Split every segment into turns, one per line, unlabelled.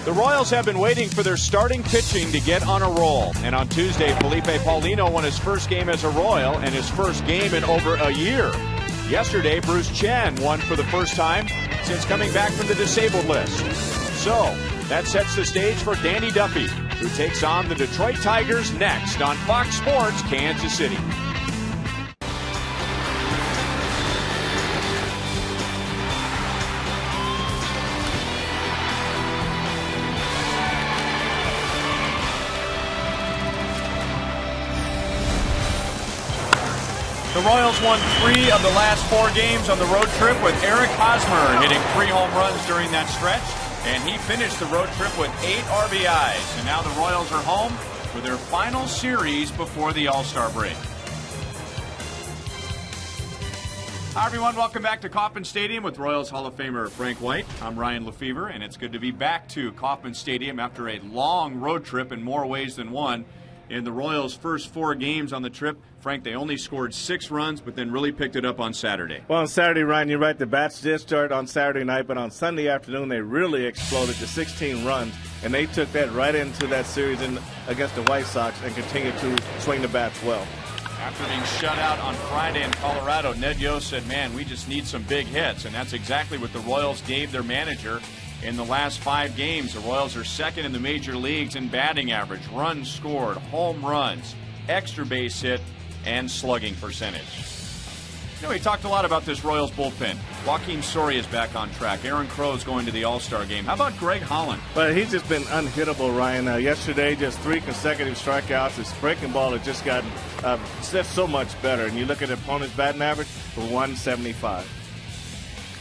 The Royals have been waiting for their starting pitching to get on a roll. And on Tuesday, Felipe Paulino won his first game as a Royal and his first game in over a year. Yesterday, Bruce Chen won for the first time since coming back from the disabled list. So, that sets the stage for Danny Duffy, who takes on the Detroit Tigers next on Fox Sports Kansas City.
The Royals won 3 of the last 4 games on the road trip, with Eric Hosmer hitting 3 home runs during that stretch. And he finished the road trip with 8 RBIs. And now the Royals are home for their final series before the All-Star break. Hi, everyone. Welcome back to Kauffman Stadium with Royals Hall of Famer Frank White. I'm Ryan Lefevre, and it's good to be back to Kauffman Stadium after a long road trip in more ways than one. In the Royals' first 4 games on the trip, Frank, they only scored 6 runs, but then really picked it up on Saturday.
Well, on Saturday, Ryan, you're right. The bats did start on Saturday night, but on Sunday afternoon, they really exploded to 16 runs, and they took that right into that series against the White Sox and continued to swing the bats well.
After being shut out on Friday in Colorado, Ned Yost said, man, we just need some big hits, and that's exactly what the Royals gave their manager. In the last 5 games, the Royals are second in the major leagues in batting average, runs scored, home runs, extra base hit, and slugging percentage. You know, we talked a lot about this Royals bullpen. Joakim Soria is back on track. Aaron Crow's going to the All-Star game. How about Greg Holland?
But he's just been unhittable, Ryan. Yesterday, just 3 consecutive strikeouts. His breaking ball has just gotten just so much better. And you look at the opponent's batting average for 175.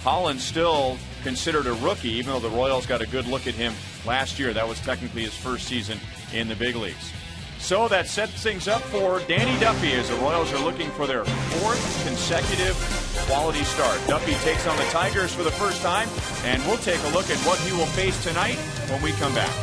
Holland still considered a rookie, even though the Royals got a good look at him last year. That was technically his first season in the big leagues. So that sets things up for Danny Duffy as the Royals are looking for their 4th consecutive quality start. Duffy takes on the Tigers for the first time, and we'll take a look at what he will face tonight when we come back.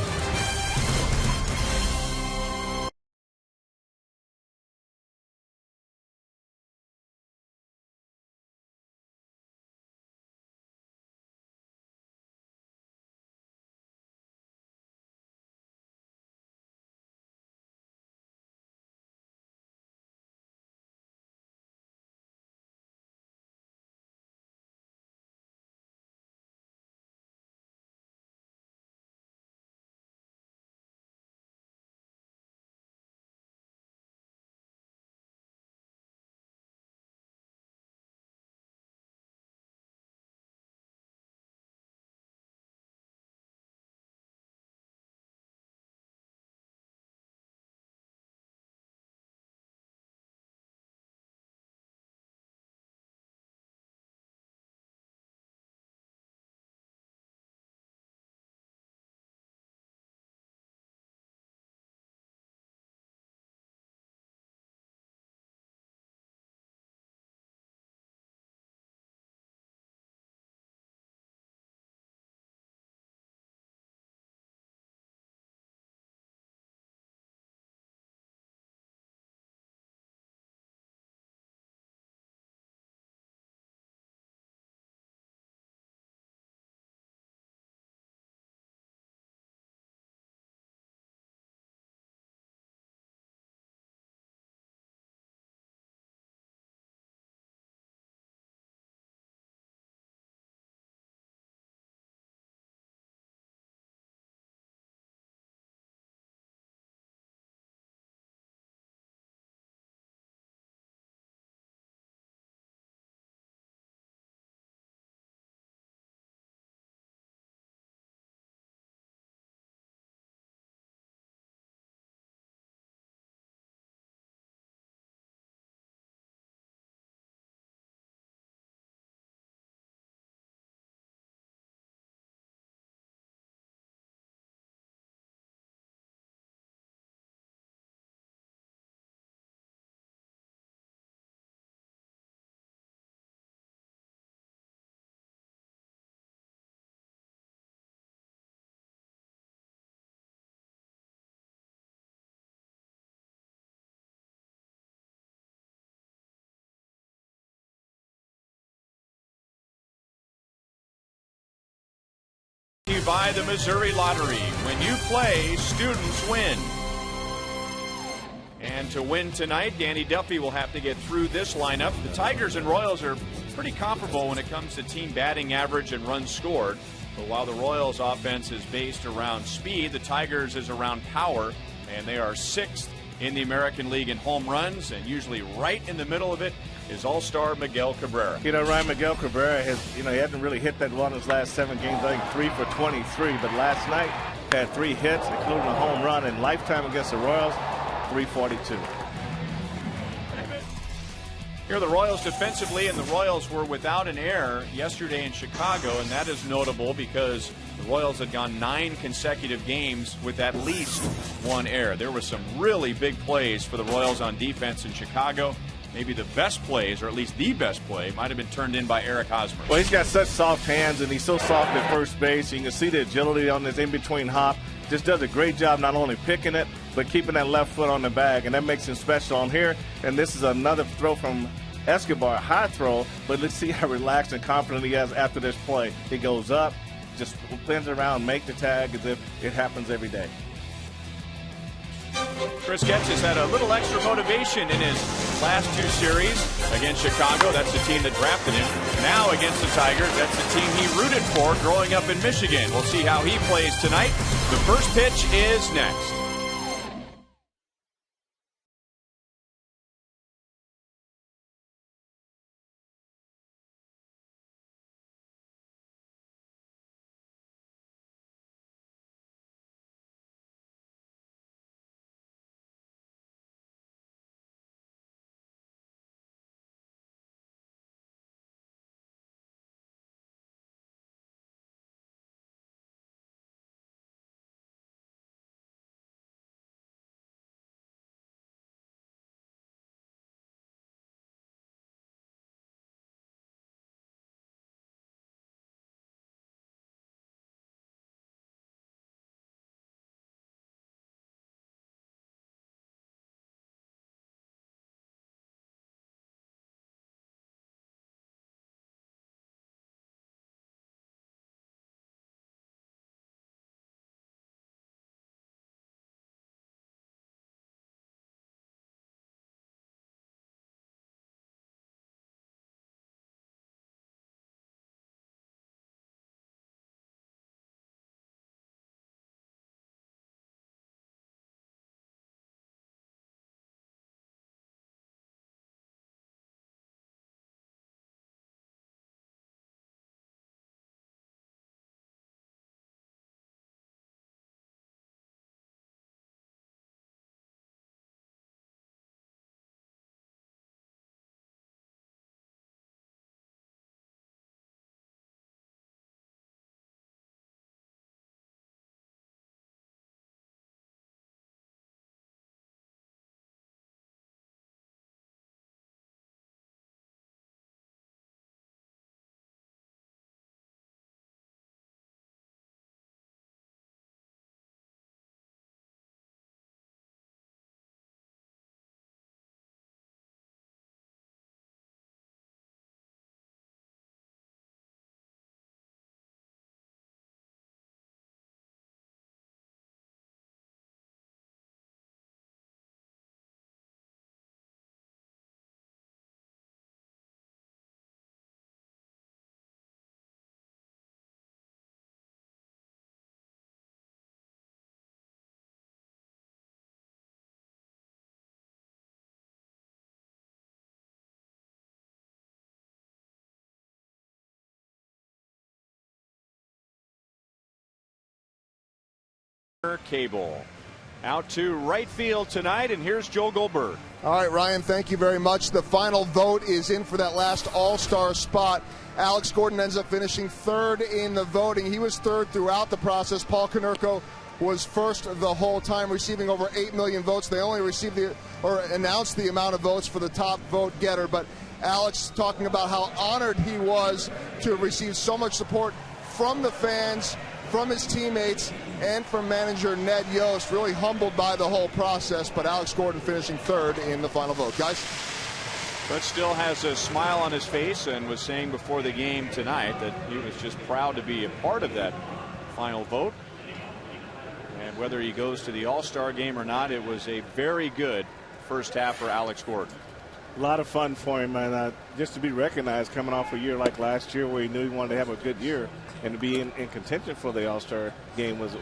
by the Missouri Lottery. When you play, students win. And to win tonight, Danny Duffy will have to get through this lineup. The Tigers and Royals are pretty comparable when it comes to team batting average and runs scored. But while the Royals offense is based around speed, the Tigers is around power, and they are 6th in the American League in home runs, and usually right in the middle of it is all-star Miguel Cabrera.
You know, Ryan, Miguel Cabrera he hasn't really hit that well in his last 7 games. I think 3 for 23, but last night had 3 hits, including a home run, and lifetime against the Royals, 342.
Here are the Royals defensively, and the Royals were without an error yesterday in Chicago, and that is notable because the Royals had gone 9 consecutive games with at least 1 error. There were some really big plays for the Royals on defense in Chicago. Maybe the best plays, or at least the best play, might have been turned in by Eric Hosmer.
Well, he's got such soft hands, and he's so soft at first base. You can see the agility on this in-between hop. Just does a great job not only picking it, but keeping that left foot on the bag, and that makes him special on here. And this is another throw from Escobar, a high throw, but let's see how relaxed and confident he is after this play. He goes up, just spins around, make the tag as if it happens every day.
Chris Getz has had a little extra motivation in his last 2 series against Chicago. That's the team that drafted him. Now against the Tigers, that's the team he rooted for growing up in Michigan. We'll see how he plays tonight. The first pitch is next. Cable out to right field tonight, and here's Joe Goldberg.
All right, Ryan, thank you very much. The final vote is in for that last all-star spot. Alex Gordon ends up finishing 3rd in the voting. He was 3rd throughout the process. Paul Konerko was 1st the whole time, receiving over 8 million votes. They only received announced the amount of votes for the top vote getter, but Alex talking about how honored he was to have received so much support from the fans, from his teammates, and from manager Ned Yost. Really humbled by the whole process, but Alex Gordon finishing 3rd in the final vote. Guys?
But still has a smile on his face and was saying before the game tonight that he was just proud to be a part of that final vote. And whether he goes to the All-Star game or not, it was a very good first half for Alex Gordon.
A lot of fun for him, and just to be recognized coming off a year like last year where he knew he wanted to have a good year, and to be in contention for the All-Star game was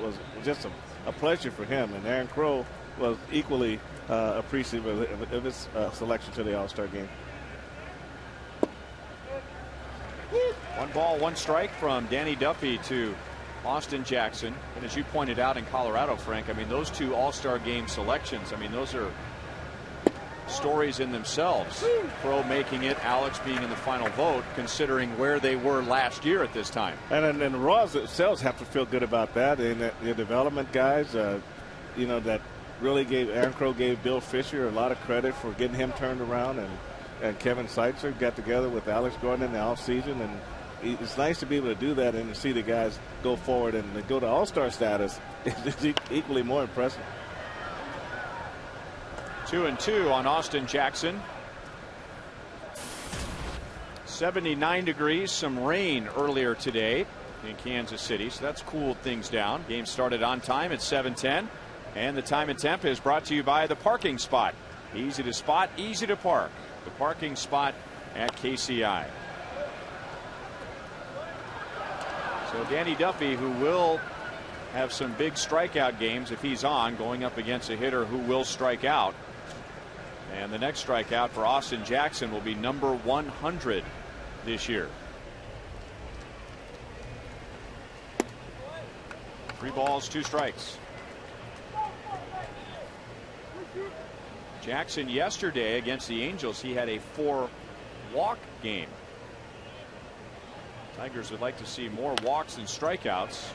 just a pleasure for him. And Aaron Crow was equally appreciative of his selection to the All-Star game.
1 ball, 1 strike from Danny Duffy to Austin Jackson. And as you pointed out in Colorado, Frank, I mean, those 2 All-Star game selections, I mean, those are stories in themselves. Crow making it, Alex being in the final vote, considering where they were last year at this time.
And the Royals themselves have to feel good about that. And the development guys, that really Aaron Crow gave Bill Fisher a lot of credit for getting him turned around. And Kevin Seitzer got together with Alex Gordon in the offseason. And it's nice to be able to do that and to see the guys go forward and go to All-Star status. It's equally more impressive.
2-2 on Austin Jackson. 79 degrees, some rain earlier today in Kansas City, so that's cooled things down. Game started on time at 7:10, and the time and temp is brought to you by the parking spot. Easy to spot, easy to park. The parking spot at KCI. So Danny Duffy, who will have some big strikeout games if he's on, going up against a hitter who will strike out. And the next strikeout for Austin Jackson will be number 100 this year. 3 balls, 2 strikes. Jackson yesterday against the Angels, he had a 4-walk game. Tigers would like to see more walks than strikeouts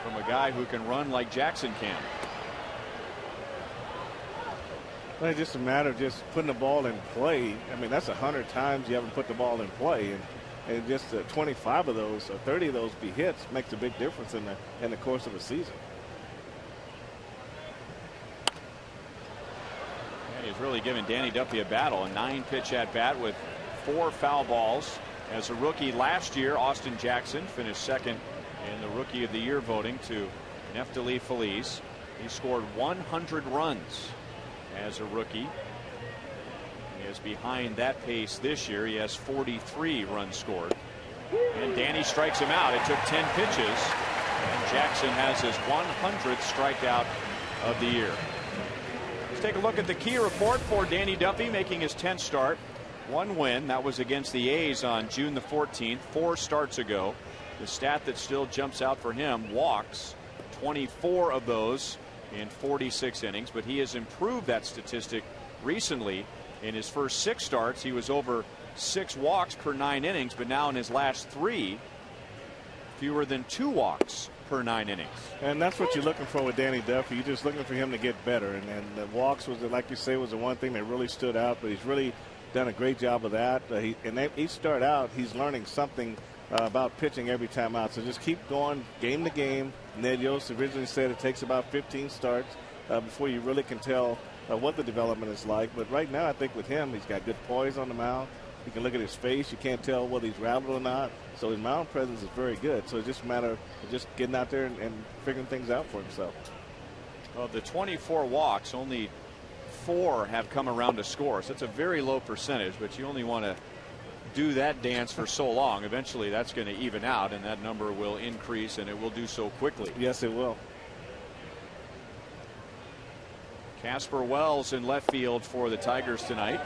from a guy who can run like Jackson can.
Well, it's just a matter of just putting the ball in play. I mean, that's 100 times you haven't put the ball in play, and just 25 of those or 30 of those be hits makes a big difference in the course of a season.
And he's really given Danny Duffy a battle. A 9-pitch at bat with 4 foul balls. As a rookie last year, Austin Jackson finished second in the Rookie of the Year voting to Neftali Feliz. He scored 100 runs as a rookie. He is behind that pace this year. He has 43 runs scored. And Danny strikes him out. It took 10 pitches. And Jackson has his 100th strikeout of the year. Let's take a look at the key report for Danny Duffy, making his 10th start. 1 win. That was against the A's on June the 14th, 4 starts ago. The stat that still jumps out for him, walks, 24 of those in 46 innings, but he has improved that statistic recently. In his first 6 starts, he was over 6 walks per 9 innings, but now in his last 3, fewer than 2 walks per 9 innings.
And that's what you're looking for with Danny Duffy. You're just looking for him to get better, and the walks was, like you say, was the one thing that really stood out, but he's really done a great job of that. Each start out, he's learning something about pitching every time out. So just keep going game to game. Ned Yost originally said it takes about 15 starts before you really can tell what the development is like. But right now, I think with him, he's got good poise on the mound. You can look at his face. You can't tell whether he's rattled or not. So his mound presence is very good. So it's just a matter of just getting out there and figuring things out for himself.
Well, the 24 walks, only 4 have come around to score. So it's a very low percentage, but you only want to do that dance for so long. Eventually that's going to even out, and that number will increase, and it will do so quickly.
Yes, it will.
Casper Wells in left field for the Tigers tonight.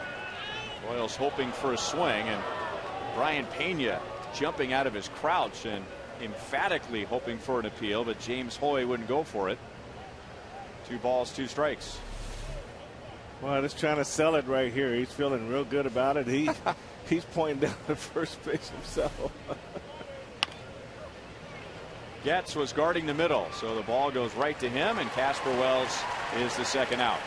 Royals hoping for a swing, and Brian Pena jumping out of his crouch and emphatically hoping for an appeal, but James Hoy wouldn't go for it. 2 balls, 2 strikes.
Well, just trying to sell it right here. He's feeling real good about it. He's pointing down the first base himself.
Getz was guarding the middle, so the ball goes right to him, and Casper Wells is the second out.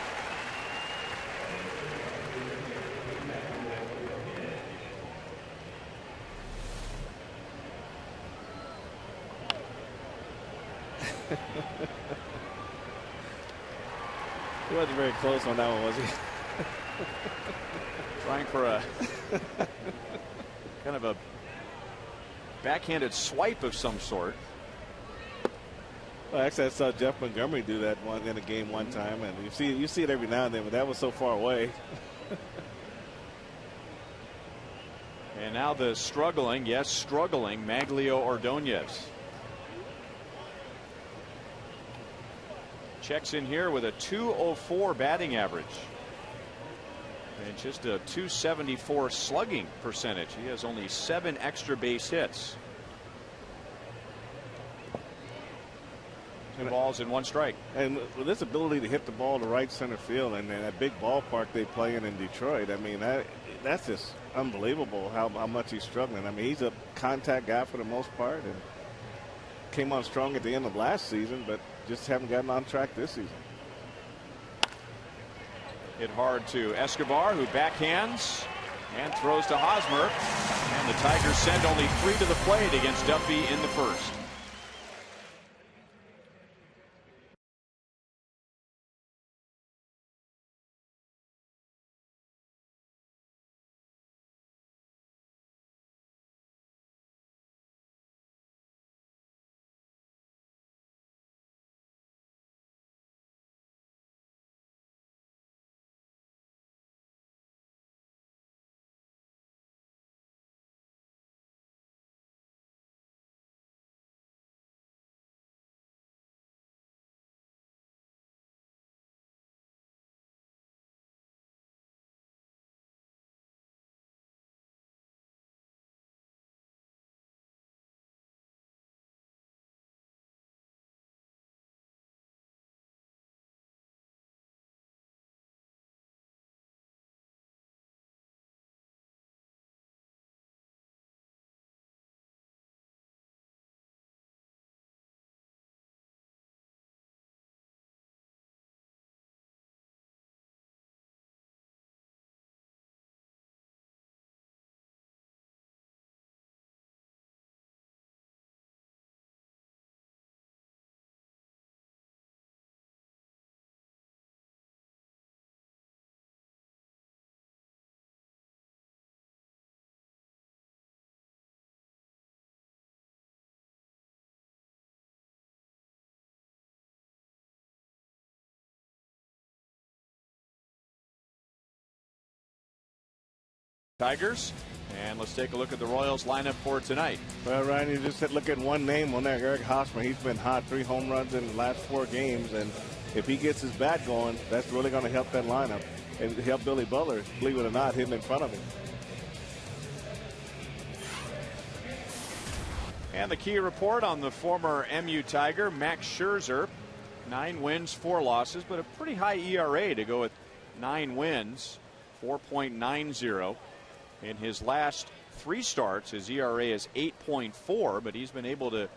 He wasn't very close on that one, was he?
Trying for a kind of a backhanded swipe of some sort.
Well, actually, I saw Jeff Montgomery do that in a game one time, and you see it every now and then, but that was so far away.
And now the struggling Maglio Ordonez. Checks in here with a .204 batting average. And just a .274 slugging percentage. He has only 7 extra base hits. 2 balls and 1 strike.
And with this ability to hit the ball to right center field and that big ballpark they play in Detroit, I mean, that's just unbelievable how much he's struggling. I mean, he's a contact guy for the most part and came on strong at the end of last season, but just haven't gotten on track this season.
Hit hard to Escobar, who backhands and throws to Hosmer. And the Tigers send only 3 to the plate against Duffy in the first. Tigers. And let's take a look at the Royals lineup for tonight.
Well, Ryan, you just look at one name on there, Eric Hosmer. He's been hot, 3 home runs in the last 4 games, and if he gets his bat going, that's really going to help that lineup and help Billy Butler, believe it or not, hitting in front of him.
And the key report on the former MU Tiger, Max Scherzer. 9 wins, 4 losses, but a pretty high ERA to go with 9 wins, 4.90. In his last 3 starts, his ERA is 8.4, but he's been able to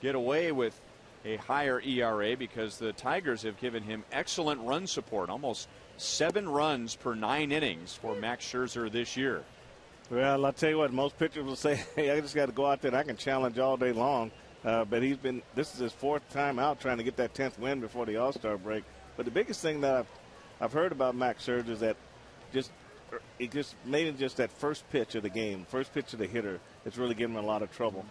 get away with a higher ERA because the Tigers have given him excellent run support, almost 7 runs per 9 innings for Max Scherzer this year.
Well, I'll tell you what, most pitchers will say, hey, I just got to go out there and I can challenge all day long. But this is his 4th time out trying to get that 10th win before the All-Star break. But the biggest thing that I've heard about Max Scherzer is that maybe just that first pitch of the game, first pitch of the hitter, it's really giving him a lot of trouble.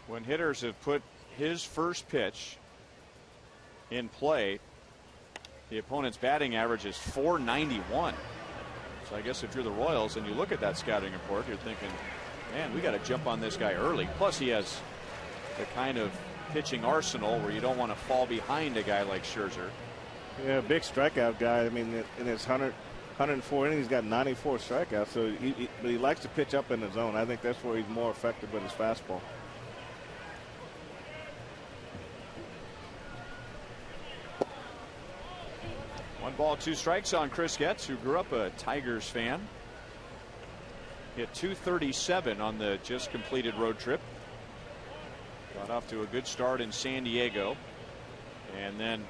When hitters have put his first pitch in play, the opponent's batting average is .491. So I guess if you're the Royals and you look at that scouting report, you're thinking, man, we got to jump on this guy early. Plus he has the kind of pitching arsenal where you don't want to fall behind a guy like Scherzer.
Yeah, big strikeout guy. I mean, in his 104 innings, he's got 94 strikeouts. So but he likes to pitch up in the zone. I think that's where he's more effective with his fastball.
One ball, 2 strikes on Chris Getz, who grew up a Tigers fan. Hit .237 on the just completed road trip. Got off to a good start in San Diego. And then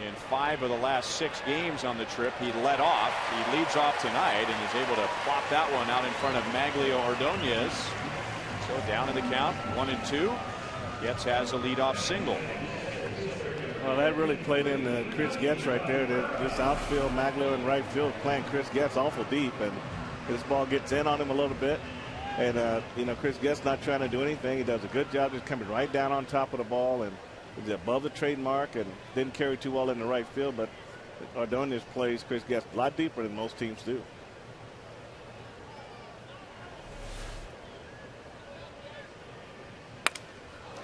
in 5 of the last 6 games on the trip, he led off. He leads off tonight and is able to plop that one out in front of Maglio Ordonez. So down in the count, 1-2. Getz has a leadoff single.
Well, that really played in Chris Getz right there. This outfield, Maglio in right field, playing Chris Getz awful deep, and this ball gets in on him a little bit. And, Chris Guest not trying to do anything. He does a good job just coming right down on top of the ball and is above the trademark and didn't carry too well in the right field. But Ordonez plays Chris Guest a lot deeper than most teams do.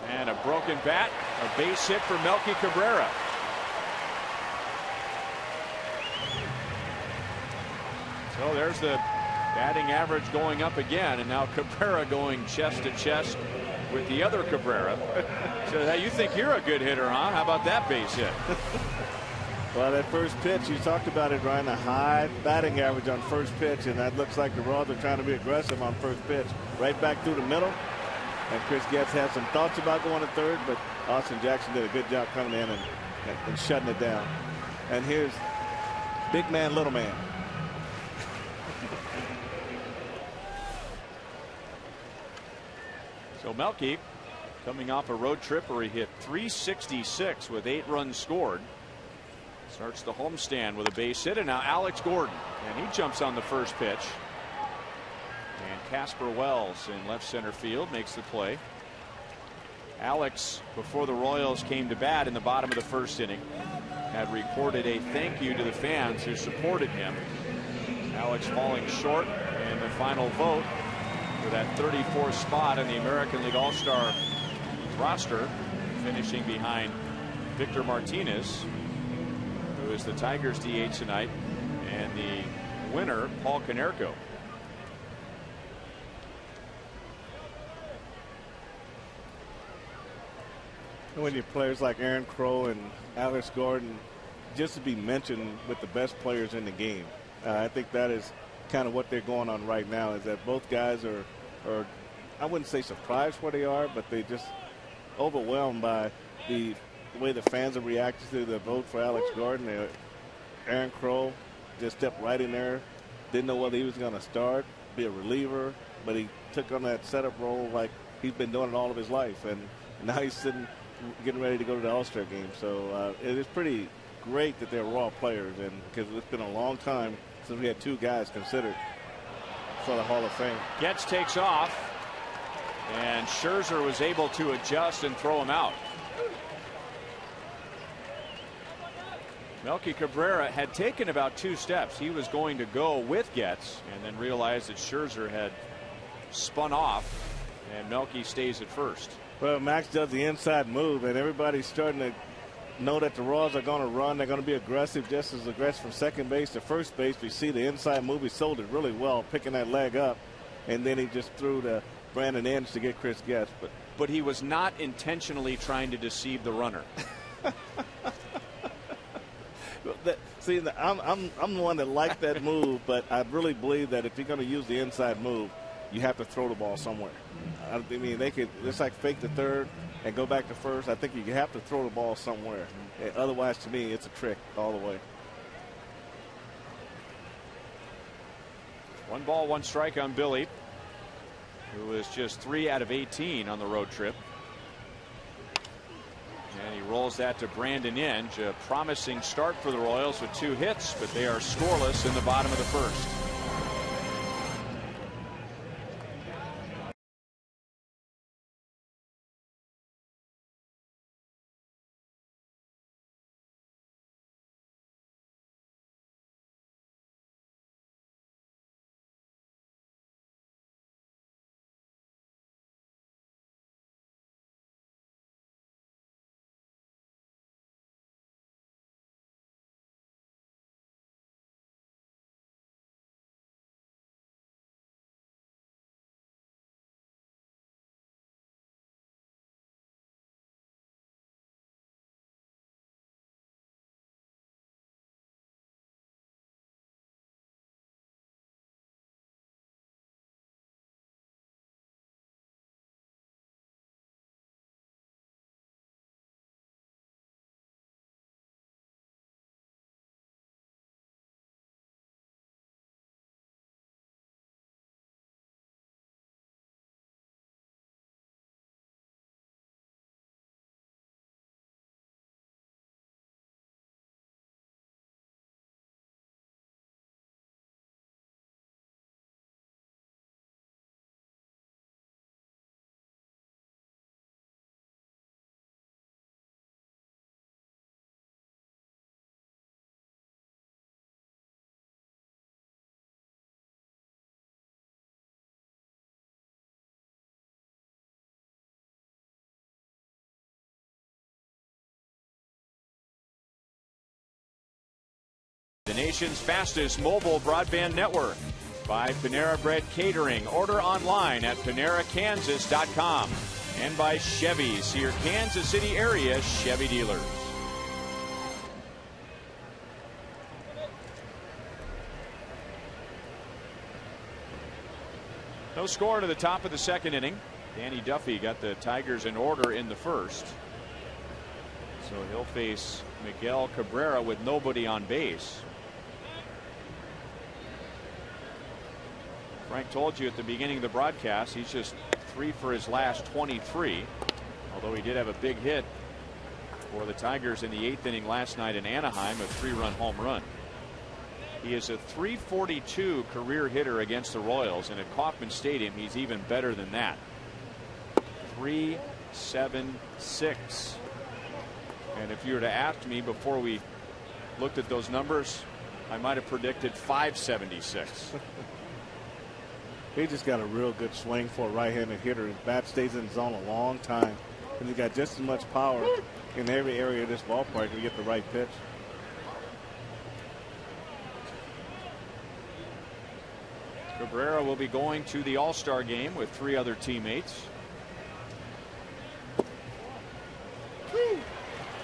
And a broken bat, a base hit for Melky Cabrera. So there's the batting average going up again, and now Cabrera going chest to chest with the other Cabrera. So hey, you think you're a good hitter, huh? How about that base hit?
Well, that first pitch, you talked about it, Ryan, a high batting average on first pitch, and that looks like the Royals are trying to be aggressive on first pitch. Right back through the middle. And Chris Getz had some thoughts about going to third, but Austin Jackson did a good job coming in and shutting it down. And here's big man, little man.
So Melky coming off a road trip where he hit .366 with 8 runs scored. Starts the homestand with a base hit, and now Alex Gordon, and he jumps on the first pitch. And Casper Wells in left center field makes the play. Alex, before the Royals came to bat in the bottom of the first inning, had recorded a thank you to the fans who supported him. Alex falling short in the final vote for that 34th spot in the American League All-Star roster, finishing behind Victor Martinez, who is the Tigers DH tonight, and the winner, Paul Konerko.
When you players like Aaron Crow and Alex Gordon, just to be mentioned with the best players in the game, I think that is kind of what they're going on right now, is that both guys are I wouldn't say surprised where they are, but they just overwhelmed by the way the fans have reacted to the vote for Alex Gordon. Aaron Crow just stepped right in there, didn't know whether he was going to start, be a reliever, but he took on that setup role like he's been doing it all of his life, and now he's sitting getting ready to go to the All-Star game. So it is pretty great that they're raw players, and because it's been a long time since we had 2 guys considered for the Hall of Fame.
Getz takes off, and Scherzer was able to adjust and throw him out. Melky Cabrera had taken about 2 steps. He was going to go with Getz and then realized that Scherzer had spun off, and Melky stays at first.
Well, Max does the inside move, and everybody's starting to know that the Royals are going to run. They're going to be aggressive, just as aggressive from second base to first base. We see the inside move. He sold it really well, picking that leg up, and then he just threw to Brandon Inge to get Chris Getz.
But he was not intentionally trying to deceive the runner.
I'm the one that liked that move, but I really believe that if you're going to use the inside move, you have to throw the ball somewhere. I mean, they could just like fake the third and go back to first. I think you have to throw the ball somewhere. Otherwise, to me, it's a trick all the way.
1 ball, 1 strike on Billy, who was just 3 out of 18 on the road trip. And he rolls that to Brandon Inge. A promising start for the Royals with 2 hits, but they are scoreless in the bottom of the first. the nation's fastest mobile broadband network. By Panera Bread Catering. Order online at PaneraKansas.com. And by Chevy. See your Kansas City area Chevy dealers. No score to the top of the second inning. Danny Duffy got the Tigers in order in the first. So he'll face Miguel Cabrera with nobody on base. Frank told you at the beginning of the broadcast he's just 3 for his last 23. Although he did have a big hit for the Tigers in the 8th inning last night in Anaheim, a 3-run home run. He is a .342 career hitter against the Royals, and at Kauffman Stadium he's even better than that. .376. And if you were to ask me before we looked at those numbers, I might have predicted .576.
He just got a real good swing for a right-handed hitter. His bat stays in the zone a long time, and he's got just as much power in every area of this ballpark to get the right pitch.
Cabrera will be going to the All-Star game with 3 other teammates.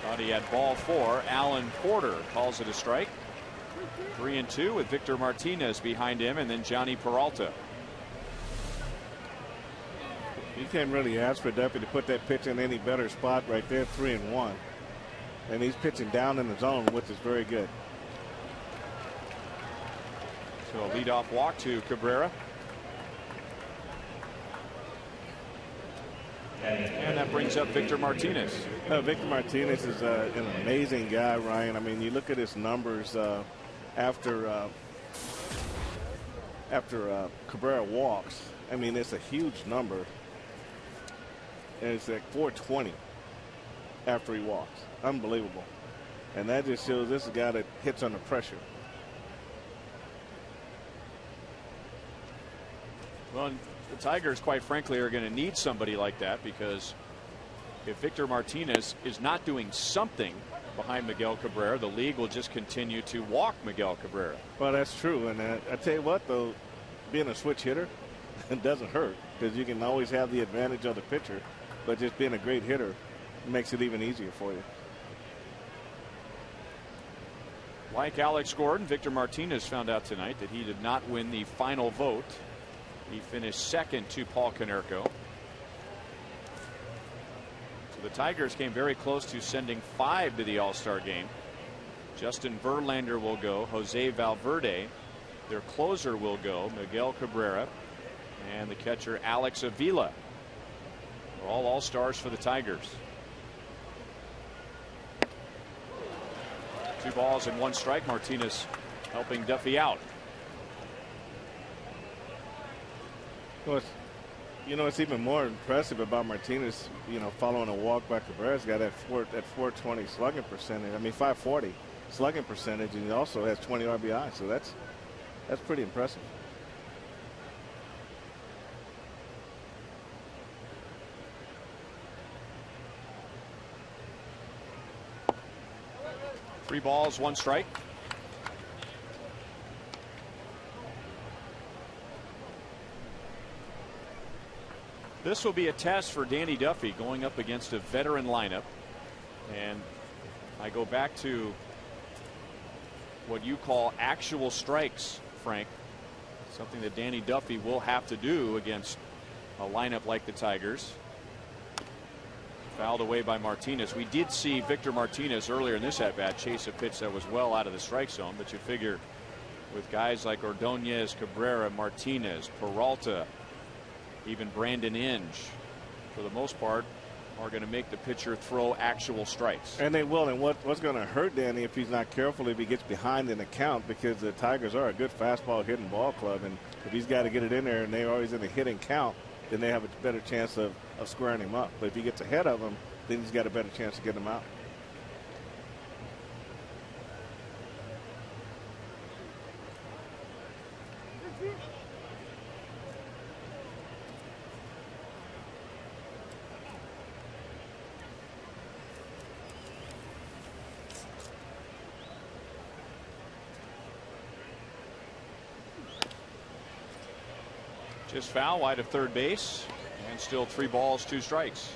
Thought he had ball 4. Alan Porter calls it a strike. 3-2 with Victor Martinez behind him, and then Johnny Peralta.
You can't really ask for Duffy to put that pitch in any better spot right there, 3-1. And he's pitching down in the zone, which is very good.
So a leadoff walk to Cabrera. And that brings up Victor Martinez.
Victor Martinez is an amazing guy, Ryan. I mean, you look at his numbers after Cabrera walks. I mean, it's a huge number. And it's like 420 after he walks. Unbelievable. And that just shows this is a guy that hits under pressure.
Well, the Tigers, quite frankly, are going to need somebody like that, because if Victor Martinez is not doing something behind Miguel Cabrera, the league will just continue to walk Miguel Cabrera.
Well, that's true. And I tell you what, though, being a switch hitter, it doesn't hurt, because you can always have the advantage of the pitcher. But just being a great hitter makes it even easier for you.
Like Alex Gordon, Victor Martinez found out tonight that he did not win the final vote. He finished second to Paul Konerko. So the Tigers came very close to sending 5 to the All-Star game. Justin Verlander will go. Jose Valverde. Their closer will go. Miguel Cabrera. And the catcher Alex Avila. They're all All-Stars for the Tigers. 2 balls and 1 strike. Martinez helping Duffy out.
Well, it's even more impressive about Martinez, following a walk by Cabrera's got that 420 slugging percentage. I mean, 540 slugging percentage, and he also has 20 RBI. So that's pretty impressive.
Three balls, 1 strike. This will be a test for Danny Duffy going up against a veteran lineup. And I go back to what you call actual strikes, Frank. Something that Danny Duffy will have to do against a lineup like the Tigers. Fouled away by Martinez. We did see Victor Martinez earlier in this at-bat chase a pitch that was well out of the strike zone, but you figure with guys like Ordonez, Cabrera, Martinez, Peralta, even Brandon Inge, for the most part, are going to make the pitcher throw actual strikes.
And they will. And what's going to hurt Danny if he's not careful, if he gets behind in the count, because the Tigers are a good fastball hitting ball club, and if he's got to get it in there and they're always in the hitting count, then they have a better chance of squaring him up. But if he gets ahead of him, then he's got a better chance to get him out.
Just foul wide of third base, and still 3 balls, 2 strikes.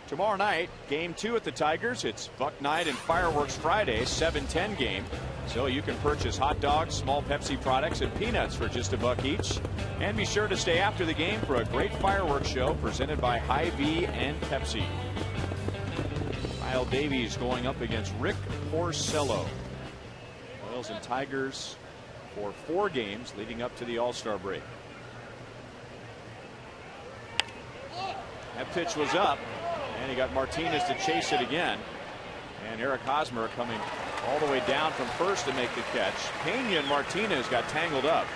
Tomorrow night, game 2 at the Tigers. It's Buck Night and Fireworks Friday, 7:10 game. So you can purchase hot dogs, small Pepsi products, and peanuts for just $1 each. And be sure to stay after the game for a great fireworks show presented by Hy-Vee and Pepsi. Kyle Davies going up against Rick Porcello. Royals and Tigers for 4 games leading up to the All-Star break. That pitch was up, and he got Martinez to chase it again. And Eric Hosmer coming all the way down from first to make the catch. Pena and Martinez got tangled up.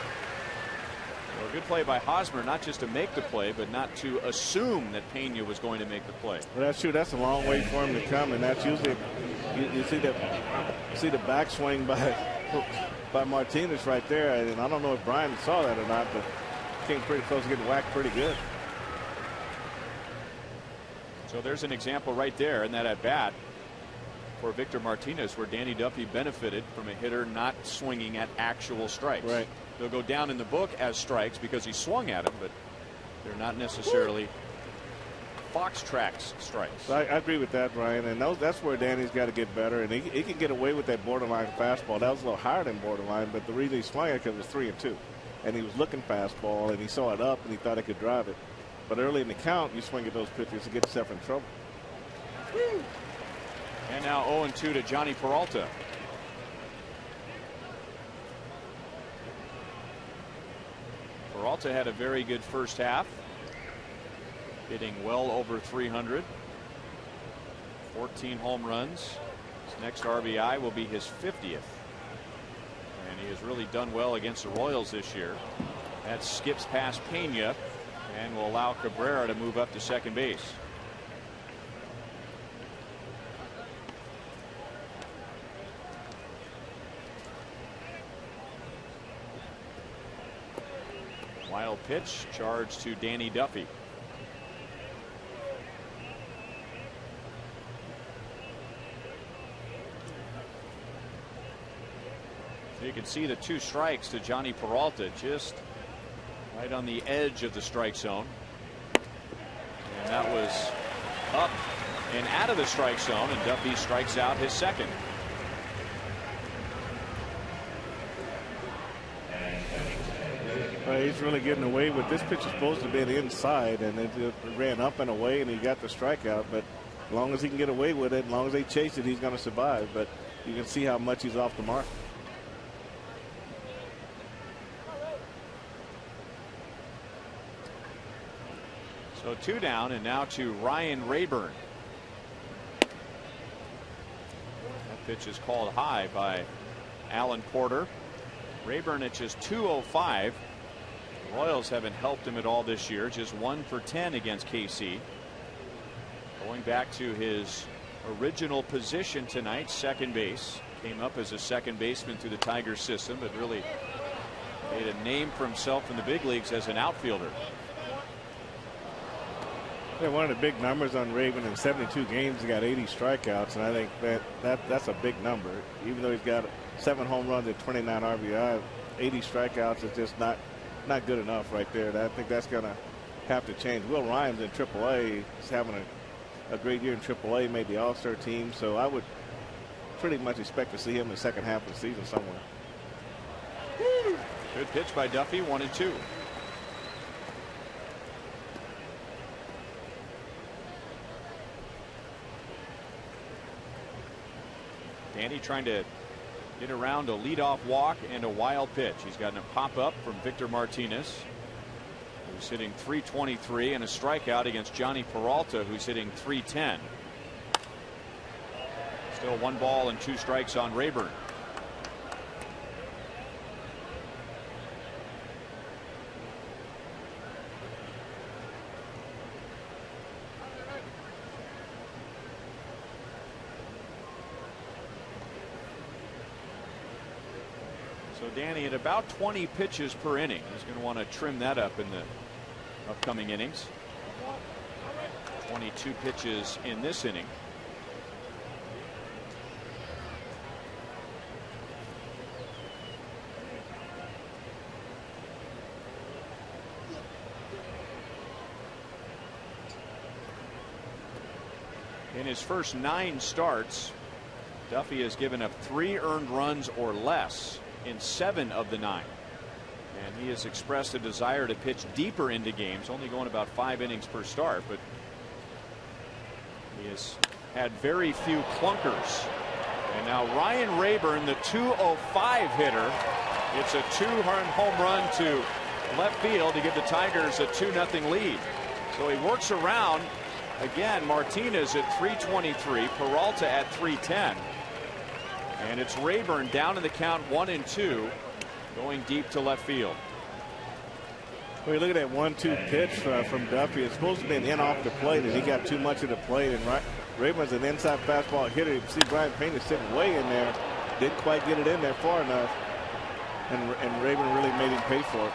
So a good play by Hosmer, not just to make the play, but not to assume that Pena was going to make the play.
Well, that's true. That's a long way for him to come, and that's usually you see the backswing by Martinez right there. And I don't know if Brian saw that or not, but came pretty close to getting whacked pretty good.
So there's an example right there in that at bat for Victor Martinez where Danny Duffy benefited from a hitter not swinging at actual strikes.
Right.
They'll go down in the book as strikes because he swung at them, but they're not necessarily Fox tracks strikes.
I agree with that, Brian, and that's where Danny's got to get better, and he can get away with that borderline fastball. That was a little higher than borderline, but the reason he swung it because it was 3-2, and he was looking fastball, and he saw it up, and he thought he could drive it. But early in the count, you swing at those pitches to get yourself in trouble.
And now 0-2 to Johnny Peralta. Peralta had a very good first half, hitting well over 300. 14 home runs. His next RBI will be his 50th. And he has really done well against the Royals this year. That skips past Pena and will allow Cabrera to move up to second base. Wild pitch, charge to Danny Duffy. So you can see the 2 strikes to Johnny Peralta, just right on the edge of the strike zone. And that was up and out of the strike zone, and Duffy strikes out his second.
He's really getting away with this pitch. Is supposed to be the inside, and it ran up and away, and he got the strikeout. But as long as he can get away with it, as long as they chase it, he's going to survive. But you can see how much he's off the mark.
So 2 down, and now to Ryan Rayburn. That pitch is called high by Alan Porter. Rayburn at just 205. The Royals haven't helped him at all this year. Just 1 for 10 against KC. Going back to his original position tonight, second base. Came up as a second baseman through the Tigers system, but really made a name for himself in the big leagues as an outfielder.
Yeah, one of the big numbers on Rayburn in 72 games, he got 80 strikeouts, and I think that's a big number. Even though he's got 7 home runs and 29 RBI, 80 strikeouts is just not good enough right there. I think that's going to have to change. Will Ryan's in AAA. He's having a great year in AAA, made the All-Star team, so I would pretty much expect to see him in the second half of the season somewhere.
Good pitch by Duffy, 1-2. Danny trying to get around a leadoff walk and a wild pitch. He's gotten a pop up from Victor Martinez, who's hitting .323, and a strikeout against Johnny Peralta, who's hitting .310. Still 1 ball and 2 strikes on Rayburn. So Danny at about 20 pitches per inning. He's going to want to trim that up in the upcoming innings. 22 pitches in this inning. In his first 9 starts, Duffy has given up 3 earned runs or less in 7 of the 9. And he has expressed a desire to pitch deeper into games, only going about 5 innings per start, but he has had very few clunkers. And now Ryan Rayburn, the 205 hitter, it's a 2-run home run to left field to give the Tigers a 2-0 lead. So he works around again. Martinez at 323, Peralta at 310, and it's Rayburn down in the count 1-2, going deep to left field.
Well, you look at that 1-2 pitch from Duffy. It's supposed to be an in off the plate, and he got too much of the plate. And Rayburn's an inside fastball hitter. You see Brian Payne is sitting way in there, didn't quite get it in there far enough, and Rayburn really made him pay for it.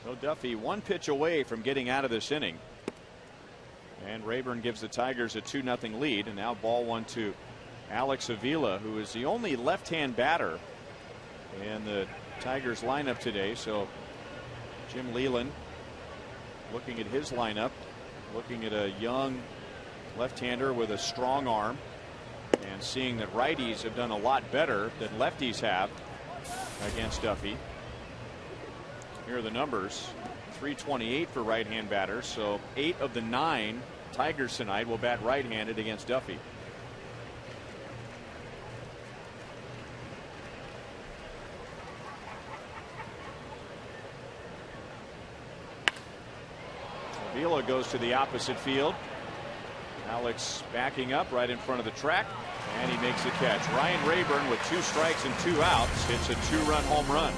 So Duffy 1 pitch away from getting out of this inning. And Rayburn gives the Tigers a 2-0 lead. And now ball 1 to Alex Avila, who is the only left-hand batter in the Tigers lineup today. So Jim Leland looking at his lineup, looking at a young left-hander with a strong arm, and seeing that righties have done a lot better than lefties have against Duffy. Here are the numbers. 328 for right-hand batters. So 8 of the 9 Tigers tonight will bat right-handed against Duffy. Avila goes to the opposite field. Alex backing up right in front of the track, and he makes the catch. Ryan Rayburn with 2 strikes and 2 outs hits a 2-run home run.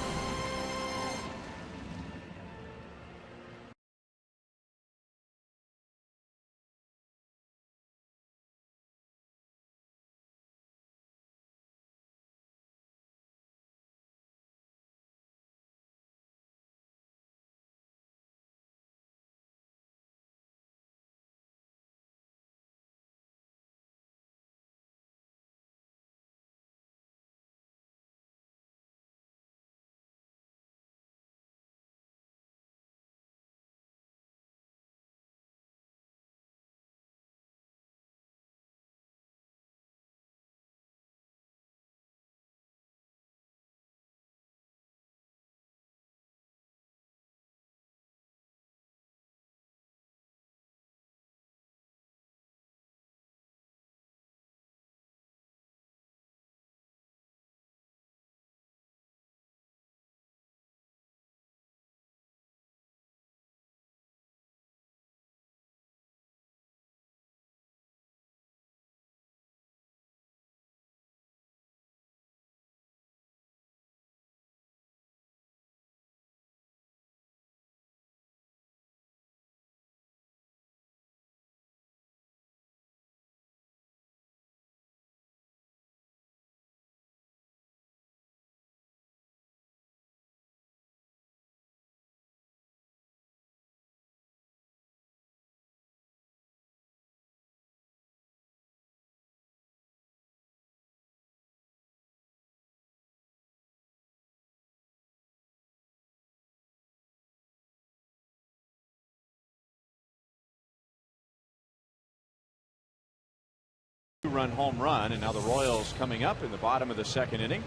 Run home run, and now the Royals coming up in the bottom of the 2nd inning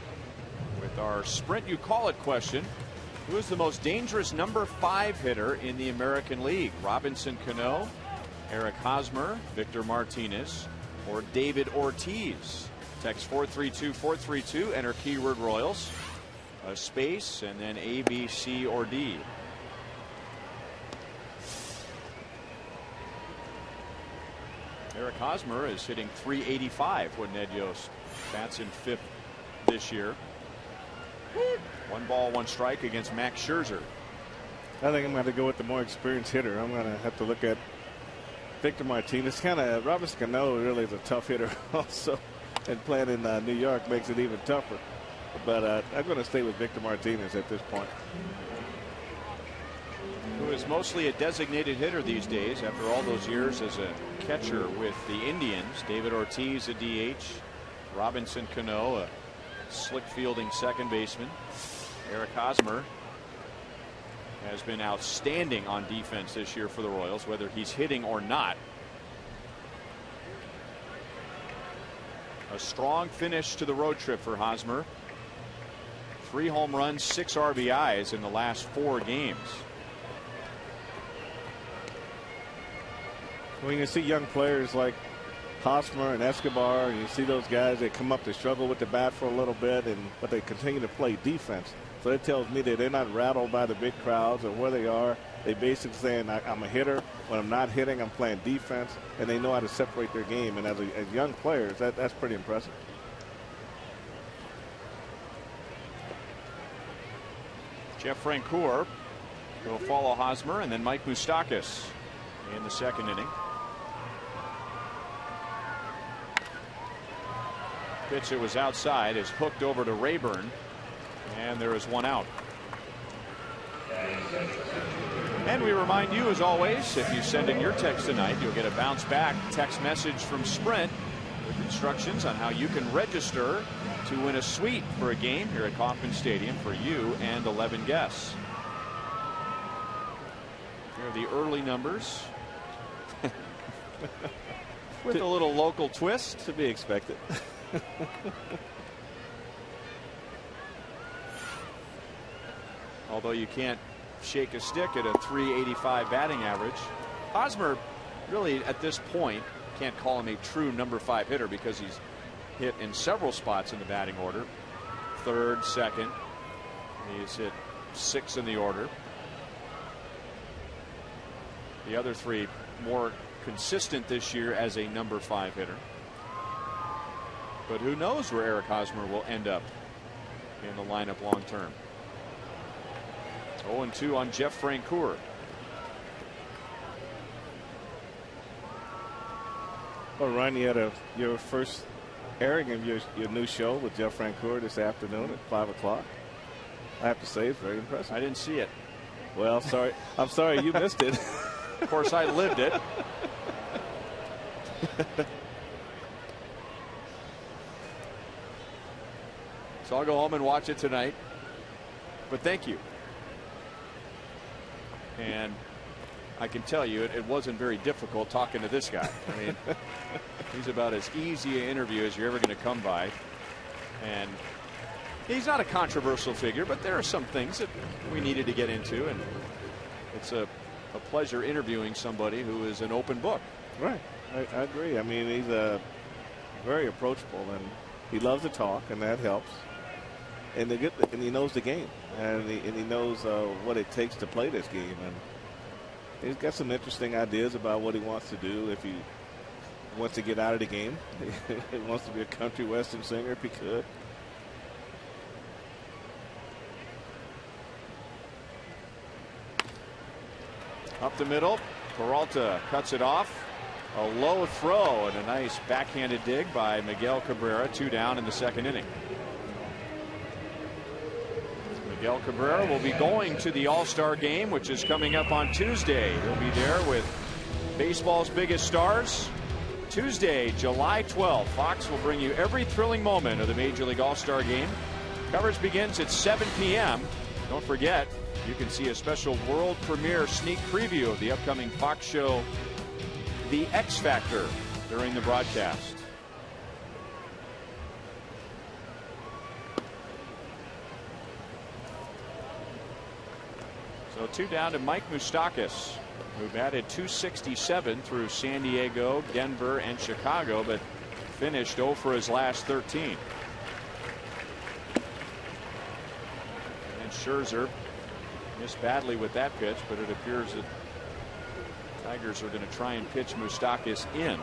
with our sprint you call it question. Who is the most dangerous number 5 hitter in the American League? Robinson Cano, Eric Hosmer, Victor Martinez, or David Ortiz? Text 432-432, enter keyword Royals, a space, and then A, B, C, or D. Eric Hosmer is hitting .385 when Ned Yost bats in 5th this year. 1 ball, 1 strike against Max Scherzer.
I think I'm going to go with the more experienced hitter. I'm going to have to look at Victor Martinez. Robinson Cano really is a tough hitter also, and playing in New York makes it even tougher. But I'm going to stay with Victor Martinez at this point.
Who is mostly a designated hitter these days after all those years as a catcher with the Indians. David Ortiz, a DH. Robinson Cano, a slick fielding second baseman. Eric Hosmer has been outstanding on defense this year for the Royals, whether he's hitting or not. A strong finish to the road trip for Hosmer. 3 home runs, 6 RBIs in the last 4 games.
When you see young players like Hosmer and Escobar, and you see those guys that come up to struggle with the bat for a little bit, but they continue to play defense. So it tells me that they're not rattled by the big crowds or where they are. They basically saying, I'm a hitter. When I'm not hitting, I'm playing defense, and they know how to separate their game. And as young players, that's pretty impressive.
Jeff Francoeur will follow Hosmer, and then Mike Moustakas in the second inning. Pitch that was outside is hooked over to Rayburn, and there is 1 out. And we remind you, as always, if you send in your text tonight, you'll get a bounce back text message from Sprint with instructions on how you can register to win a suite for a game here at Kauffman Stadium for you and 11 guests. Here are the early numbers with a little local twist.
To be expected.
Although you can't shake a stick at a .385 batting average. Hosmer really at this point can't call him a true number 5 hitter because he's hit in several spots in the batting order. 3rd, 2nd. He's hit 6 in the order. The other 3 more consistent this year as a number 5 hitter. But who knows where Eric Hosmer will end up in the lineup long term. 0-2 on Jeff Francoeur.
Well, Ryan, you had your first airing of your new show with Jeff Francoeur this afternoon at 5 o'clock. I have to say, it's very impressive.
I didn't see it.
Well, sorry. I'm sorry you missed it.
Of course, I lived it. So I'll go home and watch it tonight. But thank you. And I can tell you it wasn't very difficult talking to this guy. I mean, he's about as easy an interview as you're ever going to come by. And he's not a controversial figure, but there are some things that we needed to get into. And it's a pleasure interviewing somebody who is an open book.
Right. I agree. I mean, he's very approachable, and he loves to talk, and that helps. And he knows the game, and he knows what it takes to play this game, and he's got some interesting ideas about what he wants to do if he wants to get out of the game. He wants to be a country western singer if he could.
Up the middle, Peralta cuts it off. A low throw and a nice backhanded dig by Miguel Cabrera. 2 down in the second inning. Miguel Cabrera will be going to the All-Star game, which is coming up on Tuesday. He'll be there with baseball's biggest stars. Tuesday, July 12th, Fox will bring you every thrilling moment of the Major League All-Star game. Coverage begins at 7 p.m. Don't forget, you can see a special world premiere sneak preview of the upcoming Fox show, The X Factor, during the broadcast. So 2 down to Mike Moustakas, who batted .267 through San Diego, Denver, and Chicago, but finished 0 for his last 13. And Scherzer missed badly with that pitch, but it appears that Tigers are going to try and pitch Moustakas in.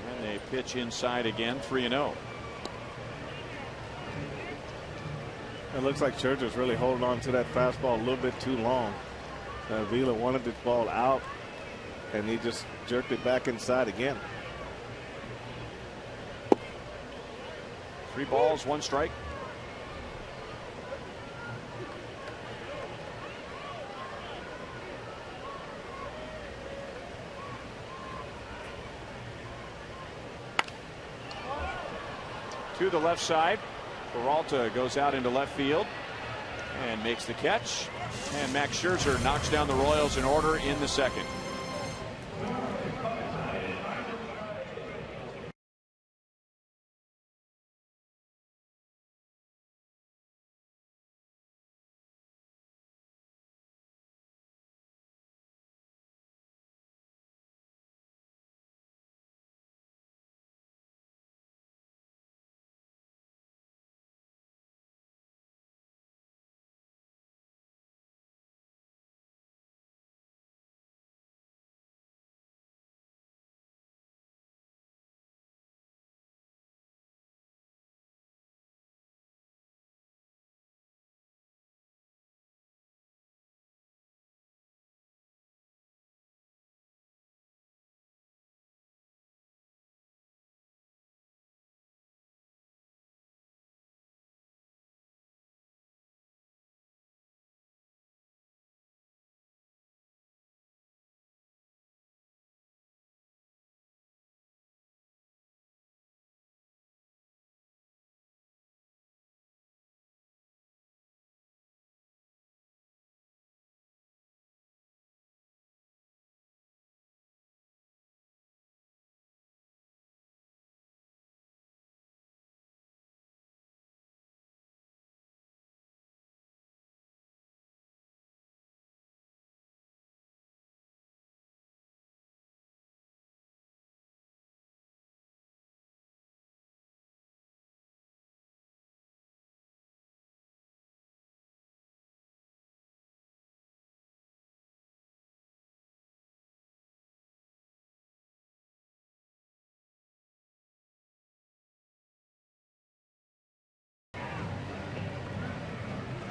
And they pitch inside again, 3-0.
It looks like Scherzer's really holding on to that fastball a little bit too long. Vila wanted this ball out, and he just jerked it back inside again.
3 balls, 1 strike.
to the left side. Peralta goes out into left field and makes the catch. And Max Scherzer knocks down the Royals in order in the second.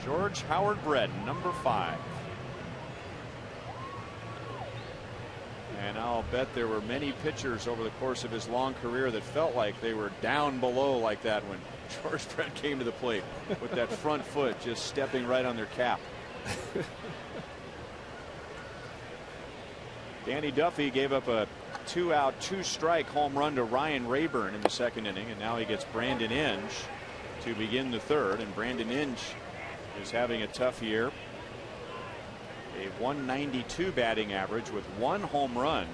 George Howard Brett, number 5. And I'll bet there were many pitchers over the course of his long career that felt like they were down below like that when George Brett came to the plate with that front foot just stepping right on their cap. Danny Duffy gave up a 2-out, 2-strike home run to Ryan Rayburn in the second inning, and now he gets Brandon Inge to begin the third. And Brandon Inge is having a tough year. A 192 batting average with 1 home run.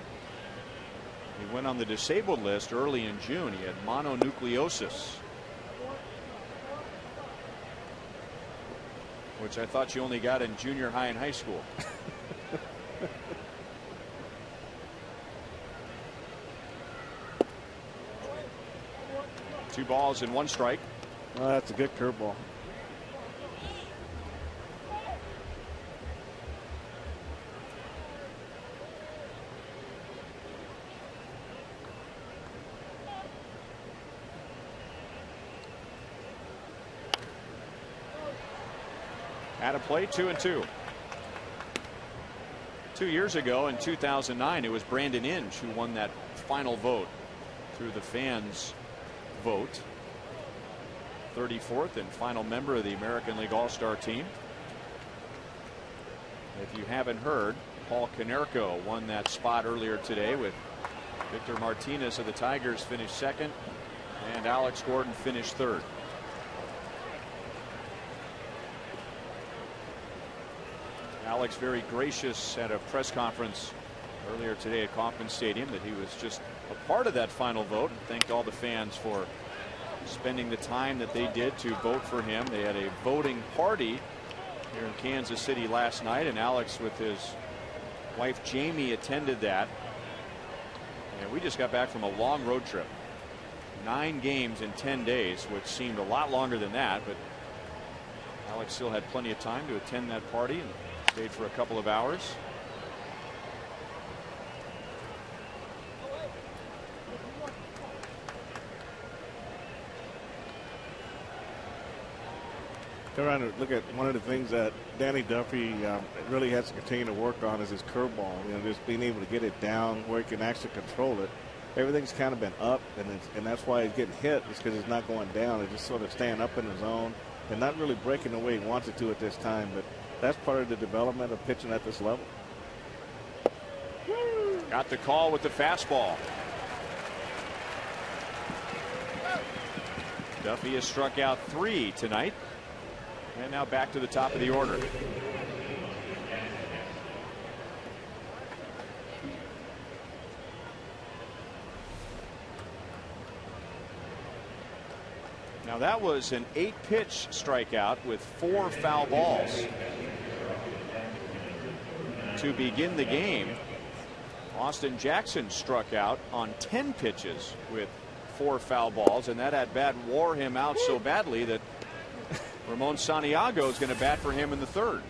He went on the disabled list early in June. He had mononucleosis, which I thought you only got in junior high and high school. 2 balls and 1 strike.
Well, that's a good curveball.
At a play, 2-2. 2 years ago in 2009, it was Brandon Inge who won that final vote through the fans' vote. 34th and final member of the American League All-Star team. If you haven't heard, Paul Konerko won that spot earlier today, with Victor Martinez of the Tigers finished second and Alex Gordon finished third. Alex very gracious at a press conference earlier today at Kauffman Stadium that he was just a part of that final vote, and thanked all the fans for spending the time that they did to vote for him. They had a voting party here in Kansas City last night, and Alex with his wife Jamie attended that. And we just got back from a long road trip, 9 games in 10 days, which seemed a lot longer than that, but Alex still had plenty of time to attend that party and stayed for a couple of hours.
Trying to look at one of the things that Danny Duffy really has to continue to work on is his curveball. You know, just being able to get it down where he can actually control it. Everything's kind of been up, and that's why he's getting hit. Is because it's not going down. It's just sort of staying up in the zone and not really breaking the way he wants it to at this time. But that's part of the development of pitching at this level.
Got the call with the fastball. Duffy has struck out 3 tonight. And now back to the top of the order. Now that was an 8-pitch strikeout with 4 foul balls to begin the game. Austin Jackson struck out on 10 pitches with 4 foul balls, and that at bat wore him out so badly that Ramon Santiago is going to bat for him in the 3rd.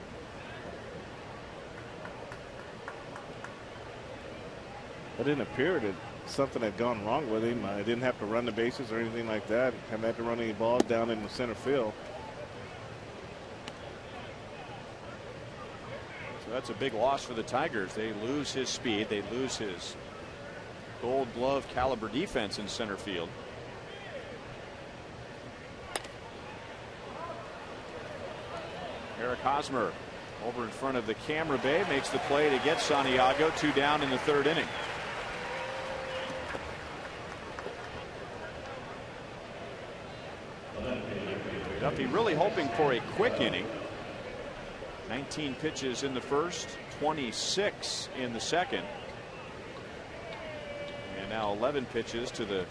It didn't appear that something had gone wrong with him. I didn't have to run the bases or anything like that. Haven't had to run any balls down in the center field.
So that's a big loss for the Tigers. They lose his speed. They lose his Gold Glove caliber defense in center field. Eric Hosmer over in front of the camera bay makes the play to get Santiago. 2 down in the 3rd inning. Duffy really hoping for a quick inning. 19 pitches in the 1st, 26 in the 2nd. And now 11 pitches to the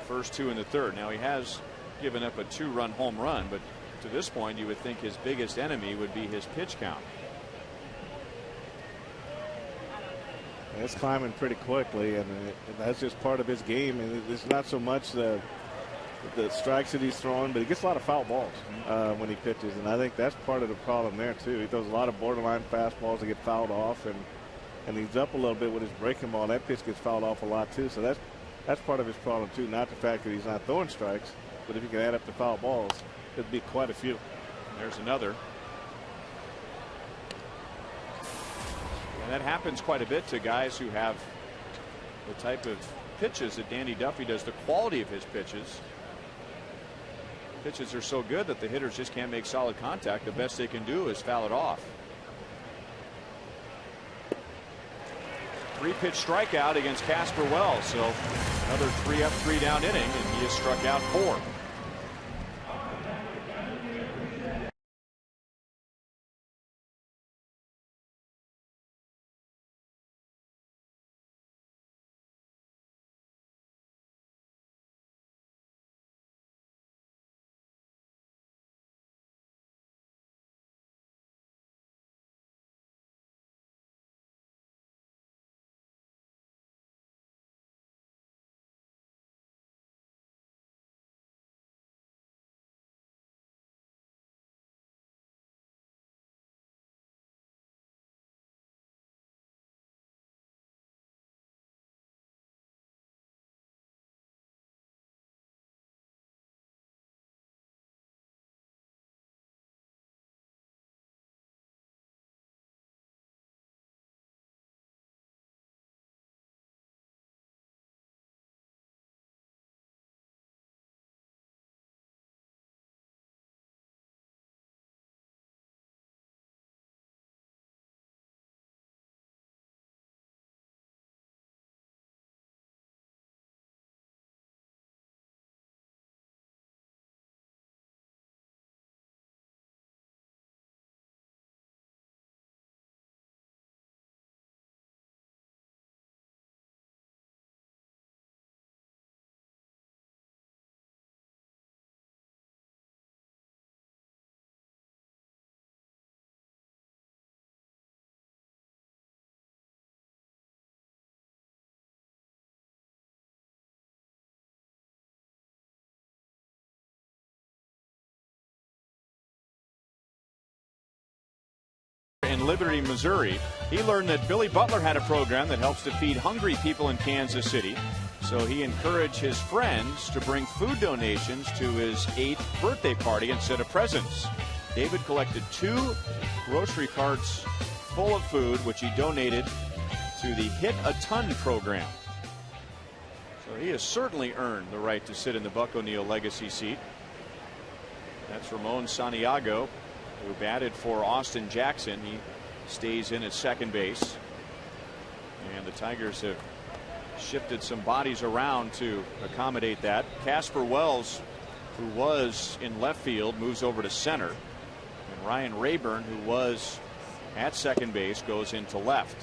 first 2 in the 3rd. Now he has given up a 2-run home run, but to this point you would think his biggest enemy would be his pitch count.
It's climbing pretty quickly, and that's just part of his game. And it's not so much the strikes that he's throwing, but he gets a lot of foul balls when he pitches, and I think that's part of the problem there too. He throws a lot of borderline fastballs that get fouled off, and he's up a little bit with his breaking ball. That pitch gets fouled off a lot too, so that's part of his problem too. Not the fact that he's not throwing strikes, but if you can add up the foul balls, it'd be quite a few.
There's another. And that happens quite a bit to guys who have the type of pitches that Danny Duffy does. The quality of his pitches are so good that the hitters just can't make solid contact. The best they can do is foul it off. 3-pitch strikeout against Casper Wells. So another 3 up, 3 down inning, and he has struck out 4. In Liberty, Missouri, he learned that Billy Butler had a program that helps to feed hungry people in Kansas City. So he encouraged his friends to bring food donations to his 8th birthday party instead of presents. David collected 2 grocery carts full of food, which he donated to the Hit a Ton program. So he has certainly earned the right to sit in the Buck O'Neil legacy seat. That's Ramon Santiago, who batted for Austin Jackson. He stays in at second base. And the Tigers have shifted some bodies around to accommodate that. Casper Wells, who was in left field, moves over to center. And Ryan Rayburn, who was at second base, goes into left.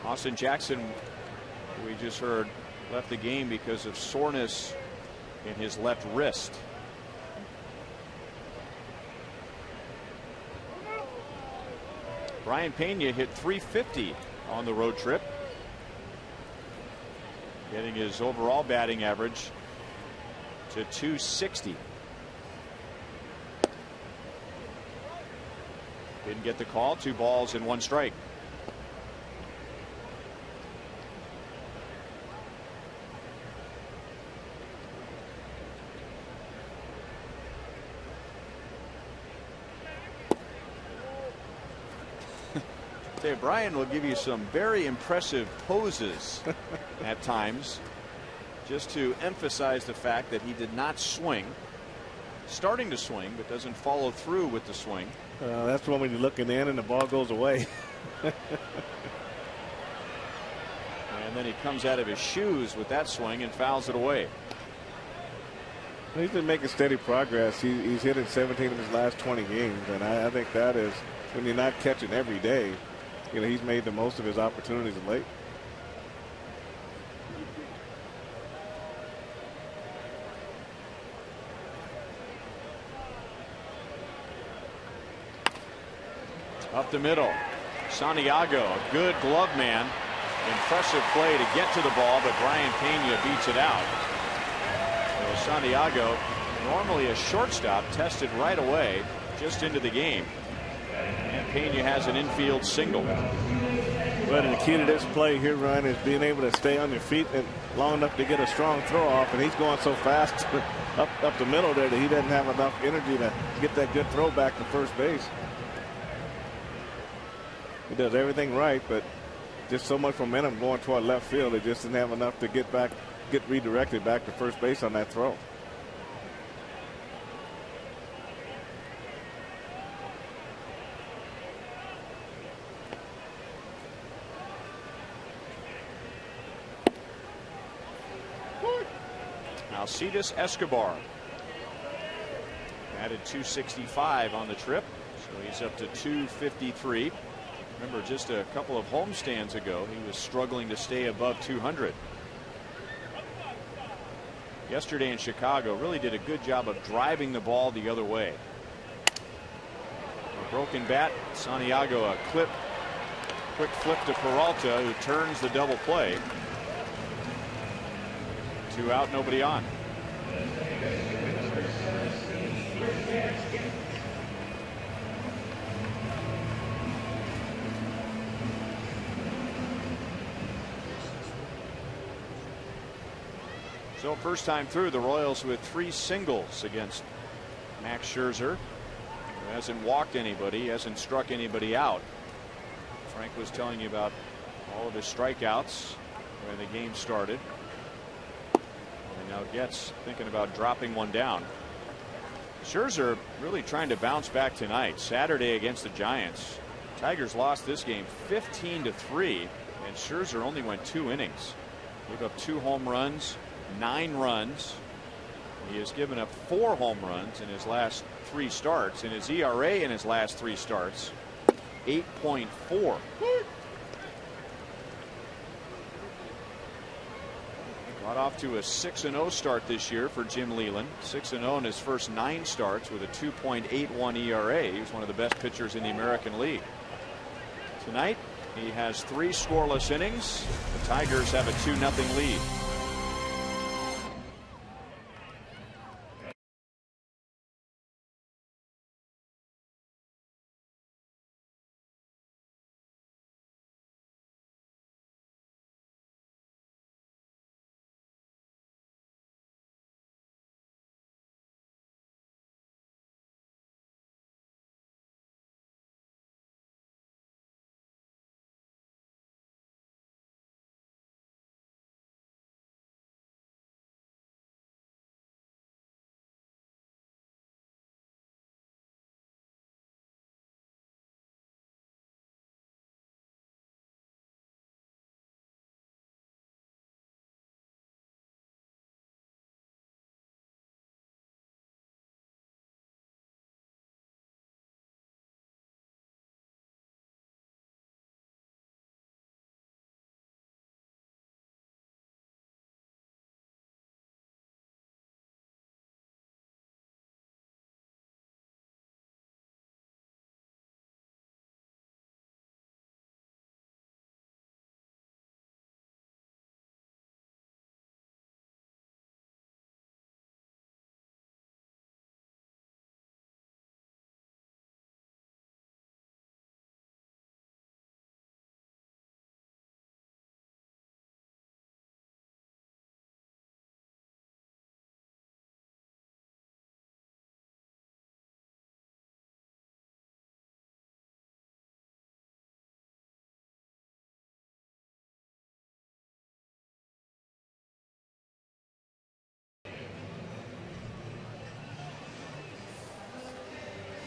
Austin Jackson, who we just heard, left the game because of soreness in his left wrist. Brian Pena hit .350 on the road trip, getting his overall batting average to .260. Didn't get the call. 2 balls and 1 strike. Brian will give you some very impressive poses at times, just to emphasize the fact that he did not swing. Starting to swing, but doesn't follow through with the swing.
That's when you're looking in and the ball goes away.
And then he comes out of his shoes with that swing and fouls it away.
He's been making steady progress. He's hit in 17 of his last 20 games, and I think that is, when you're not catching every day, you know, he's made the most of his opportunities of late.
Up the middle, Santiago, a good glove man. Impressive play to get to the ball, but Brian Pena beats it out. So Santiago, normally a shortstop, tested right away just into the game. And Pena has an infield single.
But the key to this play here, Ryan, is being able to stay on your feet and long enough to get a strong throw off. And he's going so fast up the middle there that he doesn't have enough energy to get that good throw back to first base. He does everything right, but just so much momentum going toward left field, it just didn't have enough to get redirected back to first base on that throw.
Alcides Escobar added 265 on the trip, so he's up to 253. Remember, just a couple of homestands ago, he was struggling to stay above 200. Yesterday in Chicago, really did a good job of driving the ball the other way. A broken bat, Santiago, a quick flip to Peralta, who turns the double play. 2 out, nobody on. So first time through, the Royals with 3 singles against Max Scherzer, who hasn't walked anybody, hasn't struck anybody out. Frank was telling you about all of his strikeouts when the game started. And now Getz thinking about dropping one down. Scherzer really trying to bounce back tonight. Saturday against the Giants, Tigers lost this game 15-3, and Scherzer only went 2 innings. Gave up 2 home runs, 9 runs. He has given up 4 home runs in his last 3 starts, and his ERA in his last 3 starts, 8.4. Got off to a 6-0 start this year for Jim Leyland. 6-0 in his first 9 starts with a 2.81 ERA. He was one of the best pitchers in the American League. Tonight, he has 3 scoreless innings. The Tigers have a 2-0 lead.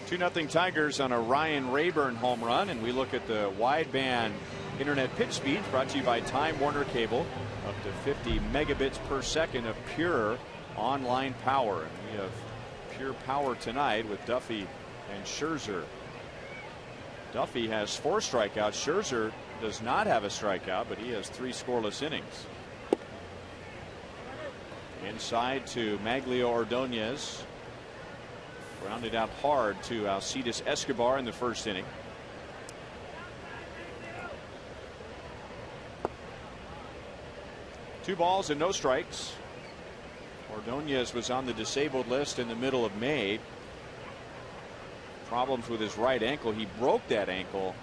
2-0 Tigers on a Ryan Rayburn home run, and we look at the wideband internet pitch speeds brought to you by Time Warner Cable. Up to 50 megabits per second of pure online power. And we have pure power tonight with Duffy and Scherzer. Duffy has 4 strikeouts. Scherzer does not have a strikeout, but he has 3 scoreless innings. Inside to Maglio Ordonez. Grounded out hard to Alcides Escobar in the first inning. Two balls and no strikes. Ordonez was on the disabled list in the middle of May. Problems with his right ankle. He broke that ankle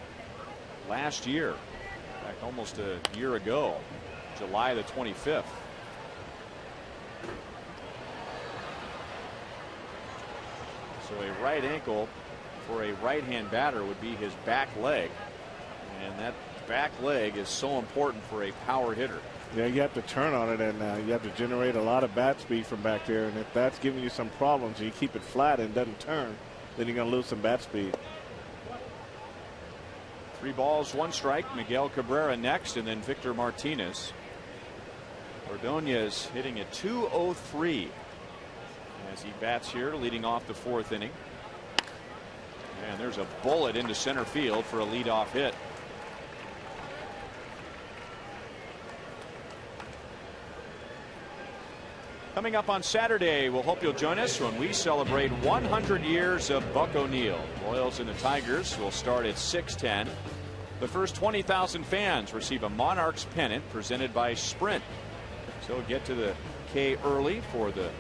last year. In fact, almost a year ago, July the 25th. So a right ankle for a right-hand batter would be his back leg. And that back leg is so important for a power hitter.
Yeah, you have to turn on it, and you have to generate a lot of bat speed from back there. And if that's giving you some problems and you keep it flat and doesn't turn, then you're going to lose some bat speed.
3 balls, 1 strike. Miguel Cabrera next, and then Victor Martinez. Ordonez hitting at .203 as he bats here, leading off the 4th inning. And there's a bullet into center field for a leadoff hit. Coming up on Saturday, we'll hope you'll join us when we celebrate 100 years of Buck O'Neil. Royals and the Tigers will start at 6:10. The first 20,000 fans receive a Monarchs pennant presented by Sprint. So get to the K early for the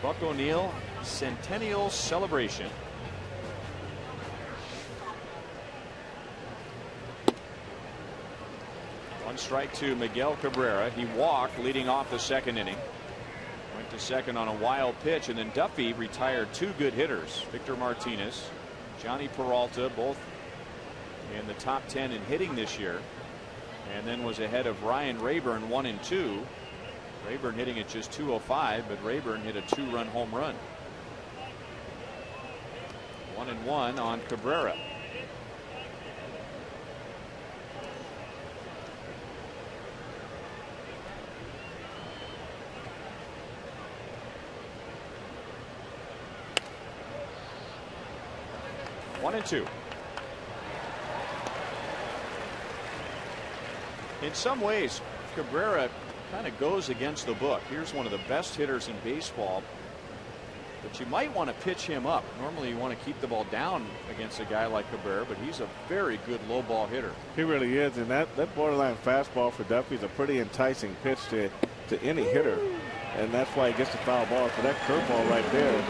Buck O'Neil Centennial Celebration. One strike to Miguel Cabrera. He walked leading off the 2nd inning. Went to second on a wild pitch, and then Duffy retired 2 good hitters. Victor Martinez, Johnny Peralta, both in the top 10 in hitting this year, and then was ahead of Ryan Rayburn 1 and 2. Rayburn hitting at just .205, but Rayburn hit a 2-run home run. 1-1 on Cabrera. One and 2. In some ways, Cabrera kind of goes against the book. Here's one of the best hitters in baseball, but you might want to pitch him up. Normally you want to keep the ball down against a guy like Cabrera, but he's a very good low ball hitter.
He really is, and that borderline fastball for Duffy is a pretty enticing pitch to any hitter, and that's why he gets the foul ball. For that curveball right there,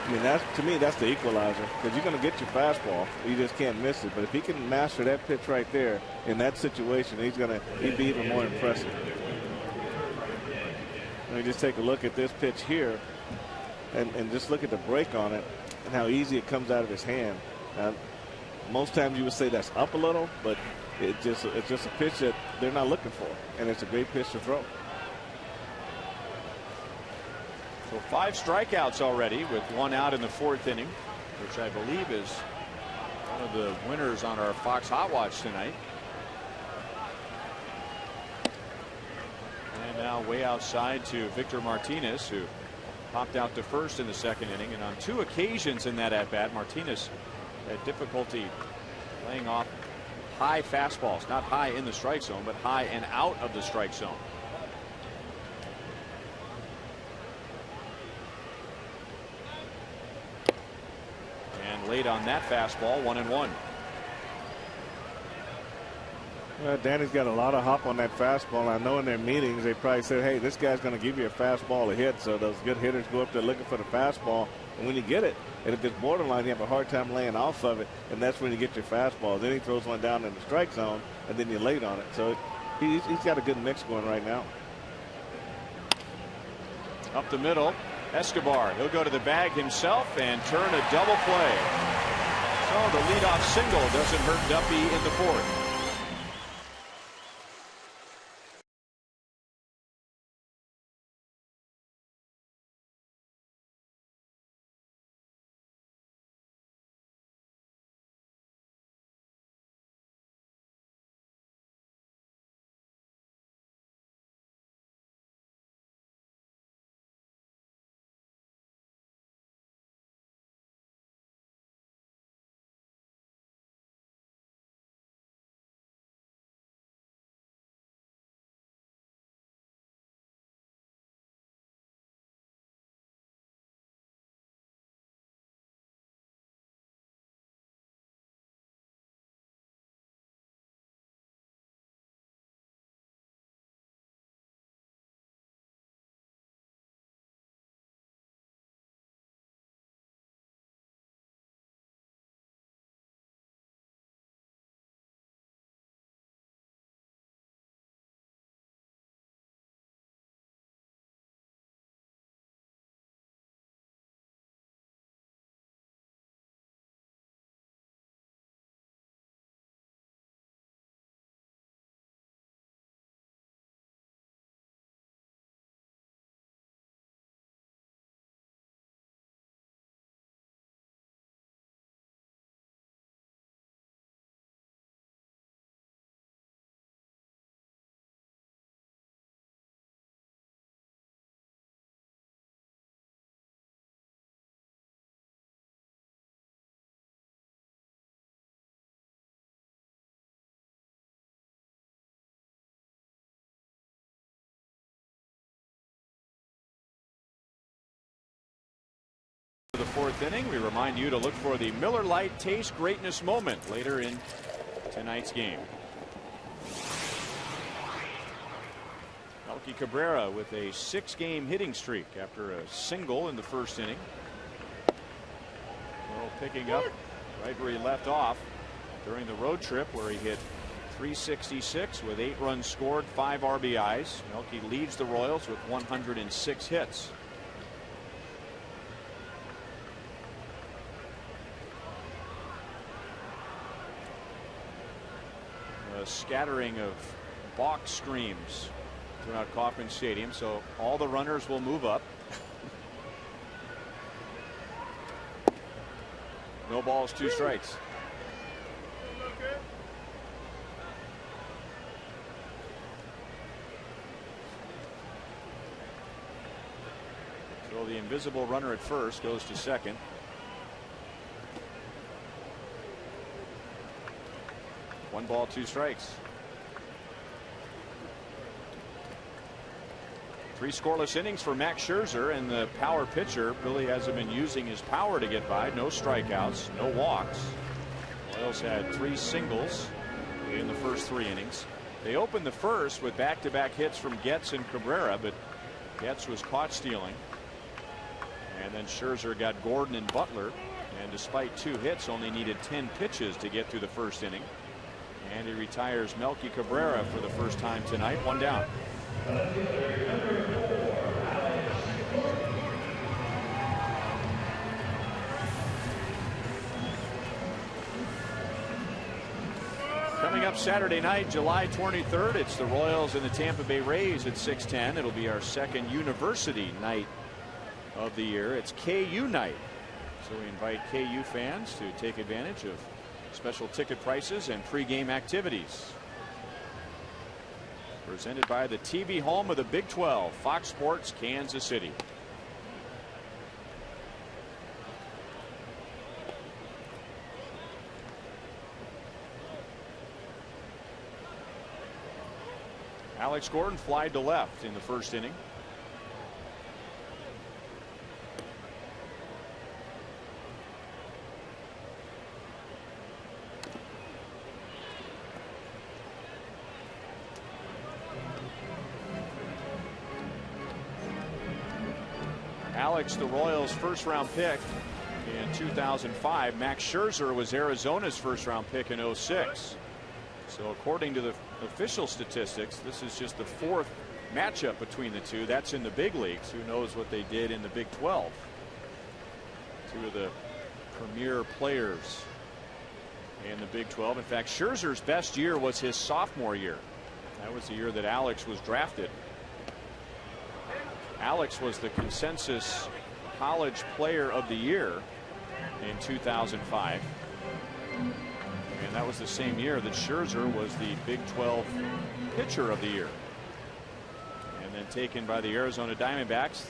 I mean, to me, that's the equalizer, because you're going to get your fastball. You just can't miss it. But if he can master that pitch right there in that situation, he'd be even more impressive. Let me just take a look at this pitch here and just look at the break on it and how easy it comes out of his hand. Now, most times you would say that's up a little, but it's just a pitch that they're not looking for, and it's a great pitch to throw.
So 5 strikeouts already with 1 out in the 4th inning, which I believe is one of the winners on our Fox Hot Watch tonight. And now way outside to Victor Martinez, who popped out to first in the 2nd inning. And on 2 occasions in that at-bat, Martinez had difficulty laying off high fastballs, not high in the strike zone, but high and out of the strike zone. Late on that fastball, 1-1.
Well, Danny's got a lot of hop on that fastball. I know in their meetings they probably said, hey, this guy's going to give you a fastball to hit. So those good hitters go up there looking for the fastball. And when you get it, and if it's borderline, you have a hard time laying off of it. And that's when you get your fastball. Then he throws one down in the strike zone, and then you're late on it. So he's got a good mix going right now.
Up the middle. Escobar, he'll go to the bag himself and turn a double play. So the leadoff single doesn't hurt Duffy in the 4th. For the fourth inning, we remind you to look for the Miller Lite Taste Greatness moment later in tonight's game. Melky Cabrera with a 6-game hitting streak after a single in the first inning. Well, picking up right where he left off during the road trip, where he hit .366 with 8 runs scored, 5 RBIs. Melky leads the Royals with 106 hits. A scattering of balk screams throughout Kauffman Stadium, so all the runners will move up. No balls, 2 strikes. So the invisible runner at first goes to second. One ball, 2 strikes. 3 scoreless innings for Max Scherzer, and the power pitcher Billy hasn't been using his power to get by. No strikeouts, no walks. Royals had 3 singles in the first 3 innings. They opened the first with back-to-back hits from Getz and Cabrera, but Getz was caught stealing. And then Scherzer got Gordon and Butler, and despite 2 hits, only needed 10 pitches to get through the first inning. And he retires Melky Cabrera for the first time tonight. 1 down. Coming up Saturday night, July 23rd, it's the Royals and the Tampa Bay Rays at 6:10. It'll be our second university night of the year. It's KU night, so we invite KU fans to take advantage of special ticket prices and pregame activities. Presented by the TV home of the Big 12, Fox Sports Kansas City. Alex Gordon flied to left in the first inning. Alex, the Royals' first-round pick in 2005. Max Scherzer was Arizona's first-round pick in 2006. So according to the official statistics, this is just the 4th matchup between the two. That's in the big leagues. Who knows what they did in the Big 12? 2 of the premier players in the Big 12. In fact, Scherzer's best year was his sophomore year. That was the year that Alex was drafted. Alex was the consensus college player of the year in 2005. And that was the same year that Scherzer was the Big 12 pitcher of the year. And then taken by the Arizona Diamondbacks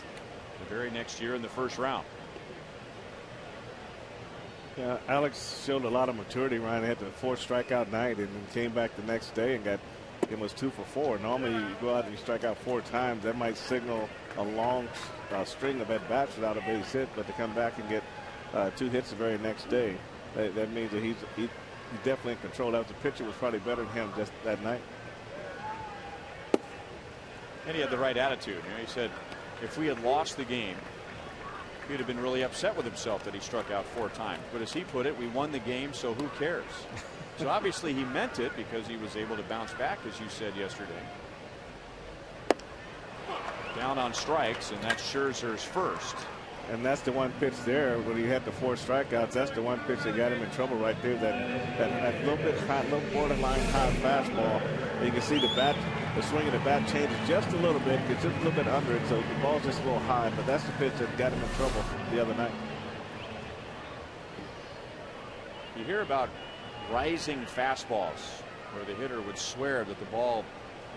the very next year in the first round.
Yeah, Alex showed a lot of maturity. Ryan had the 4th strikeout night and then came back the next day and got it was 2 for 4. Normally you go out and you strike out 4 times. That might signal a long string of at bats without a base hit, but to come back and get 2 hits the very next day, that means that he's definitely in control. That was the pitcher was probably better than him just that night.
And he had the right attitude. You know, he said if we had lost the game, he'd have been really upset with himself that he struck out 4 times. But as he put it, we won the game, so who cares? So obviously he meant it because he was able to bounce back, as you said yesterday. Down on strikes, and that's Scherzer's first.
And that's the one pitch there when he had the 4 strikeouts. That's the one pitch that got him in trouble right there. That little bit high, little borderline high fastball. And you can see the swing of the bat changes just a little bit. It's just a little bit under it, so the ball's just a little high. But that's the pitch that got him in trouble the other night.
You hear about rising fastballs, where the hitter would swear that the ball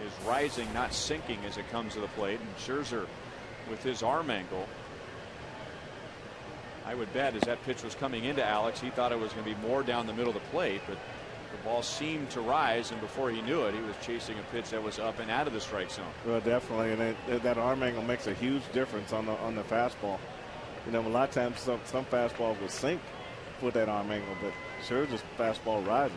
is rising, not sinking as it comes to the plate. And Scherzer, with his arm angle, I would bet as that pitch was coming into Alex, he thought it was going to be more down the middle of the plate, but the ball seemed to rise, and before he knew it, he was chasing a pitch that was up and out of the strike zone.
Well, definitely, and that arm angle makes a huge difference on the fastball. You know, a lot of times some fastballs will sink with that arm angle, but Scherzer's fastball rises.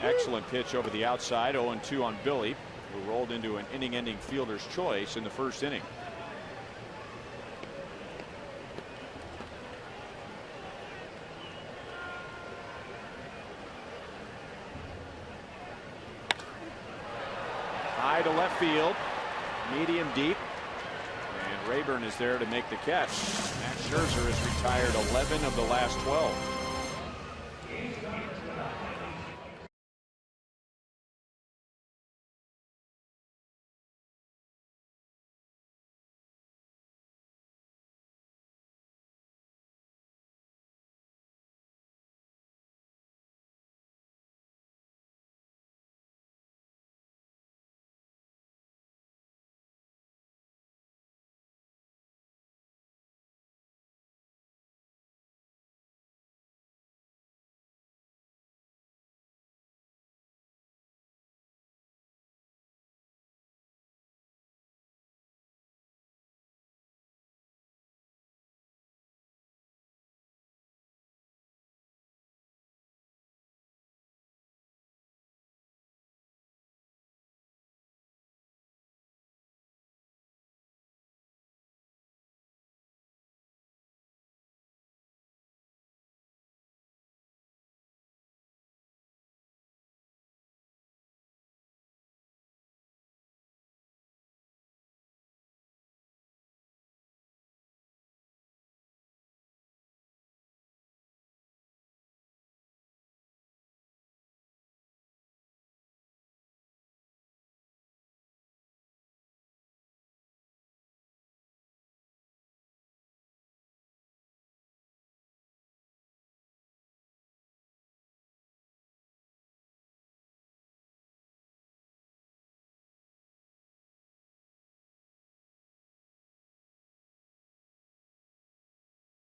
Excellent pitch over the outside. 0-2 on Billy, who rolled into an inning-ending fielder's choice in the first inning. High to left field, medium deep, and Rayburn is there to make the catch. Max Scherzer has retired 11 of the last 12.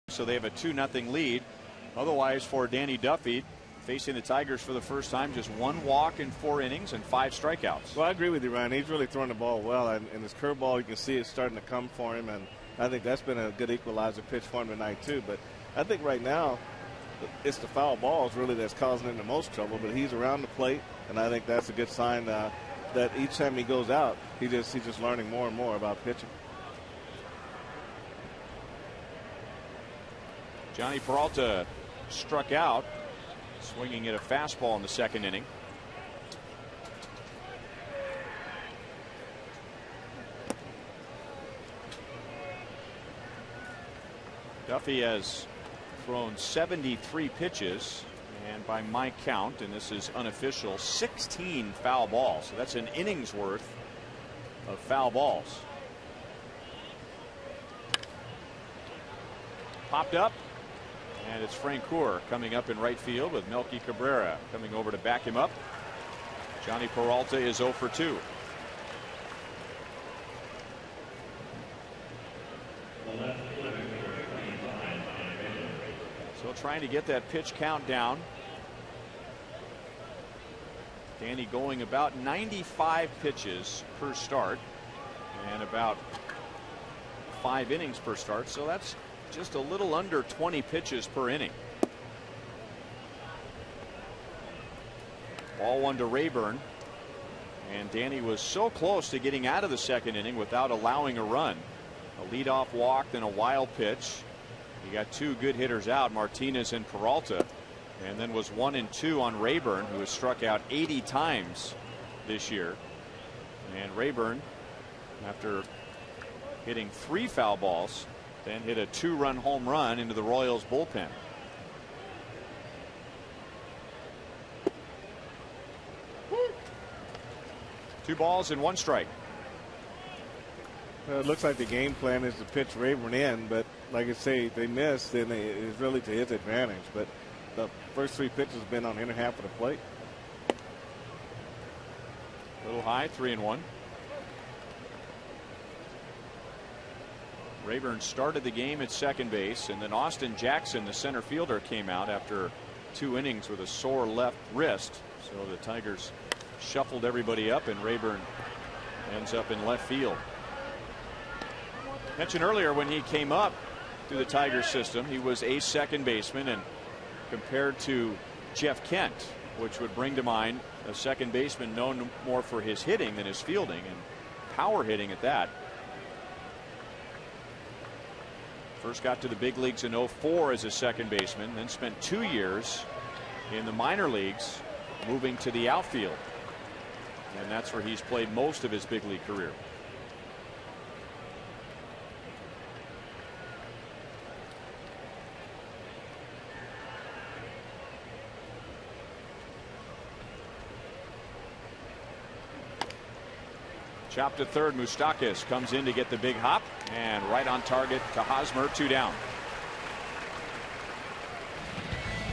So they have a 2-0 lead. Otherwise, for Danny Duffy, facing the Tigers for the first time, just 1 walk in 4 innings and 5 strikeouts.
Well, I agree with you, Ryan. He's really throwing the ball well, and his curveball, you can see it's starting to come for him, and I think that's been a good equalizer pitch for him tonight, too. But I think right now, it's the foul balls really that's causing him the most trouble, but he's around the plate, and I think that's a good sign that each time he goes out, he's just learning more and more about pitching.
Johnny Peralta struck out, swinging at a fastball in the second inning. Duffy has thrown 73 pitches, and by my count, and this is unofficial, 16 foul balls. So that's an inning's worth of foul balls. Popped up. And it's Francoeur coming up in right field with Melky Cabrera coming over to back him up. Johnny Peralta is 0 for 2. So trying to get that pitch count down. Danny going about 95 pitches per start and about 5 innings per start. So that's just a little under 20 pitches per inning. Ball 1 to Rayburn, and Danny was so close to getting out of the second inning without allowing a run. A leadoff walk, then a wild pitch. He got 2 good hitters out, Martinez and Peralta, and then was 1-2 on Rayburn, who has struck out 80 times this year. And Rayburn, after hitting 3 foul balls, then hit a 2-run home run into the Royals bullpen. Two balls and 1 strike.
It looks like the game plan is to pitch Rayburn in, but like I say, they missed, and it's really to his advantage. But the first 3 pitches have been on the inner half of the plate.
A little high, 3-1. Rayburn started the game at second base, and then Austin Jackson, the center fielder, came out after 2 innings with a sore left wrist. So the Tigers shuffled everybody up, and Rayburn ends up in left field. Mentioned earlier when he came up through the Tigers system, he was a second baseman, and compared to Jeff Kent, which would bring to mind a second baseman known more for his hitting than his fielding, and power hitting at that. First got to the big leagues in '04 as a second baseman, then spent 2 years in the minor leagues moving to the outfield, and that's where he's played most of his big league career. Chop to third. Moustakas comes in to get the big hop, and right on target to Hosmer. 2 down.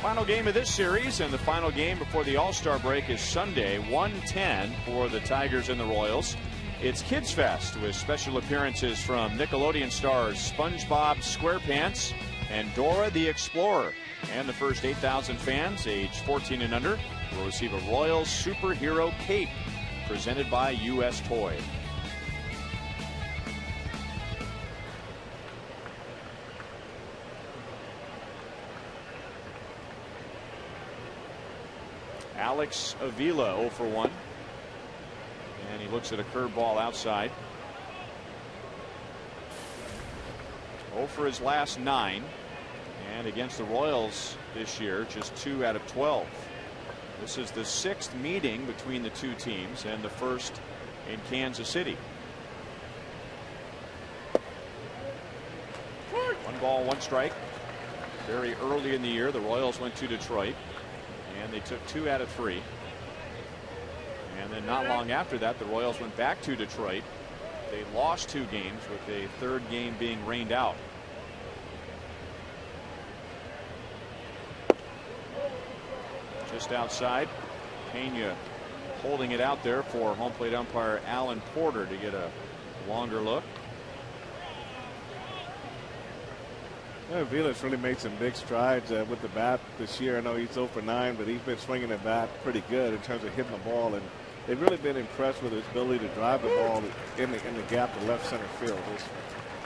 Final game of this series, and the final game before the All-Star break is Sunday, 1:10 for the Tigers and the Royals. It's Kids Fest with special appearances from Nickelodeon stars SpongeBob SquarePants and Dora the Explorer. And the first 8,000 fans age 14 and under will receive a Royals superhero cape presented by U.S. Toy. Alex Avila 0 for 1. And he looks at a curveball outside. 0 for his last 9. And against the Royals this year, just 2 out of 12. This is the 6th meeting between the two teams and the first in Kansas City. 1 ball, 1 strike. Very early in the year, the Royals went to Detroit, and they took 2 out of 3. And then not long after that, the Royals went back to Detroit. They lost 2 games, with a 3rd game being rained out. Just outside. Pena holding it out there for home plate umpire Alan Porter to get a longer look.
Yeah, Vilas really made some big strides with the bat this year. I know he's 0 for 9, but he's been swinging the bat pretty good in terms of hitting the ball, and they've really been impressed with his ability to drive the ball in the gap to left center field.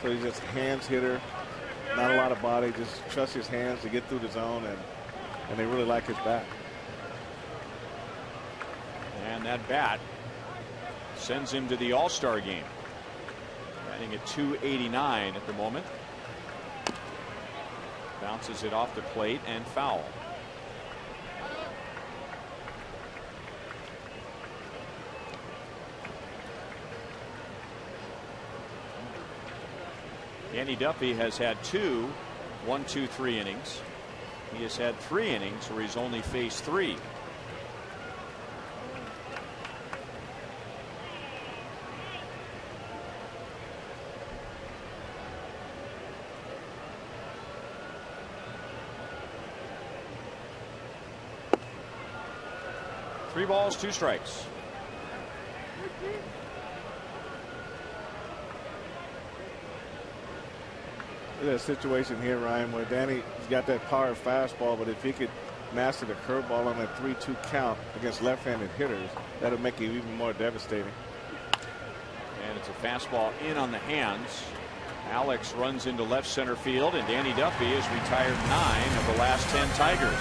So he's just hands hitter, not a lot of body, just trusts his hands to get through the zone, and they really like his bat.
And that bat sends him to the All-Star game. Batting at .289 at the moment. Bounces it off the plate and foul. Danny Duffy has had 2 1-2-3 innings. He has had 3 innings where he's only faced 3. Three balls, 2 strikes.
There's a situation here, Ryan, where Danny's got that power fastball, but if he could master the curveball on that 3-2 count against left-handed hitters, that would make it even more devastating.
And it's a fastball in on the hands. Alex runs into left center field, and Danny Duffy has retired 9 of the last 10 Tigers.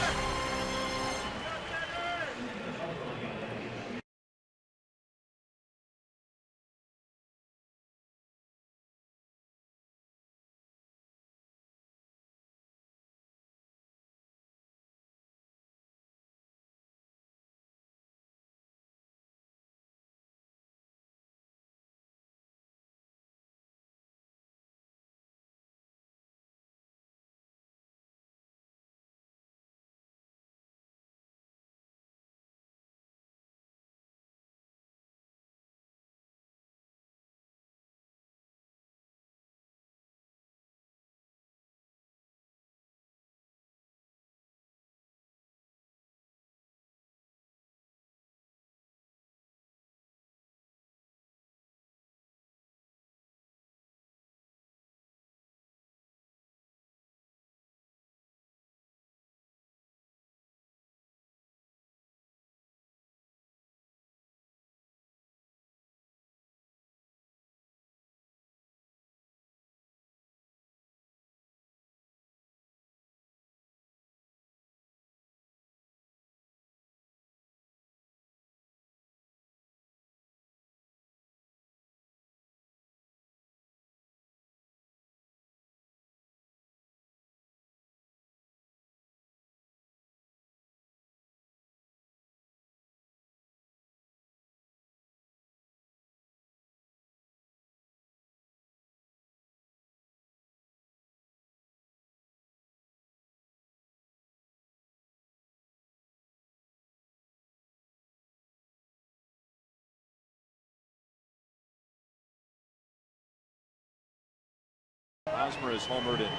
Hosmer has homered in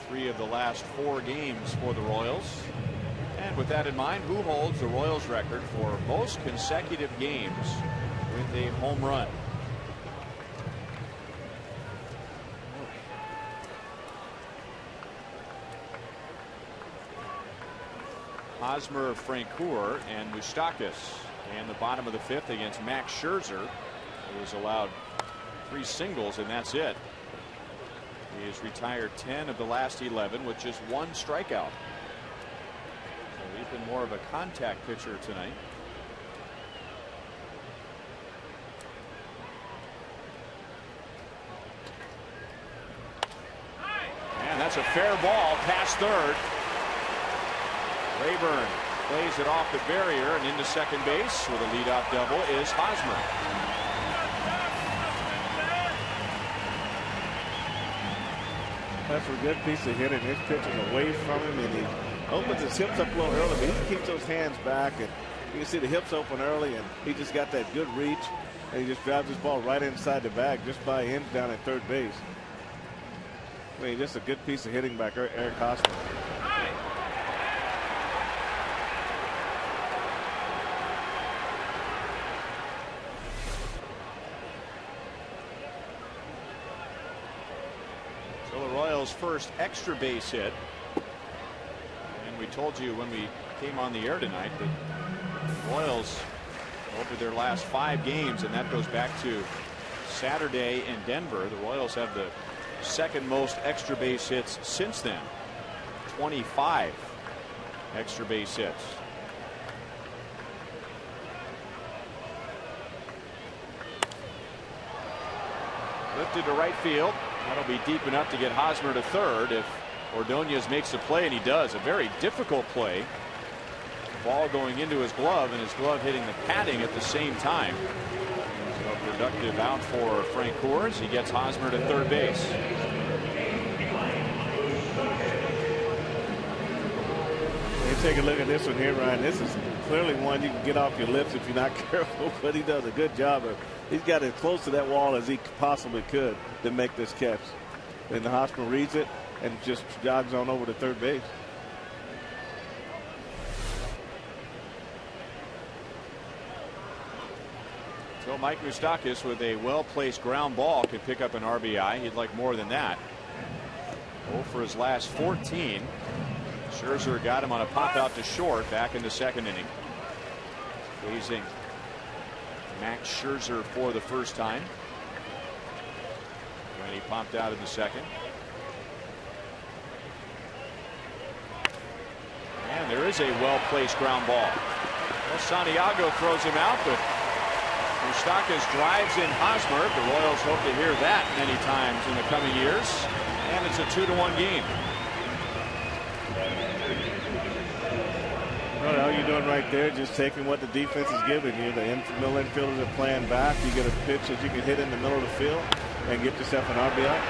3 of the last 4 games for the Royals. And with that in mind, who holds the Royals record for most consecutive games with a home run? Hosmer, Francoeur, and Moustakas. And the bottom of the 5th against Max Scherzer, who has allowed 3 singles, and that's it. He has retired 10 of the last 11 with just 1 strikeout. So he's been more of a contact pitcher tonight. And that's a fair ball past third. Rayburn plays it off the barrier and into second base with a leadoff double is Hosmer.
That's a good piece of hitting. This pitch is away from him, and he opens his hips up a little early, but he keeps those hands back, and you can see the hips open early, and he just got that good reach, and he just drives his ball right inside the bag just by him down at third base. I mean, just a good piece of hitting by Eric Hosmer.
First extra base hit, and we told you when we came on the air tonight that the Royals over their last 5 games, and that goes back to Saturday in Denver, the Royals have the 2nd most extra base hits since then. 25 extra base hits. Lifted to right field. That'll be deep enough to get Hosmer to third if Ordonez makes a play, and he does. A very difficult play. Ball going into his glove, and his glove hitting the padding at the same time. So a productive out for Francoeur as he gets Hosmer to third base.
You take a look at this one here, Ryan. This is clearly one you can get off your lips if you're not careful, but he does a good job of. He's got as close to that wall as he possibly could to make this catch. And the Hosmer reads it and just jogs on over to third base.
So Mike Moustakas with a well-placed ground ball could pick up an RBI. He'd like more than that. 0 for his last 14. Scherzer got him on a pop out to short back in the 2nd inning. Facing Max Scherzer for the first time when he popped out in the 2nd. And there is a well-placed ground ball. Well, Santiago throws him out, but Moustakas drives in Hosmer. The Royals hope to hear that many times in the coming years. And it's a 2-1 game.
Well, all you're doing right there, just taking what the defense is giving you. The middle infielders are playing back. You get a pitch that you can hit in the middle of the field and get yourself an RBI.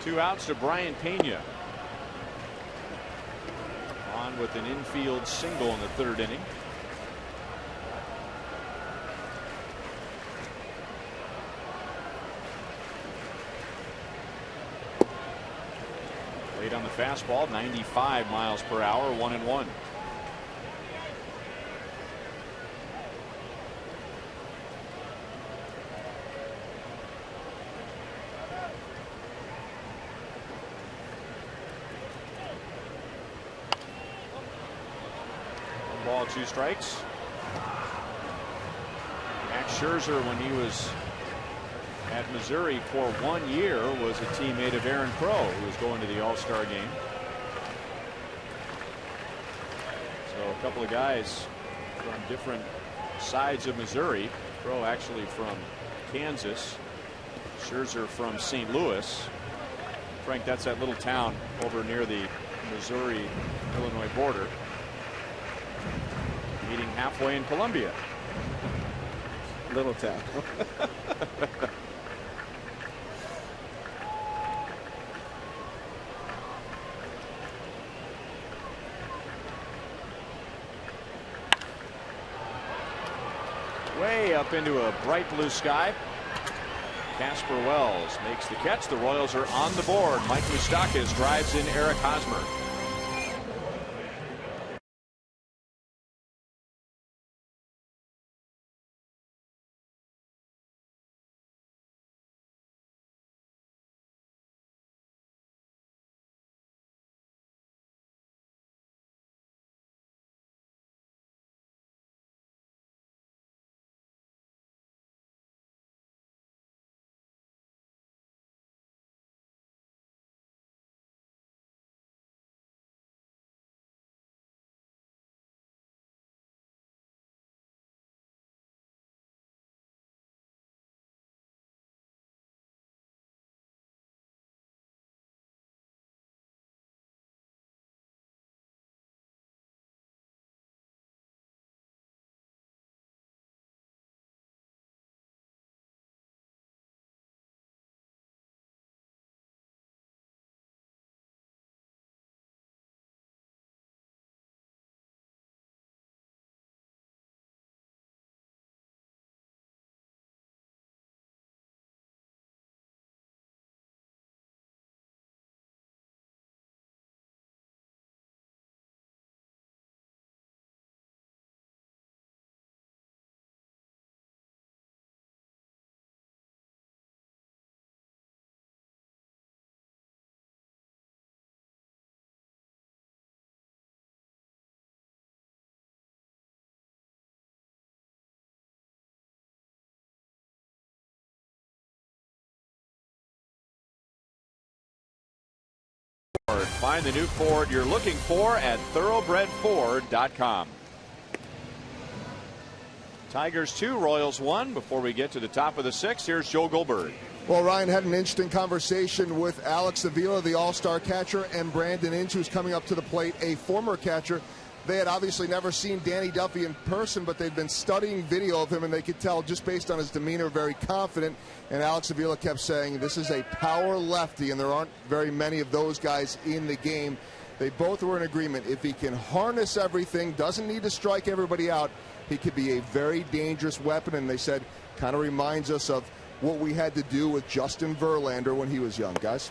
Two outs to Brian Pena. On with an infield single in the 3rd inning. Late on the fastball, 95 miles per hour, 1-1. One ball, 2 strikes. Max Scherzer, when he was at Missouri for 1 year, was a teammate of Aaron Crow, who was going to the All-Star game. So a couple of guys from different sides of Missouri. Crow actually from Kansas. Scherzer from St. Louis. Frank, that's that little town over near the Missouri-Illinois border. Meeting halfway in Columbia.
Little town.
Way up into a bright blue sky. Casper Wells makes the catch. The Royals are on the board. Mike Moustakas drives in Eric Hosmer. Find the new Ford you're looking for at thoroughbredford.com. Tigers 2, Royals 1. Before we get to the top of the 6th, here's Joe Goldberg.
Well, Ryan had an interesting conversation with Alex Avila, the all-star catcher, and Brandon Inge, who's coming up to the plate, a former catcher. They had obviously never seen Danny Duffy in person, but they'd been studying video of him, and they could tell just based on his demeanor, very confident. And Alex Avila kept saying, this is a power lefty, and there aren't very many of those guys in the game. They both were in agreement. If he can harness everything, doesn't need to strike everybody out, he could be a very dangerous weapon. And they said, kind of reminds us of what we had to do with Justin Verlander when he was young, guys.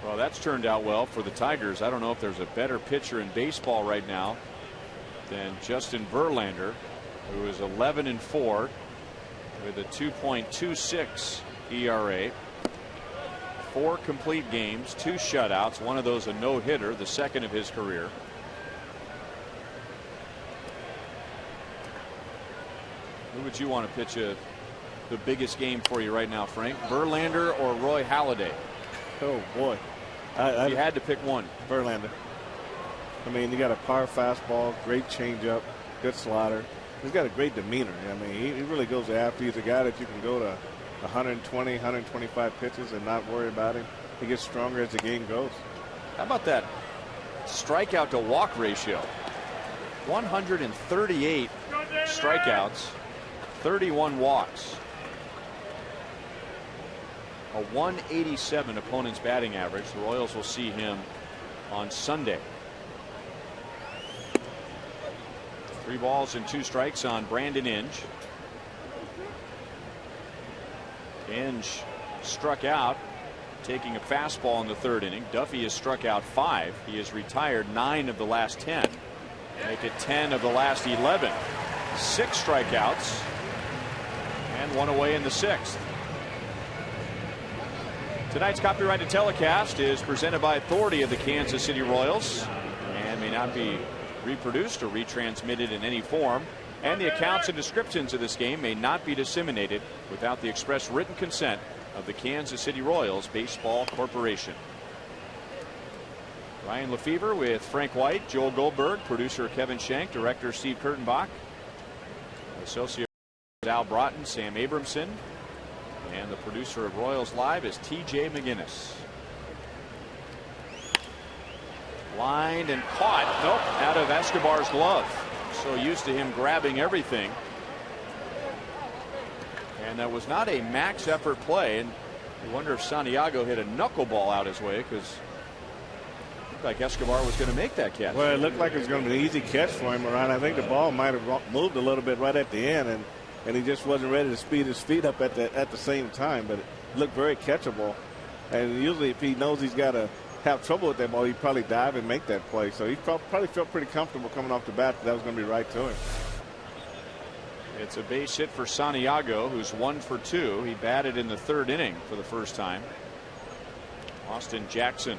Well, that's turned out well for the Tigers. I don't know if there's a better pitcher in baseball right now than Justin Verlander, who is 11-4 with a 2.26 ERA. 4 complete games, 2 shutouts, one of those a no-hitter, the second of his career. Who would you want to pitch the biggest game for you right now, Frank? Verlander or Roy Halladay?
Oh, boy.
If you had to pick one.
Verlander. I mean, you got a power fastball, great changeup, good slider. He's got a great demeanor. I mean, he really goes after you. He's a guy that you can go to 120, 125 pitches and not worry about him. He gets stronger as the game goes.
How about that strikeout to walk ratio? 138 strikeouts, 31 walks. A 187 opponent's batting average. The Royals will see him on Sunday. 3 balls and 2 strikes on Brandon Inge. Inge struck out taking a fastball in the 3rd inning. Duffy has struck out 5. He has retired 9 of the last 10. Make it 10 of the last 11. 6 strikeouts and 1 away in the 6th. Tonight's copyrighted telecast is presented by authority of the Kansas City Royals and may not be reproduced or retransmitted in any form. And the accounts and descriptions of this game may not be disseminated without the express written consent of the Kansas City Royals Baseball Corporation. Ryan Lefevre with Frank White, Joel Goldberg, producer Kevin Schenk, director Steve Kurtenbach, associate Al Broughton, Sam Abramson, and the producer of Royals Live is TJ McGinnis. Lined and caught. Nope, out of Escobar's glove. So used to him grabbing everything. And that was not a max effort play. And you wonder if Santiago hit a knuckleball out his way, because looked like Escobar was going to make that catch.
Well, it looked like it was going to be an easy catch for him, Ryan. I think the ball might have moved a little bit right at the end, and he just wasn't ready to speed his feet up at the same time. But it looked very catchable. And usually, if he knows he's got to have trouble with that ball, he'd probably dive and make that play. So he probably felt pretty comfortable coming off the bat that was going to be right to him.
It's a base hit for Santiago, who's 1 for 2. He batted in the 3rd inning for the first time. Austin Jackson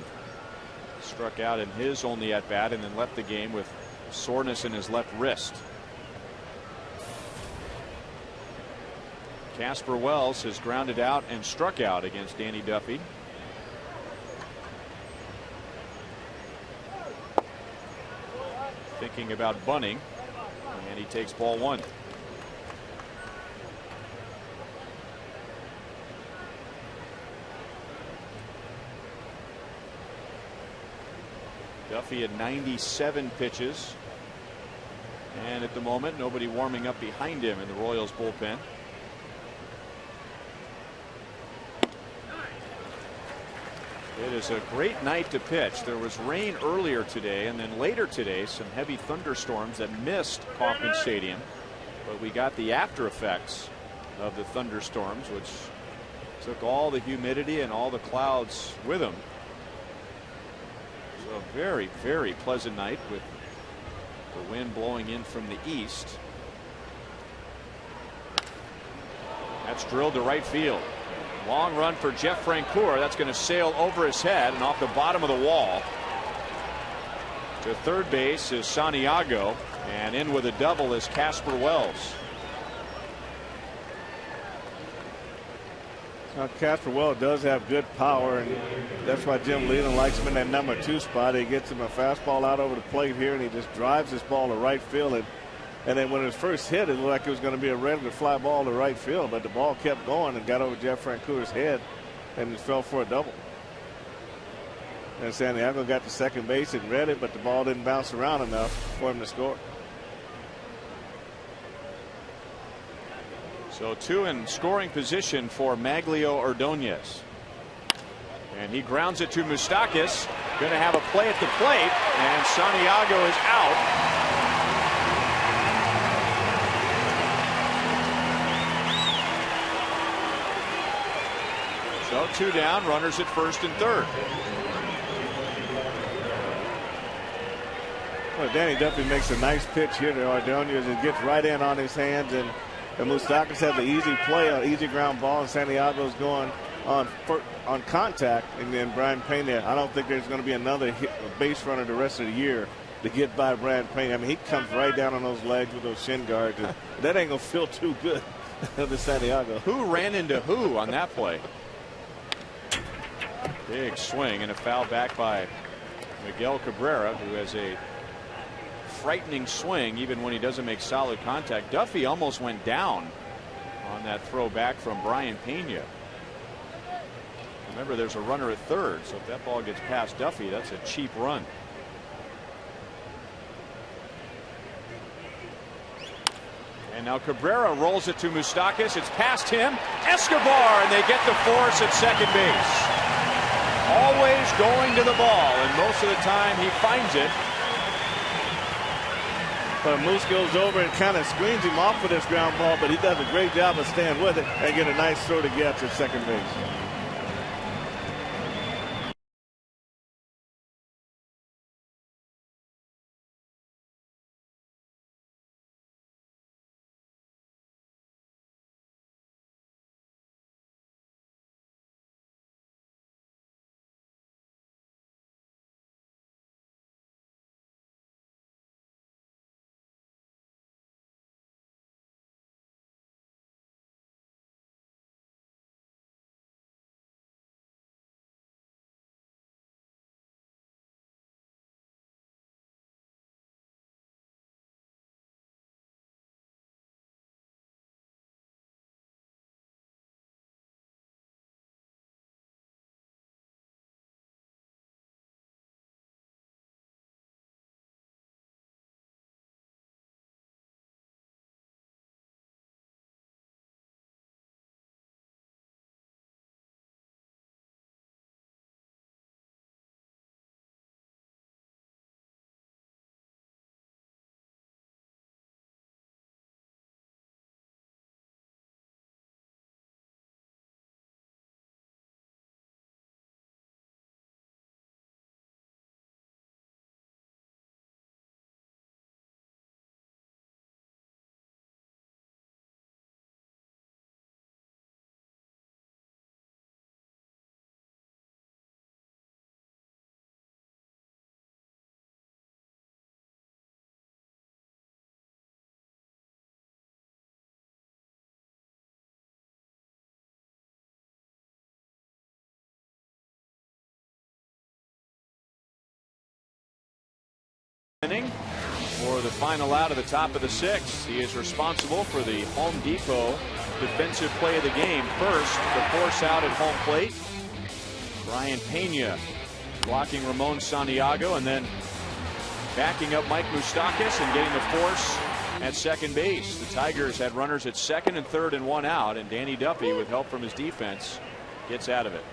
struck out in his only at bat and then left the game with soreness in his left wrist. Casper Wells has grounded out and struck out against Danny Duffy. Thinking about bunting, and he takes ball 1. Duffy had 97 pitches, and at the moment nobody warming up behind him in the Royals bullpen. It is a great night to pitch. There was rain earlier today, and then later today some heavy thunderstorms that missed Kauffman Stadium, but we got the after effects of the thunderstorms, which took all the humidity and all the clouds with them. So a very, very pleasant night with the wind blowing in from the east. That's drilled to right field. Long run for Jeff Francoeur. That's going to sail over his head and off the bottom of the wall. To third base is Santiago, and in with a double is Casper Wells.
Now, Casper Wells does have good power, and that's why Jim Leland likes him in that number 2 spot. He gets him a fastball out over the plate here, and he just drives this ball to right field. And then when it was first hit, it looked like it was going to be a regular fly ball to right field, but the ball kept going and got over Jeff Francoeur's head and it fell for a double. And Santiago got to second base and read it, but the ball didn't bounce around enough for him to score.
So 2 in scoring position for Maglio Ordonez. And he grounds it to Moustakas. Going to have a play at the plate, and Santiago is out. So 2 down, runners at first and third.
Well, Danny Duffy makes a nice pitch here to Ordonez and gets right in on his hands, and Moustakas has the easy play, an easy ground ball, and Santiago's going on contact. And then Brian Pena, I don't think there's going to be another base runner the rest of the year to get by Brian Pena. I mean, he comes right down on those legs with those shin guards, and that ain't going to feel too good to Santiago.
Who ran into who on that play? Big swing and a foul back by Miguel Cabrera, who has a frightening swing even when he doesn't make solid contact. Duffy almost went down on that throw back from Brian Pena. Remember, there's a runner at third, so if that ball gets past Duffy, that's a cheap run. And now Cabrera rolls it to Moustakas. It's past him. Escobar, and they get the force at second base. Always going to the ball, and most of the time he finds it.
But Moose goes over and kind of screens him off with this ground ball, but he does a great job of staying with it and get a nice throw to get to second base.
inning for the final out of the top of the sixth. He is responsible for the Home Depot defensive play of the game. First, the force out at home plate. Brian Pena blocking Ramon Santiago, and then backing up Mike Moustakas and getting the force at second base. The Tigers had runners at second and third and one out, and Danny Duffy, with help from his defense, gets out of it.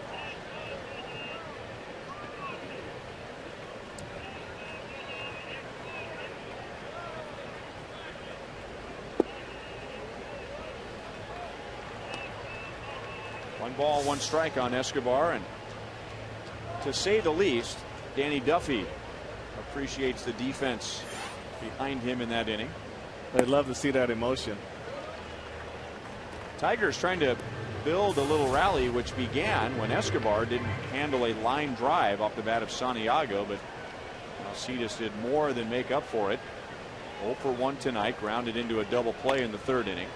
One ball, one strike on Escobar, and to say the least, Danny Duffy appreciates the defense behind him in that inning.
I'd love to see that emotion.
Tigers trying to build a little rally, which began when Escobar didn't handle a line drive off the bat of Santiago, but Alcides did more than make up for it. 0 for 1 tonight, grounded into a double play in the third inning,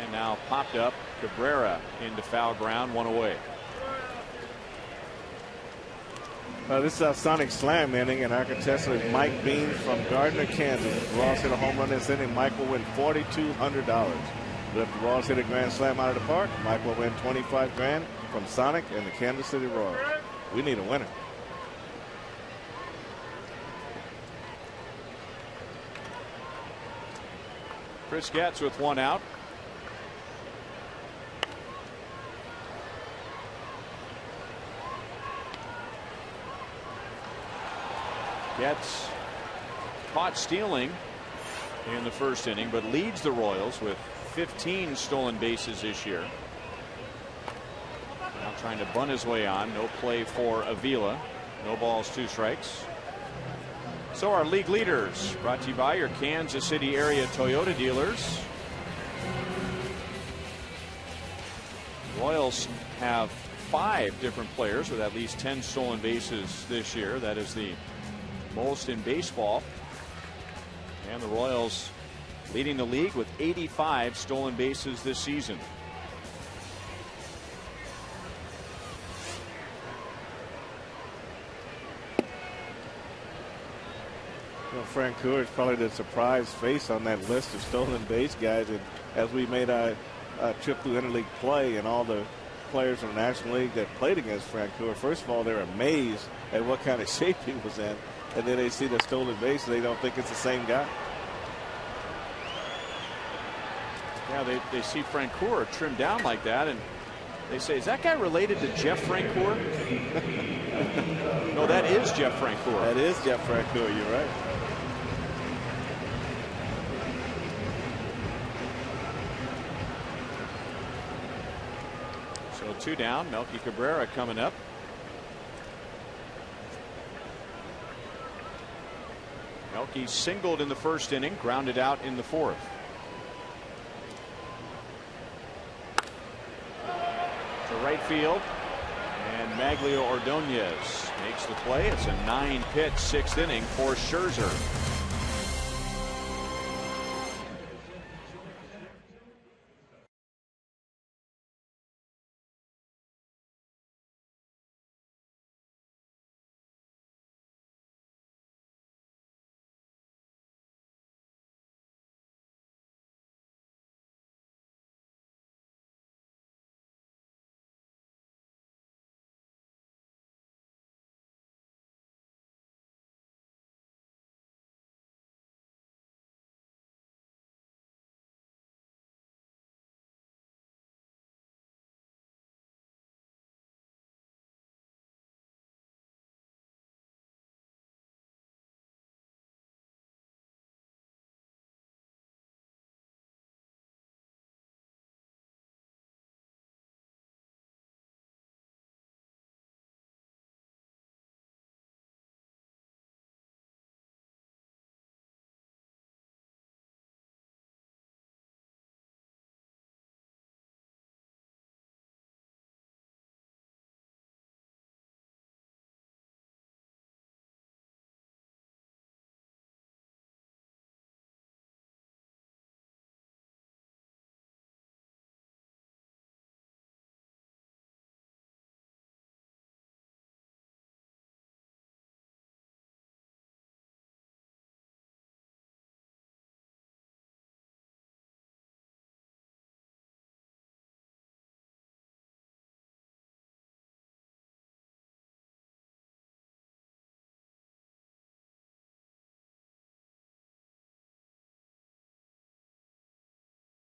and now popped up Cabrera into foul ground, one away.
This is our Sonic Slam inning, and our contestant is Mike Bean from Gardner, Kansas. Ross hit a home run this inning. Mike will win $4,200. But if the Ross hit a grand slam out of the park, Mike will win $25,000 from Sonic and the Kansas City Royals. We need a winner.
Chris Getz with one out. Getz caught stealing in the first inning, but leads the Royals with 15 stolen bases this year. Now trying to bunt his way on. No play for Avila. No balls, 2 strikes. So our league leaders, brought to you by your Kansas City area Toyota dealers. Royals have 5 different players with at least 10 stolen bases this year. That is the most in baseball. And the Royals leading the league with 85 stolen bases this season.
Francoeur is probably the surprise face on that list of stolen base guys. And as we made our trip through interleague play, and all the players in the National League that played against Francoeur, first of all, they're amazed at what kind of shape he was in. And then they see the stolen base and they don't think it's the same guy.
Yeah, they see Francoeur trimmed down like that, and they say, is that guy related to Jeff Francoeur? No, that is Jeff Francoeur.
That is Jeff Francoeur, you're right.
So 2 down. Melky Cabrera coming up. Melky singled in the first inning, grounded out in the fourth. To right field, and Maglio Ordonez makes the play. It's a 9-pitch 6th inning for Scherzer.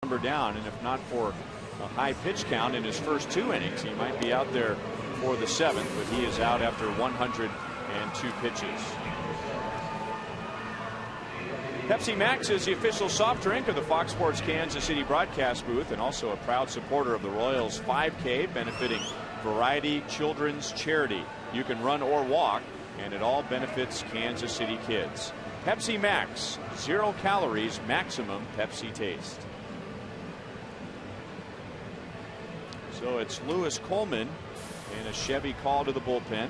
number down, and if not for a high pitch count in his first 2 innings, he might be out there for the 7th, but he is out after 102 pitches. Pepsi Max is the official soft drink of the Fox Sports Kansas City broadcast booth, and also a proud supporter of the Royals 5K, benefiting Variety Children's Charity. You can run or walk, and it all benefits Kansas City kids. Pepsi Max, 0 calories, maximum Pepsi taste. So it's Lewis Coleman and a Chevy call to the bullpen.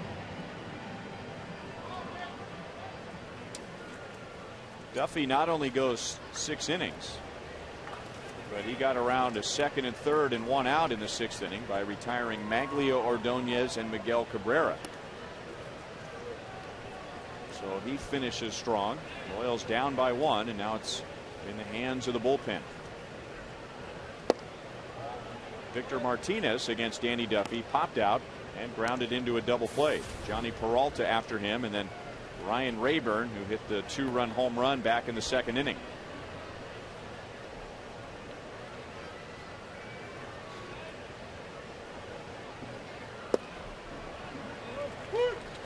Duffy not only goes 6 innings, but he got around a 2nd and 3rd and 1 out in the 6th inning by retiring Maglio Ordonez and Miguel Cabrera. So he finishes strong. Royals down by 1, and now it's in the hands of the bullpen. Victor Martinez against Danny Duffy popped out and grounded into a double play. Johnny Peralta after him, and then Ryan Rayburn, who hit the 2-run home run back in the 2nd inning.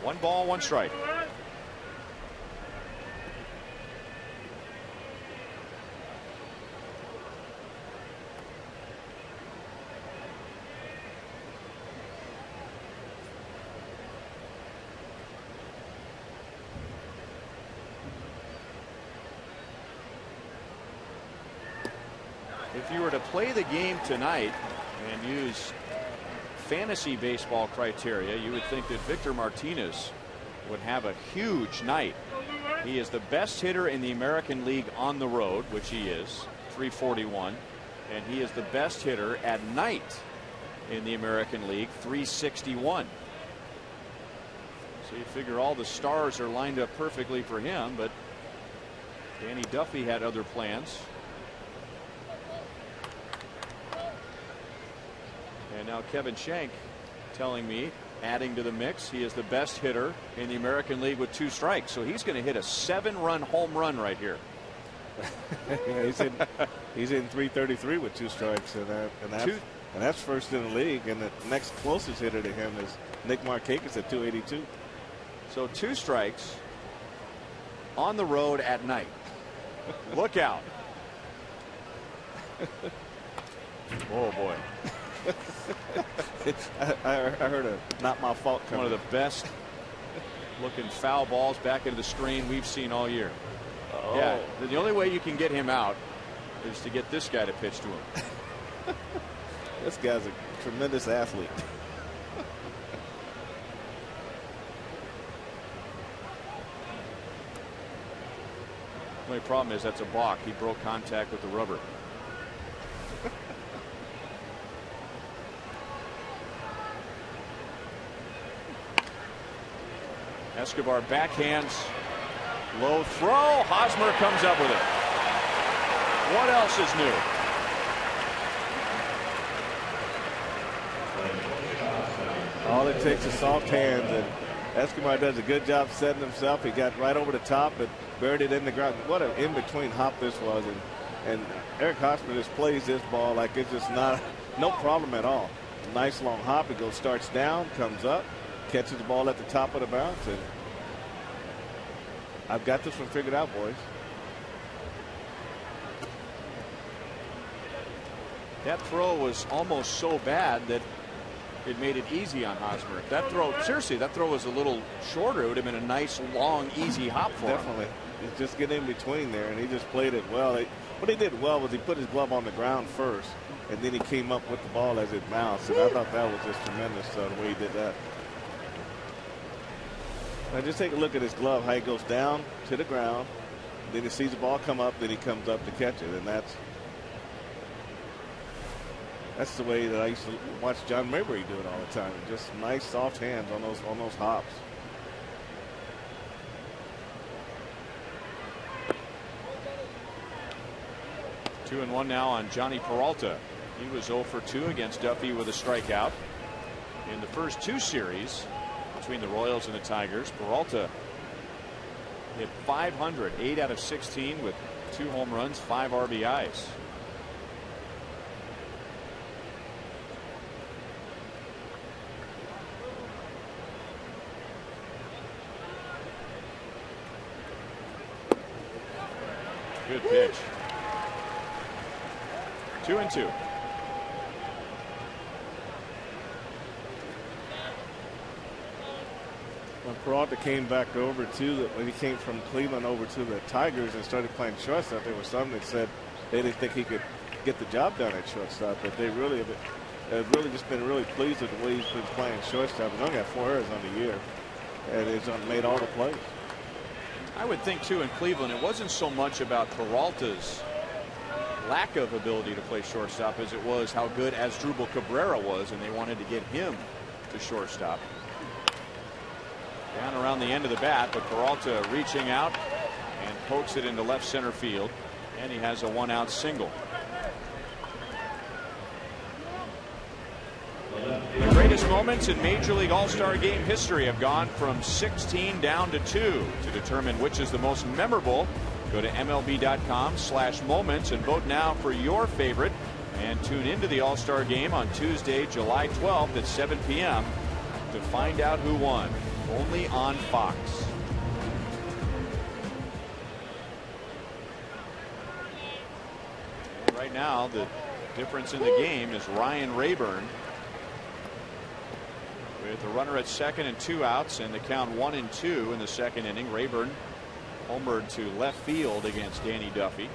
One ball, 1 strike. If you were to play the game tonight and use fantasy baseball criteria, you would think that Victor Martinez would have a huge night. He is the best hitter in the American League on the road, which he is, 341, and he is the best hitter at night in the American League, 361. So you figure all the stars are lined up perfectly for him, but Danny Duffy had other plans. And now Kevin Shank telling me, adding to the mix, he is the best hitter in the American League with 2 strikes. So he's going to hit a 7-run home run right here.
Yeah, he's in 333 with 2 strikes, and that's first in the league. And the next closest hitter to him is Nick Markakis at 282.
So 2 strikes on the road at night. Look out. Oh boy.
I heard a not my fault coming.
One of the best looking foul balls back into the screen we've seen all year.
Oh.
Yeah, the only way you can get him out is to get this guy to pitch to him.
This guy's a tremendous athlete.
The only problem is that's a balk. He broke contact with the rubber. Escobar backhands, low throw. Hosmer comes up with it. What else is new?
All it takes is soft hands, and Escobar does a good job setting himself. He got right over the top, but buried it in the ground. What an in-between hop this was, and Eric Hosmer just plays this ball like it's just no problem at all. Nice long hop. It starts down, comes up, catches the ball at the top of the bounce, and I've got this one figured out, boys.
That throw was almost so bad that it made it easy on Hosmer. That throw, seriously, that throw was a little shorter. It would have been a nice, long, easy hop for him.
Definitely. He's just getting in between there, and he just played it well. What he did well was he put his glove on the ground first, and then he came up with the ball as it bounced, and I thought that was just tremendous the way he did that. Now just take a look at his glove, how he goes down to the ground, then he sees the ball come up, then he comes up to catch it, and that's the way that I used to watch John Mayberry do it all the time. Just nice soft hands on those hops.
Two and one now on Johnny Peralta. He was 0 for 2 against Duffy with a strikeout in the first 2 series between the Royals and the Tigers. Peralta hit .500, 8 out of 16 with 2 home runs, 5 RBIs. Good pitch. 2-2.
When Peralta came back over when he came from Cleveland over to the Tigers and started playing shortstop, there was some that said they didn't think he could get the job done at shortstop, but they really have really just been really pleased with the way he's been playing shortstop. He's only got 4 errors on the year, and he's made all the plays.
I would think too in Cleveland it wasn't so much about Peralta's lack of ability to play shortstop as it was how good Asdrubal Cabrera was, and they wanted to get him to shortstop. Down around the end of the bat, but Peralta reaching out and pokes it into left center field, and he has a 1-out single. The greatest moments in Major League All-Star Game history have gone from 16 down to 2. To determine which is the most memorable, go to MLB.com/moments and vote now for your favorite, and tune into the All-Star Game on Tuesday, July 12th at 7 p.m. to find out who won. Only on Fox. And right now, the difference in the game is Ryan Rayburn with the runner at second and 2 outs, and the count 1-2 in the second inning. Rayburn homered to left field against Danny Duffy.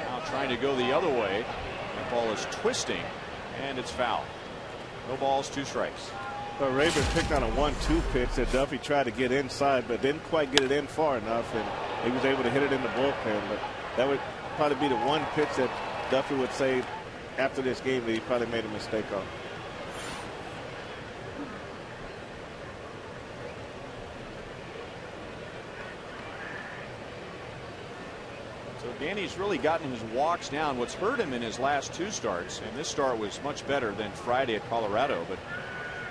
Now trying to go the other way. The ball is twisting. And it's foul. No balls, 2 strikes.
Well, Rayburn picked on a 1-2 pitch that Duffy tried to get inside, but didn't quite get it in far enough, and he was able to hit it in the bullpen. But that would probably be the one pitch that Duffy would say after this game that he probably made a mistake on.
Danny's really gotten his walks down. What's hurt him in his last 2 starts, and this start was much better than Friday at Colorado, but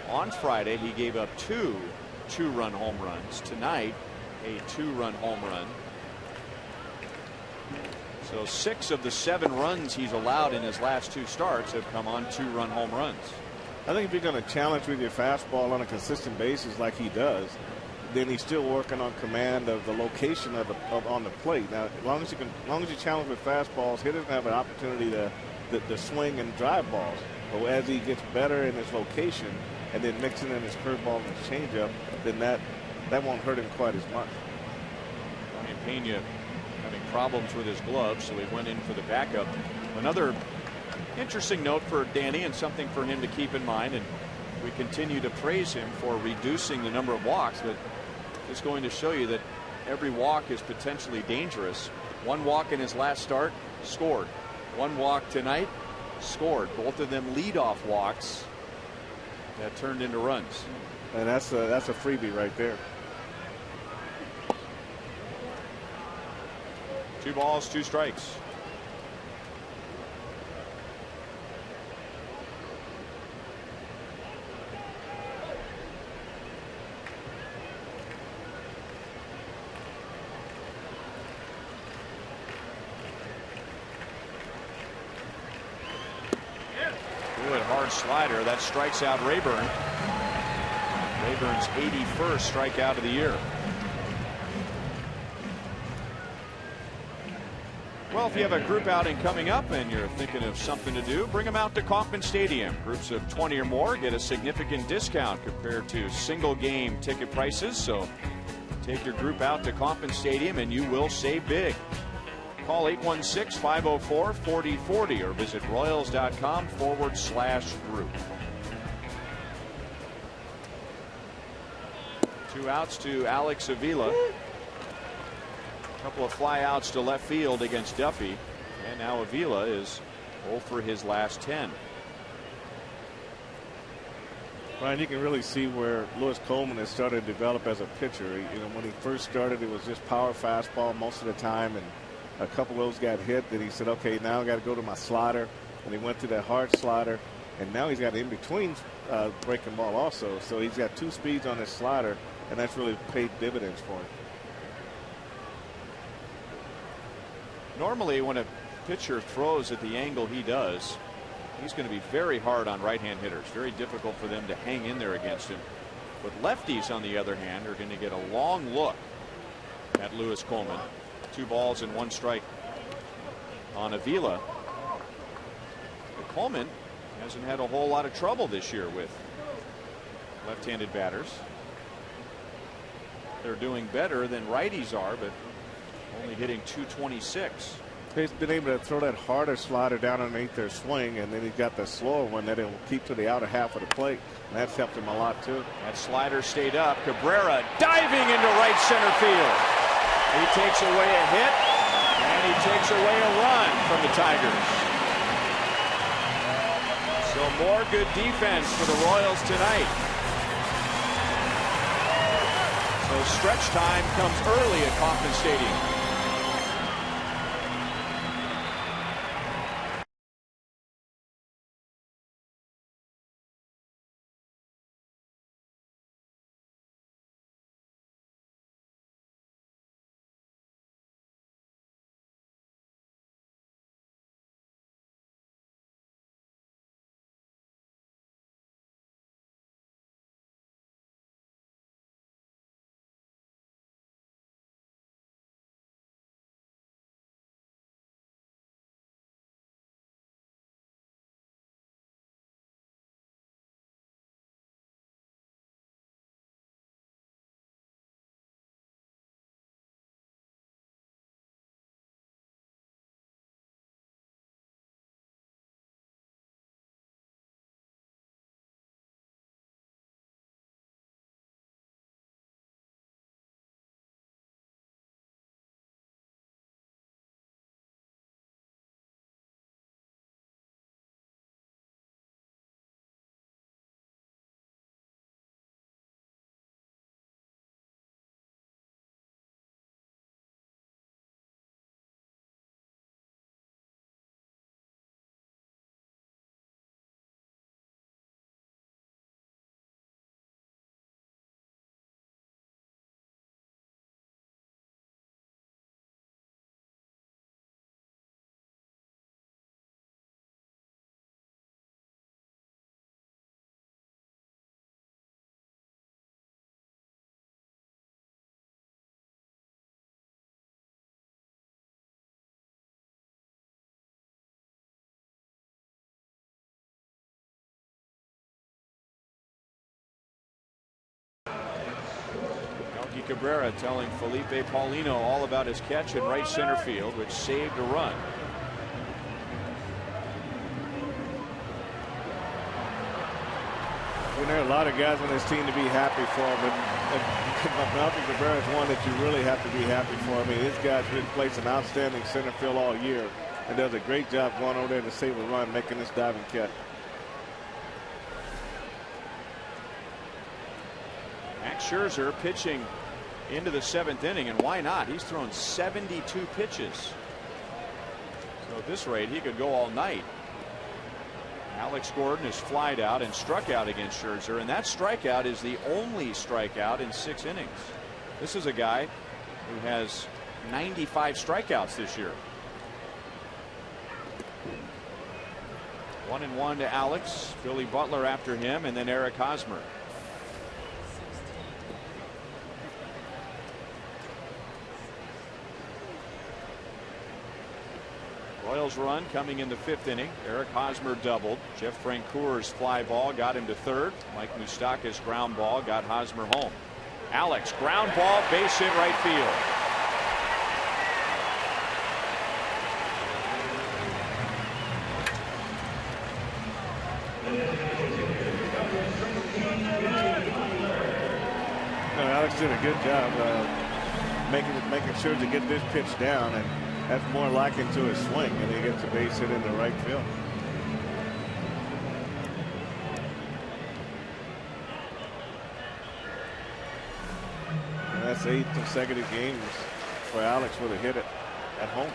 on Friday he gave up 2 2-run home runs. Tonight, a 2-run home run. So 6 of the 7 runs he's allowed in his last 2 starts have come on 2-run home runs.
I think if you're going to challenge with your fastball on a consistent basis like he does, then he's still working on command of the location on the plate. Now, as long as you challenge with fastballs, he doesn't have an opportunity to swing and drive balls. But as he gets better in his location and then mixing in his curveball and his changeup, then that won't hurt him quite as much.
Ryan Pena having problems with his gloves, so he went in for the backup. Another interesting note for Danny, and something for him to keep in mind, and we continue to praise him for reducing the number of walks, but just going to show you that every walk is potentially dangerous. 1 walk in his last start, scored. 1 walk tonight, scored. Both of them leadoff walks that turned into runs.
And that's a freebie right there.
2 balls, 2 strikes. Hard slider that strikes out Rayburn. Rayburn's 81st strikeout of the year. Well, if you have a group outing coming up and you're thinking of something to do, bring them out to Kauffman Stadium. Groups of 20 or more get a significant discount compared to single game ticket prices. So take your group out to Kauffman Stadium and you will save big. Call 816-504-4040 or visit royals.com/group. 2 outs to Alex Avila. A couple of fly outs to left field against Duffy. And now Avila is 0 for his last 10.
Ryan, you can really see where Lewis Coleman has started to develop as a pitcher. When he first started, it was just power fastball most of the time, and a couple of those got hit. Then he said, okay, now I got to go to my slider. And he went to that hard slider. And now he's got an in-between breaking ball also. So he's got 2 speeds on his slider, and that's really paid dividends for him.
Normally, when a pitcher throws at the angle he does, he's going to be very hard on right-hand hitters. Very difficult for them to hang in there against him. But lefties, on the other hand, are going to get a long look at Lewis Coleman. 2 balls and 1 strike on Avila. But Coleman hasn't had a whole lot of trouble this year with left-handed batters. They're doing better than righties are, but only hitting .226.
He's been able to throw that harder slider down underneath their swing, and then he's got the slower one that he'll keep to the outer half of the plate. And that's helped him a lot, too.
That slider stayed up. Cabrera diving into right center field. He takes away a hit, and he takes away a run from the Tigers. So more good defense for the Royals tonight. So stretch time comes early at Kauffman Stadium. Cabrera telling Felipe Paulino all about his catch in right center field, which saved a run.
There are a lot of guys on this team to be happy for, but Malcolm Cabrera is one that you really have to be happy for. I mean, this guy's been playing an outstanding center field all year and does a great job going over there to save a run, making this diving catch.
Max Scherzer pitching into the 7th inning, and why not? He's thrown 72 pitches. So at this rate, he could go all night. Alex Gordon has flied out and struck out against Scherzer, and that strikeout is the only strikeout in 6 innings. This is a guy who has 95 strikeouts this year. 1-1 to Alex. Billy Butler after him, and then Eric Hosmer. Royals run coming in the 5th inning. Eric Hosmer doubled. Jeff Francoeur's fly ball got him to 3rd. Mike Moustakas' ground ball got Hosmer home. Alex, ground ball, base hit right field.
Alex did a good job making sure to get this pitch down, and that's more likened to his swing, and he gets a base hit in the right field. And that's 8 consecutive games for Alex with a hit at home.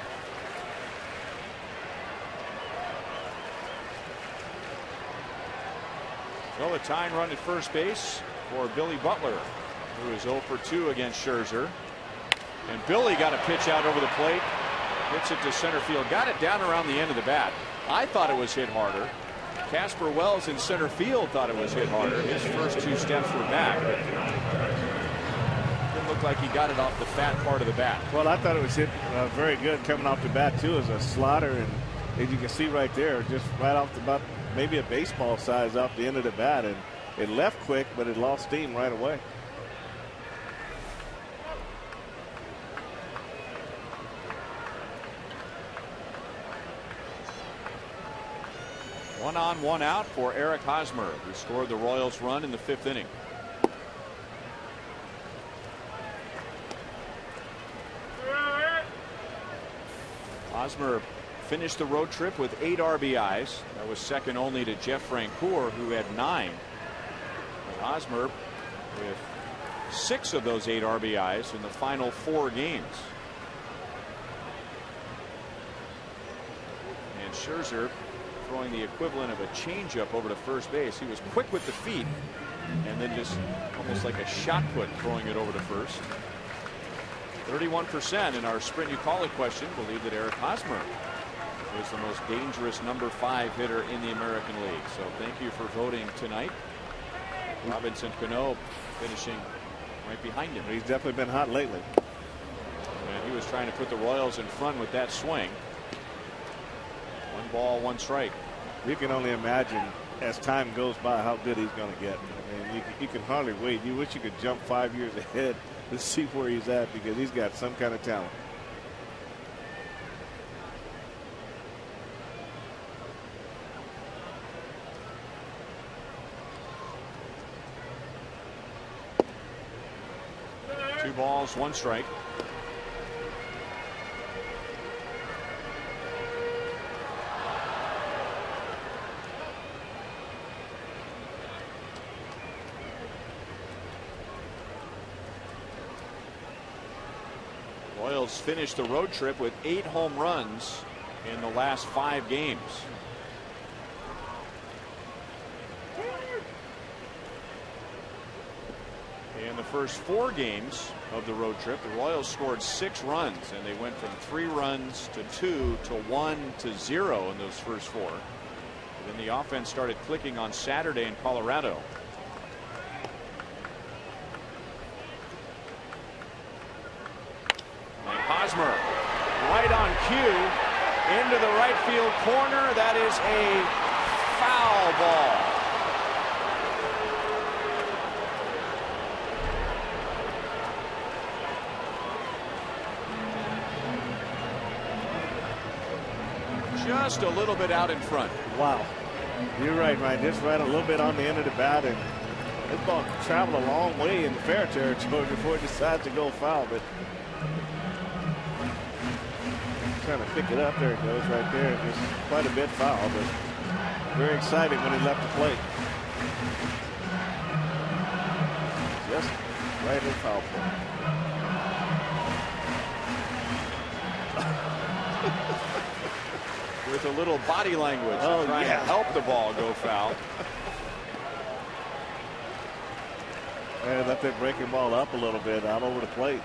So a tying run at first base for Billy Butler, who is 0 for 2 against Scherzer. And Billy got a pitch out over the plate. Hits it to center field. Got it down around the end of the bat. I thought it was hit harder. Casper Wells in center field thought it was hit harder. His first 2 steps were back, but didn't look like he got it off the fat part of the bat.
Well, I thought it was hit very good coming off the bat too, as a slaughter, and as you can see right there, just right off the bat, maybe a baseball size off the end of the bat, and it left quick, but it lost steam right away.
One on, one out for Eric Hosmer, who scored the Royals run in the 5th inning. Hosmer finished the road trip with 8 RBIs. That was second only to Jeff Francoeur, who had 9. But Hosmer with 6 of those 8 RBIs in the final 4 games. And Scherzer throwing the equivalent of a changeup over to first base. He was quick with the feet and then just almost like a shot put throwing it over to first. 31% in our Sprint You Call It question believe that Eric Hosmer is the most dangerous number 5 hitter in the American League. So thank you for voting tonight. Robinson Cano finishing right behind him.
He's definitely been hot lately.
And he was trying to put the Royals in front with that swing. 1 ball, 1 strike.
You can only imagine as time goes by how good he's going to get. I mean, you can hardly wait. You wish you could jump 5 years ahead to see where he's at, because he's got some kind of talent.
Two balls, 1 strike. Royals finished the road trip with 8 home runs in the last 5 games. In the first 4 games of the road trip, the Royals scored 6 runs, and they went from 3 runs to 2 to 1 to 0 in those first 4. And then the offense started clicking on Saturday in Colorado. And Hosmer right on cue into the right field corner. That is a foul ball. Just a little bit out in front.
Wow. You're right, Ryan. Just right a little bit on the end of the bat, and this ball traveled a long way in the fair territory before it decides to go foul. But trying to pick it up. There it goes right there. It was quite a bit foul, but very exciting when he left the plate. Just right in foul play.
With a little body language, trying to help the ball go foul.
And let that breaking ball up a little bit out over the plate.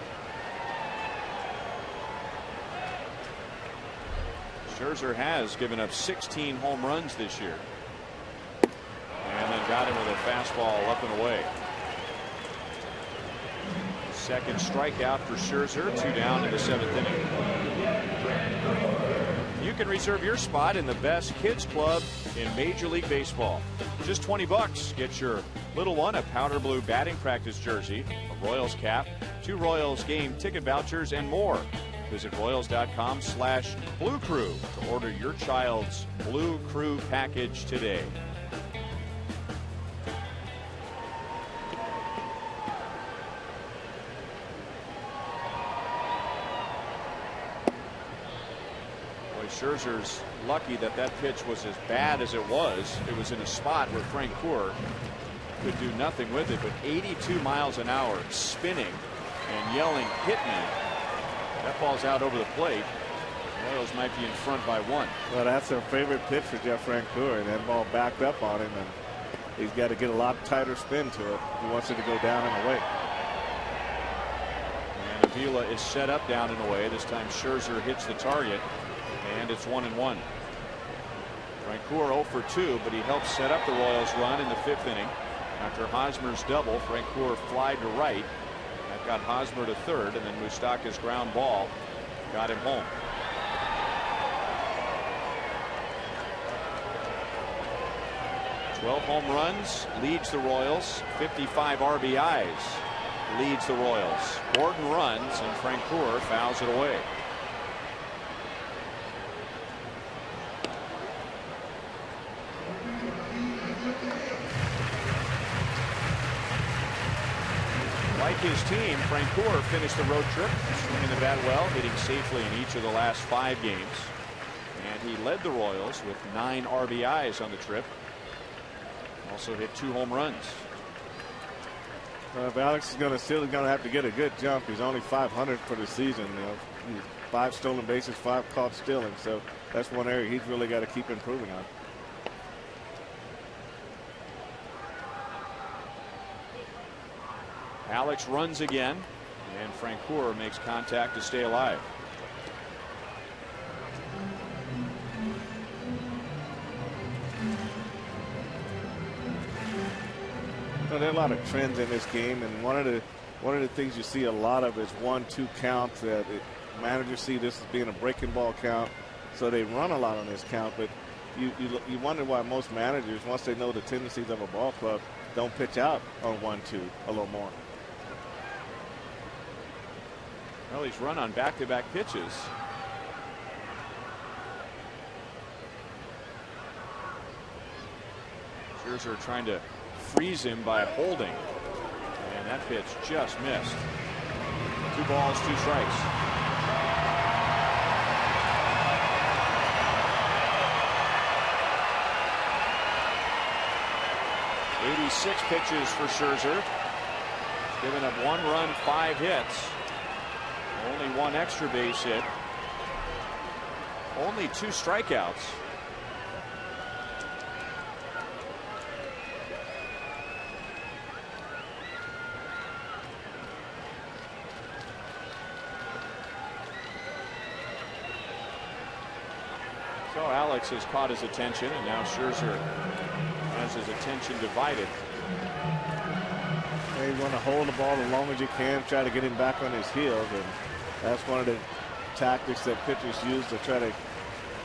Scherzer has given up 16 home runs this year. And then got him with a fastball up and away. Second strikeout for Scherzer, 2 down in the 7th inning. You can reserve your spot in the best kids club in Major League Baseball. Just $20. Get your little one a powder blue batting practice jersey, a Royals cap, 2 Royals game ticket vouchers, and more. Visit Royals.com/Blue Crew to order your child's Blue Crew package today. Scherzer's lucky that that pitch was as bad as it was. It was in a spot where Francoeur could do nothing with it, but 82 miles an hour, spinning and yelling, "Hit me." That ball's out over the plate. Royals might be in front by 1.
Well, that's their favorite pitch for Jeff Francoeur, and that ball backed up on him, and he's got to get a lot tighter spin to it. He wants it to go down and away.
And Avila is set up down and away. This time Scherzer hits the target. And it's 1-1. Francoeur 0 for 2, but he helped set up the Royals run in the 5th inning. After Hosmer's double, Francoeur flied to right. That got Hosmer to third, and then Moustakas' ground ball got him home. 12 home runs leads the Royals. 55 RBIs leads the Royals. Gordon runs, and Francoeur fouls it away. Like his team, Francoeur finished the road trip swinging the bat well, hitting safely in each of the last 5 games. And he led the Royals with 9 RBIs on the trip. Also hit 2 home runs.
If Alex is going to steal, he's going to have to get a good jump. He's only .500 for the season. 5 stolen bases, 5 caught stealing. So that's one area he's really got to keep improving on.
Alex runs again, and Francoeur makes contact to stay alive.
There are a lot of trends in this game, and one of the things you see a lot of is 1-2 counts. Managers see this as being a breaking ball count, so they run a lot on this count. But you wonder why most managers, once they know the tendencies of a ball club, don't pitch out on 1-2 a little more.
Well, he's run on back-to-back pitches. Scherzer trying to freeze him by holding, and that pitch just missed. 2 balls, 2 strikes. '86 pitches for Scherzer. Given up 1 run, 5 hits. Only 1 extra base hit. Only 2 strikeouts. So Alex has caught his attention, and now Scherzer has his attention divided.
You want to hold the ball as long as you can, try to get him back on his heels, and that's one of the tactics that pitchers use to try to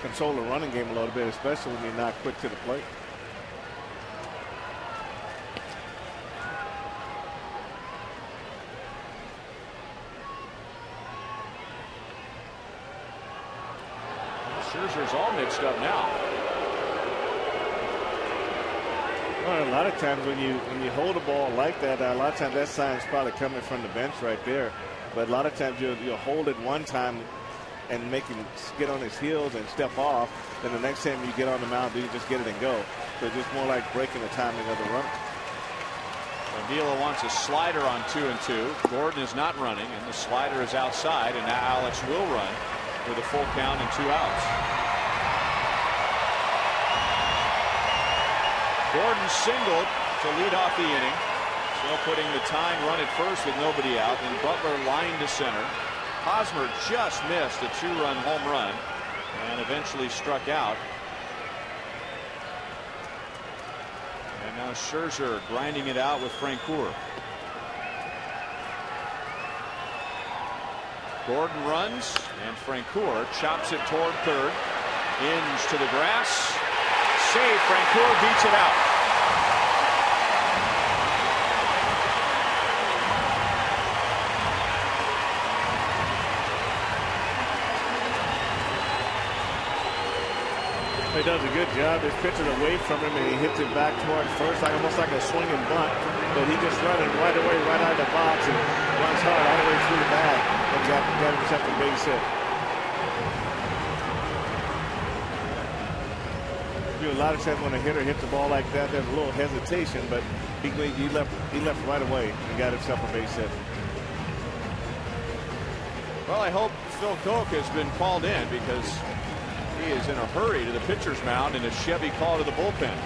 control the running game a little bit, especially when you're not quick to the plate.
Scherzer's all mixed up now.
Well, a lot of times when you hold a ball like that, a lot of times that sign's probably coming from the bench right there. But a lot of times you'll hold it one time and make him get on his heels and step off. Then the next time you get on the mound, you just get it and go. So it's just more like breaking the timing of the run.
Avila wants a slider on 2-2. Gordon is not running, and the slider is outside, and now Alex will run with a full count and 2 outs. Gordon singled to lead off the inning, still putting the tying run at first with nobody out. Then Butler lined to center. Hosmer just missed a 2-run home run and eventually struck out. And now Scherzer grinding it out with Francoeur. Gordon runs, and Francoeur chops it toward third. Hinge to the grass. Save. Francoeur beats it out.
He does a good job. This pitcher's away from him, and he hits it back towards first, like almost like a swinging bunt. But he just running right away, right out of the box, and runs hard all the way through the bag and got himself a base hit. A lot of times when a hitter hits the ball like that, there's a little hesitation, but he left right away and got himself a base hit.
Well, I hope Phil Koch has been called in, because he is in a hurry to the pitcher's mound in a Chevy call to the bullpen.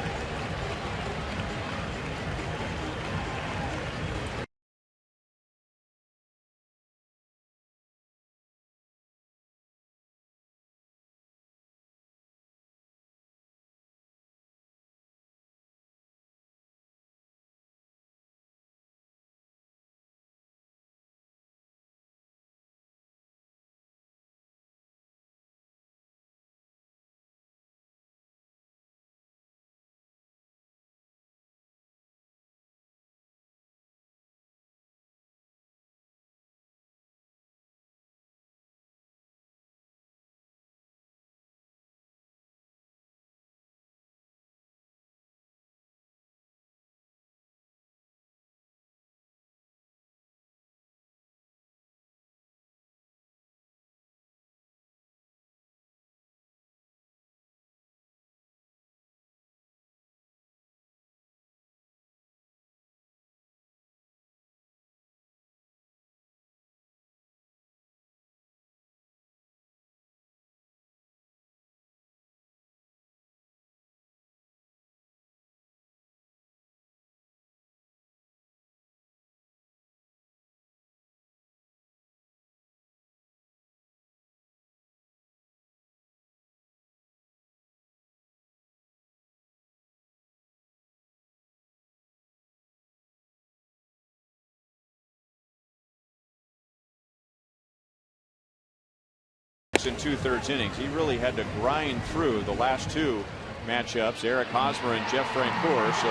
6 2/3 innings. He really had to grind through the last two matchups, Eric Hosmer and Jeff Francoeur. So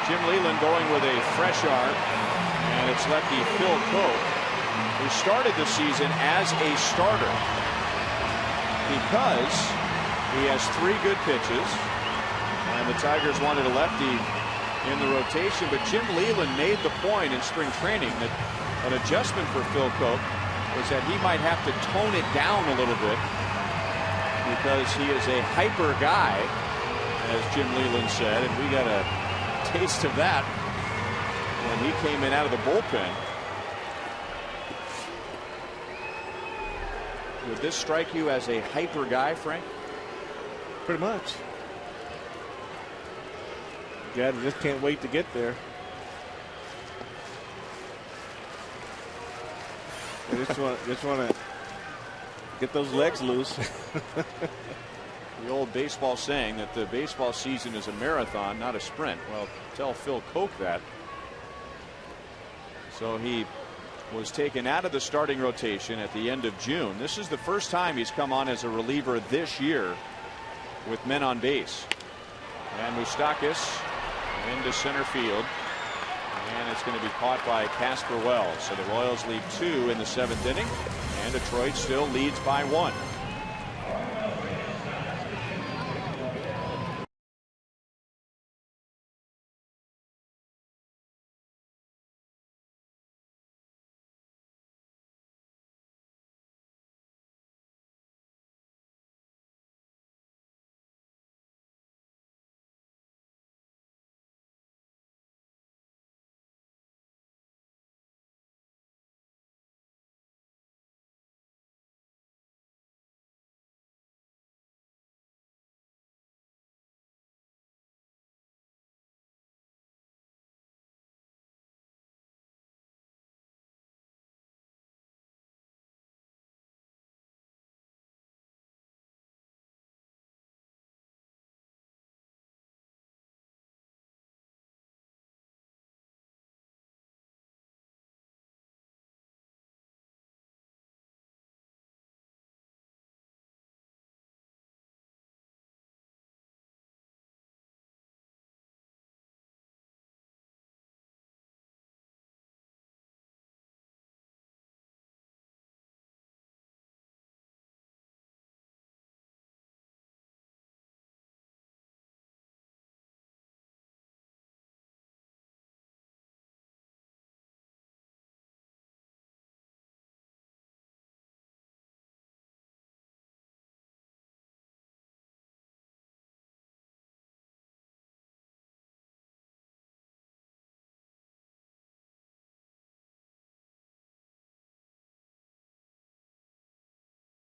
Jim Leyland going with a fresh arm, and it's lefty Phil Cope, who started the season as a starter because he has 3 good pitches, and the Tigers wanted a lefty in the rotation. But Jim Leyland made the point in spring training that an adjustment for Phil Cope was that he might have to tone it down a little bit because he is a hyper guy, as Jim Leyland said, and we got a taste of that when he came in out of the bullpen. Would this strike you as a hyper guy, Frank?
Pretty much. Yeah, I just can't wait to get there. I just want to get those legs loose.
The old baseball saying that the baseball season is a marathon, not a sprint. Well, tell Phil Coke that. So he was taken out of the starting rotation at the end of June. This is the first time he's come on as a reliever this year with men on base. And Moustakas into center field. And it's going to be caught by Casper Wells. So the Royals lead 2 in the 7th inning. And Detroit still leads by 1.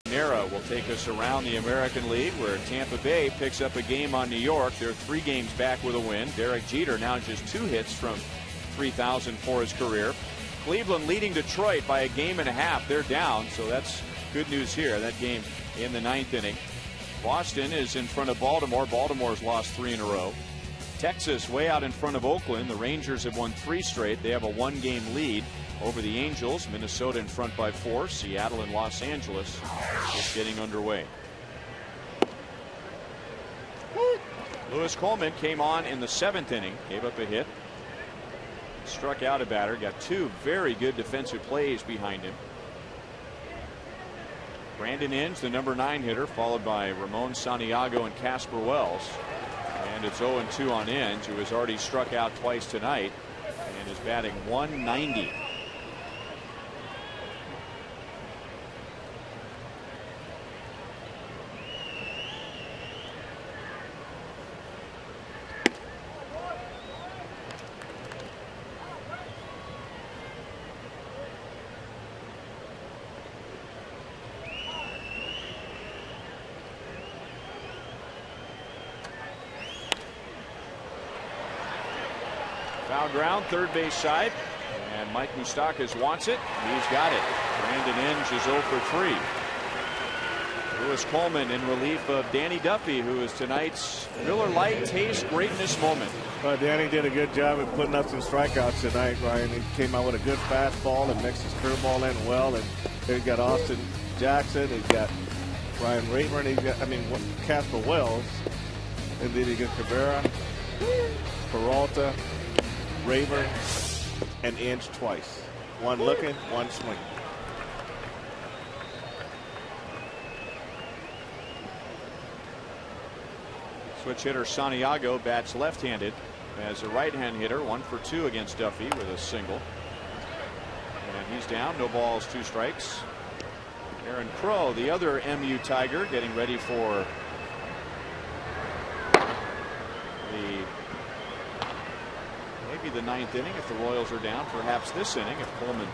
Nera will take us around the American League, where Tampa Bay picks up a game on New York. They're 3 games back with a win. Derek Jeter now just 2 hits from 3,000 for his career. Cleveland leading Detroit by a game and a half. They're down, so that's good news here. That game in the 9th inning. Boston is in front of Baltimore. Baltimore's lost 3 in a row. Texas way out in front of Oakland. The Rangers have won 3 straight. They have a 1-game lead over the Angels. Minnesota in front by 4. Seattle and Los Angeles just getting underway. Lewis Coleman came on in the 7th inning, gave up a hit, struck out a batter, got 2 very good defensive plays behind him. Brandon Inge, the number 9 hitter, followed by Ramon Santiago and Casper Wells. And it's 0-2 on Inge, who has already struck out twice tonight and is batting .190. Foul ground, third base side, and Mike Moustakas wants it. He's got it. Brandon Inge is 0 for 3. Lewis Coleman in relief of Danny Duffy, who is tonight's Miller Lite Taste Greatness moment.
Well, Danny did a good job of putting up some strikeouts tonight, Ryan. He came out with a good fastball and mixed his curveball in well. And he's got Austin Jackson. He's got Ryan Rayburn, Casper Wells, and then you get Cabrera, Peralta, Rayburn, and Inge twice. One looking, one swinging.
Switch hitter Santiago bats left-handed as a right-hand hitter, 1 for 2 against Duffy with a single. And he's down, no balls, 2 strikes. Aaron Crow, the other MU Tiger, getting ready for maybe the 9th inning if the Royals are down, perhaps this inning if Coleman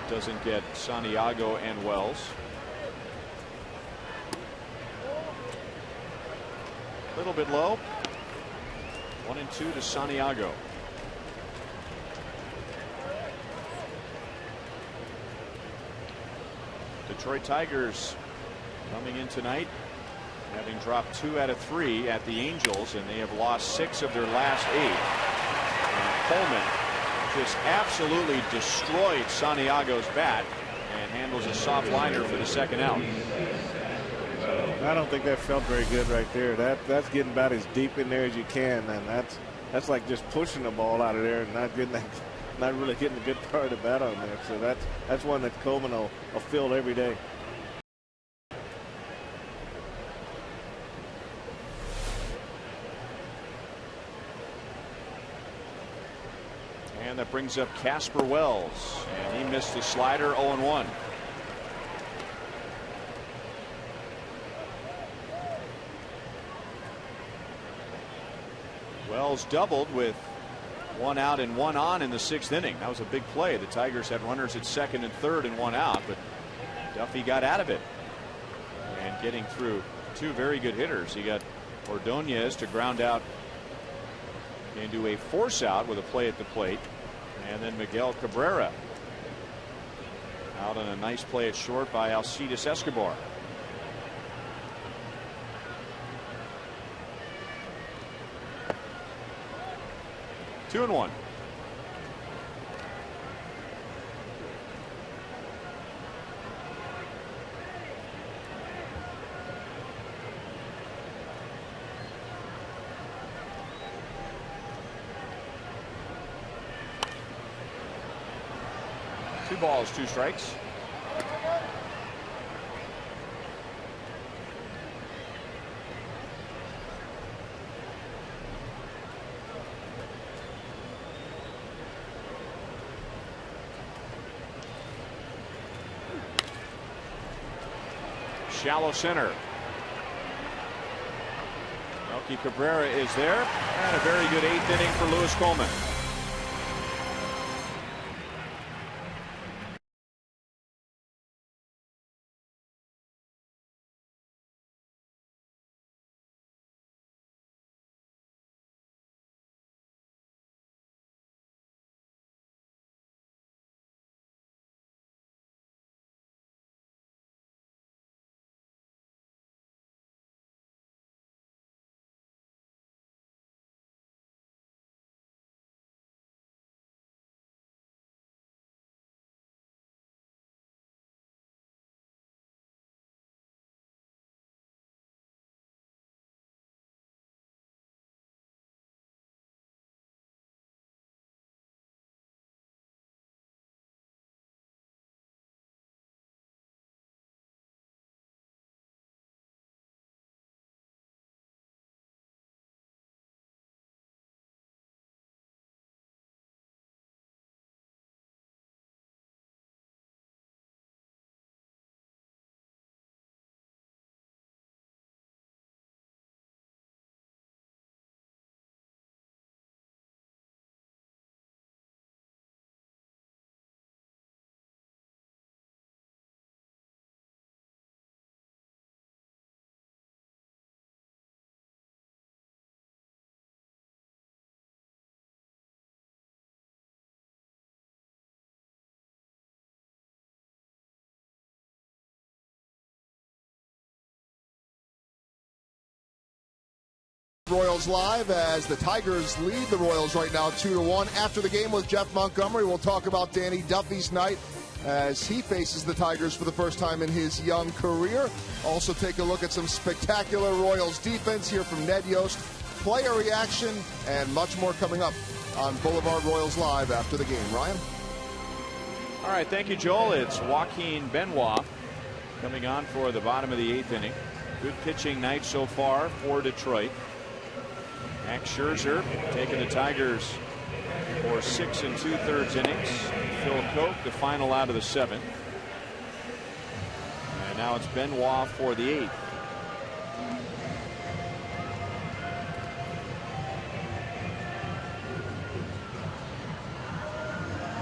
doesn't get Santiago and Wells. A little bit low. 1-2 to Santiago. Detroit Tigers coming in tonight, having dropped 2 out of 3 at the Angels, and they have lost 6 of their last 8. And Coleman just absolutely destroyed Santiago's bat and handles a soft liner for the second out.
I don't think that felt very good right there. That's getting about as deep in there as you can, and that's like just pushing the ball out of there and not really getting a good part of the bat on there. So that's one that Coleman will feel every day.
And that brings up Casper Wells, and he missed the slider. 0-1. Wells doubled with 1 out and 1 on in the 6th inning. That was a big play. The Tigers had runners at 2nd and 3rd and 1 out, but Duffy got out of it. And getting through 2 very good hitters. He got Ordonez to ground out into a force out with a play at the plate. And then Miguel Cabrera out on a nice play at short by Alcides Escobar. Two and 1. Two balls, 2 strikes. Shallow center. Melky Cabrera is there, and a very good 8th inning for Lewis Coleman.
Royals live as the Tigers lead the Royals right now 2-1. After the game with Jeff Montgomery, we'll talk about Danny Duffy's night as he faces the Tigers for the first time in his young career. Also take a look at some spectacular Royals defense here from Ned Yost, player reaction, and much more coming up on Boulevard Royals Live after the game. Ryan?
All right, thank you, Joel. It's Joaquin Benoit coming on for the bottom of the 8th inning. Good pitching night so far for Detroit. Max Scherzer taking the Tigers for 6 2/3 innings. Phil Koch, the final out of the 7th. And now it's Benoit for the 8th.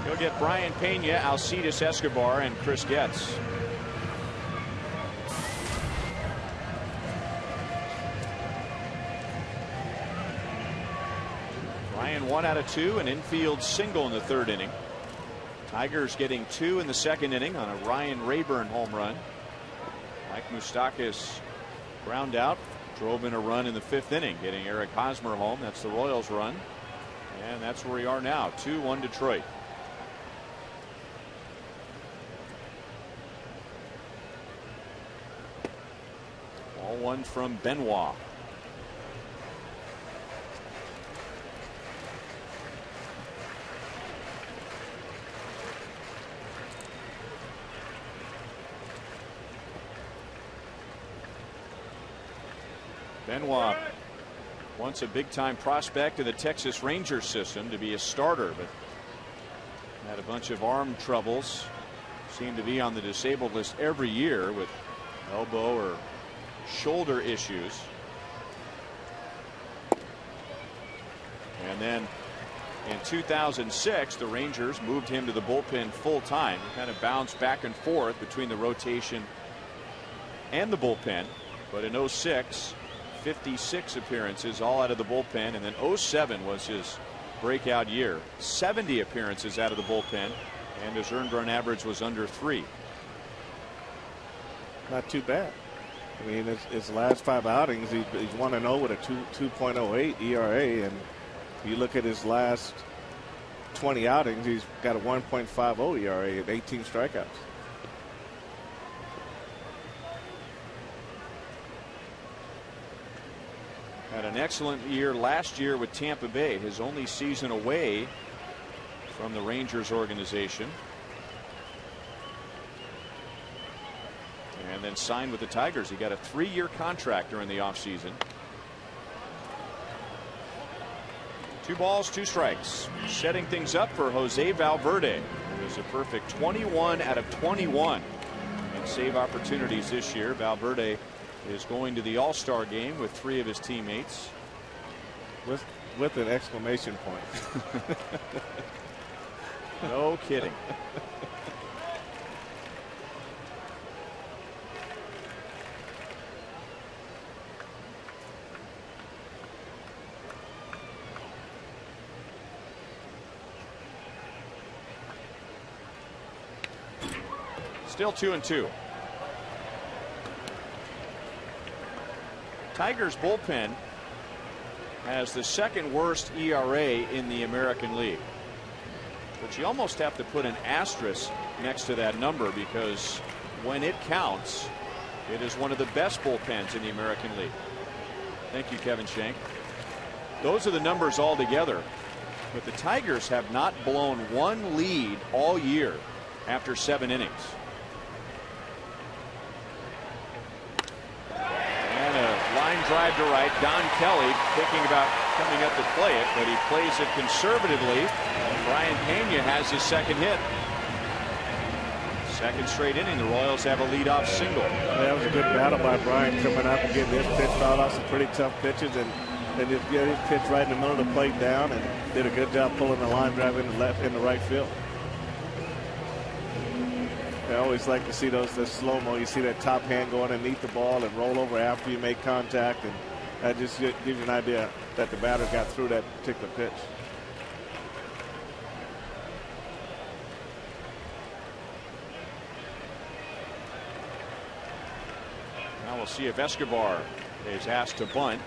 He'll get Brian Pena, Alcides Escobar, and Chris Getz. Ryan 1 out of 2, an infield single in the 3rd inning. Tigers getting 2 in the 2nd inning on a Ryan Rayburn home run. Mike Moustakas ground out, drove in a run in the 5th inning, getting Eric Hosmer home. That's the Royals run, and that's where we are now. 2-1 Detroit. Ball 1 from Benoit. Benoit, once a big-time prospect in the Texas Rangers system to be a starter, but had a bunch of arm troubles. Seemed to be on the disabled list every year with elbow or shoulder issues. And then in 2006, the Rangers moved him to the bullpen full-time. He kind of bounced back and forth between the rotation and the bullpen. But in 06, 56 appearances all out of the bullpen, and then 07 was his breakout year. 70 appearances out of the bullpen, and his earned run average was under 3.
Not too bad. I mean, his last 5 outings, he's 1-0 with a 2.08 ERA, and you look at his last 20 outings, he's got a 1.50 ERA and 18 strikeouts.
Had an excellent year last year with Tampa Bay, his only season away from the Rangers organization. And then signed with the Tigers. He got a 3-year contract during the offseason. 2 balls, 2 strikes. Setting things up for Jose Valverde, who is a perfect 21 out of 21 in save opportunities this year. Valverde is going to the All-Star game with 3 of his teammates.
With an exclamation point.
No kidding. Still 2-2. Tigers bullpen has the 2nd worst ERA in the American League. But you almost have to put an asterisk next to that number, because when it counts, it is one of the best bullpens in the American League. Thank you, Kevin Shank. Those are the numbers altogether. But the Tigers have not blown 1 lead all year after 7 innings. Line drive to right. Don Kelly thinking about coming up to play it, but he plays it conservatively. Brian Pena has his 2nd hit. 2nd straight inning, the Royals have a leadoff single.
That was a good battle by Brian, coming up and getting his pitch fouled off some pretty tough pitches, and just get his pitch right in the middle of the plate down, and did a good job pulling the line drive in the right field. I always like to see the slow-mo. You see that top hand go underneath the ball and roll over after you make contact, and that just gives you an idea that the batter got through that particular pitch.
Now we'll see if Escobar is asked to bunt.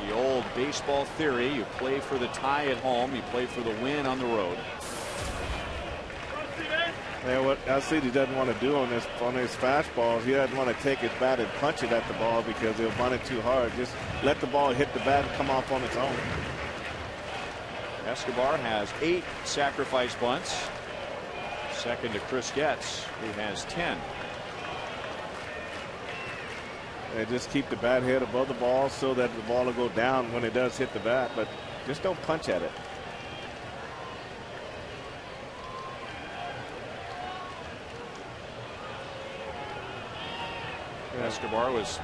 The old baseball theory, you play for the tie at home, you play for the win on the road.
And what Alcide doesn't want to do on his fastballs, he doesn't want to take his bat and punch it at the ball because he'll bunt it too hard. Just let the ball hit the bat and come off on its own.
Escobar has 8 sacrifice bunts. Second to Chris Getz, who has 10.
And just keep the bat head above the ball so that the ball will go down when it does hit the bat, but just don't punch at it.
Escobar was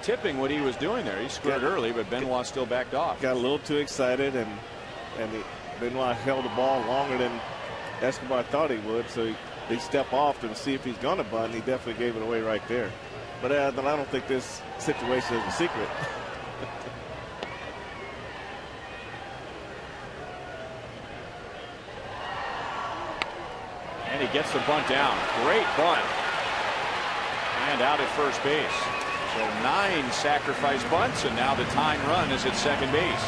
tipping what he was doing there. He scored early, but Benoit still backed off.
Got a little too excited, and Benoit held the ball longer than Escobar thought he would, so he stepped off to see if he's going to bunt. He definitely gave it away right there. But I don't think this situation is a secret.
And he gets the bunt down. Great bunt. And out at first base. So 9 sacrifice bunts, and now the tying run is at second base.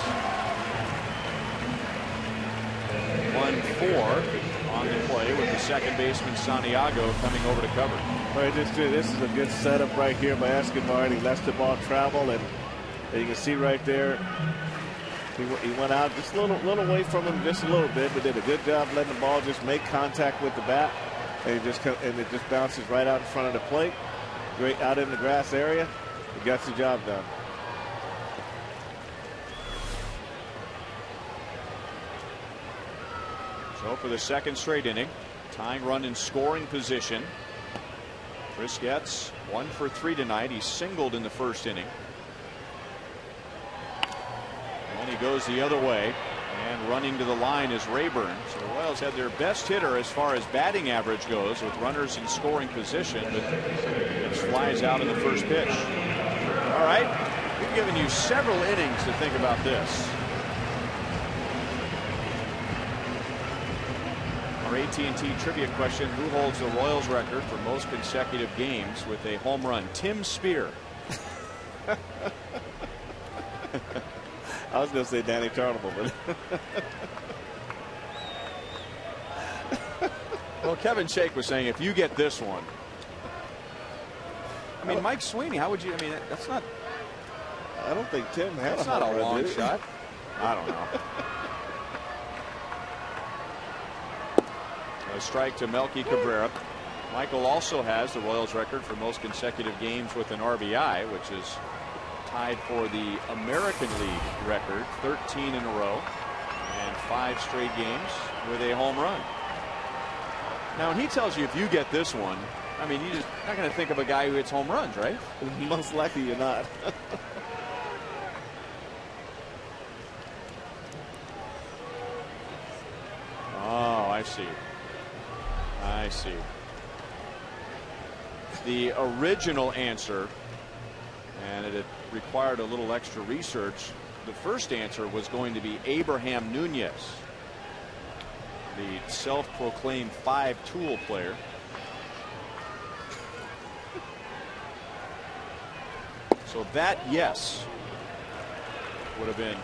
1-4 on the play with the second baseman Santiago coming over to cover.
Right, this is a good setup right here by Escobar, and he lets the ball travel, and you can see right there he went out just a little away from him just a little bit, but did a good job letting the ball just make contact with the bat, and it just bounces right out in front of the plate. Great out in the grass area. He got the job done.
So for the second straight inning, tying run in scoring position. Chris Getz 1 for 3 tonight. He singled in the first inning. And he goes the other way. And running to the line is Rayburn. So the Royals had their best hitter as far as batting average goes with runners in scoring position, but it flies out in the first pitch. All right, we've given you several innings to think about this. Our AT&T trivia question: who holds the Royals record for most consecutive games with a home run? Tim Spear.
I was going to say Danny Tarnable, but
well, Kevin Shake was saying if you get this one. I mean, Mike Sweeney, how would you? I mean, that's not.
I don't think Tim had
That's not a long shot. I don't know. A strike to Melky Cabrera. Michael also has the Royals record for most consecutive games with an RBI, which is tied for the American League record, 13 in a row, and 5 straight games with a home run. Now, when he tells you if you get this one, I mean, you're just not going to think of a guy who hits home runs, right?
Most likely you're not.
Oh, I see. I see. The original answer, and it had required a little extra research. The first answer was going to be Abraham Nunez, the self-proclaimed 5-tool player. So that, yes, would have been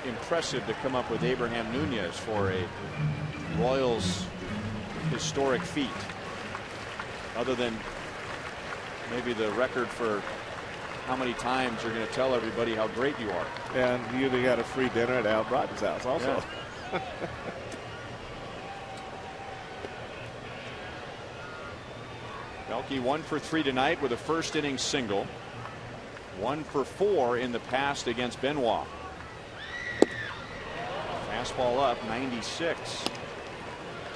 impressive to come up with Abraham Nunez for a Royals historic feat, other than maybe the record for how many times you're going to tell everybody how great you are.
And you got a free dinner at Al Broughton's house also.
Yeah. Melky 1 for 3 tonight with a first inning single. 1 for 4 in the past against Benoit. Fastball up, 96.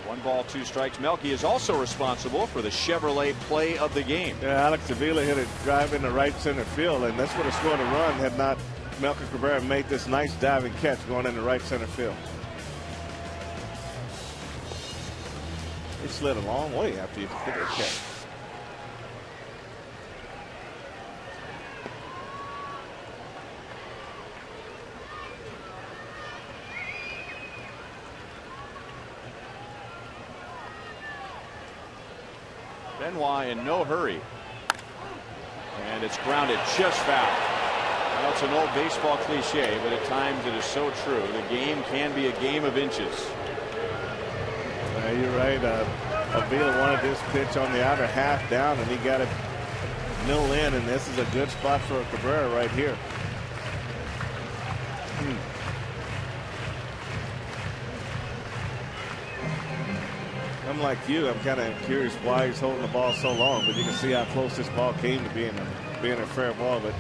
1 ball, 2 strikes. Melky is also responsible for the Chevrolet play of the game.
Yeah, Alex Avila hit a drive in the right center field, and that's what have scored a run had not Melky Cabrera made this nice diving catch going in the right center field. He slid a long way after you hit that catch.
Benoit in no hurry. And it's grounded just foul. Well, it's an old baseball cliche, but at times it is so true. The game can be a game of inches.
You're right. Avila wanted this pitch on the outer half down, and he got it middle in, and this is a good spot for Cabrera right here. I'm like you. I'm kind of curious why he's holding the ball so long, but you can see how close this ball came to being a fair ball. But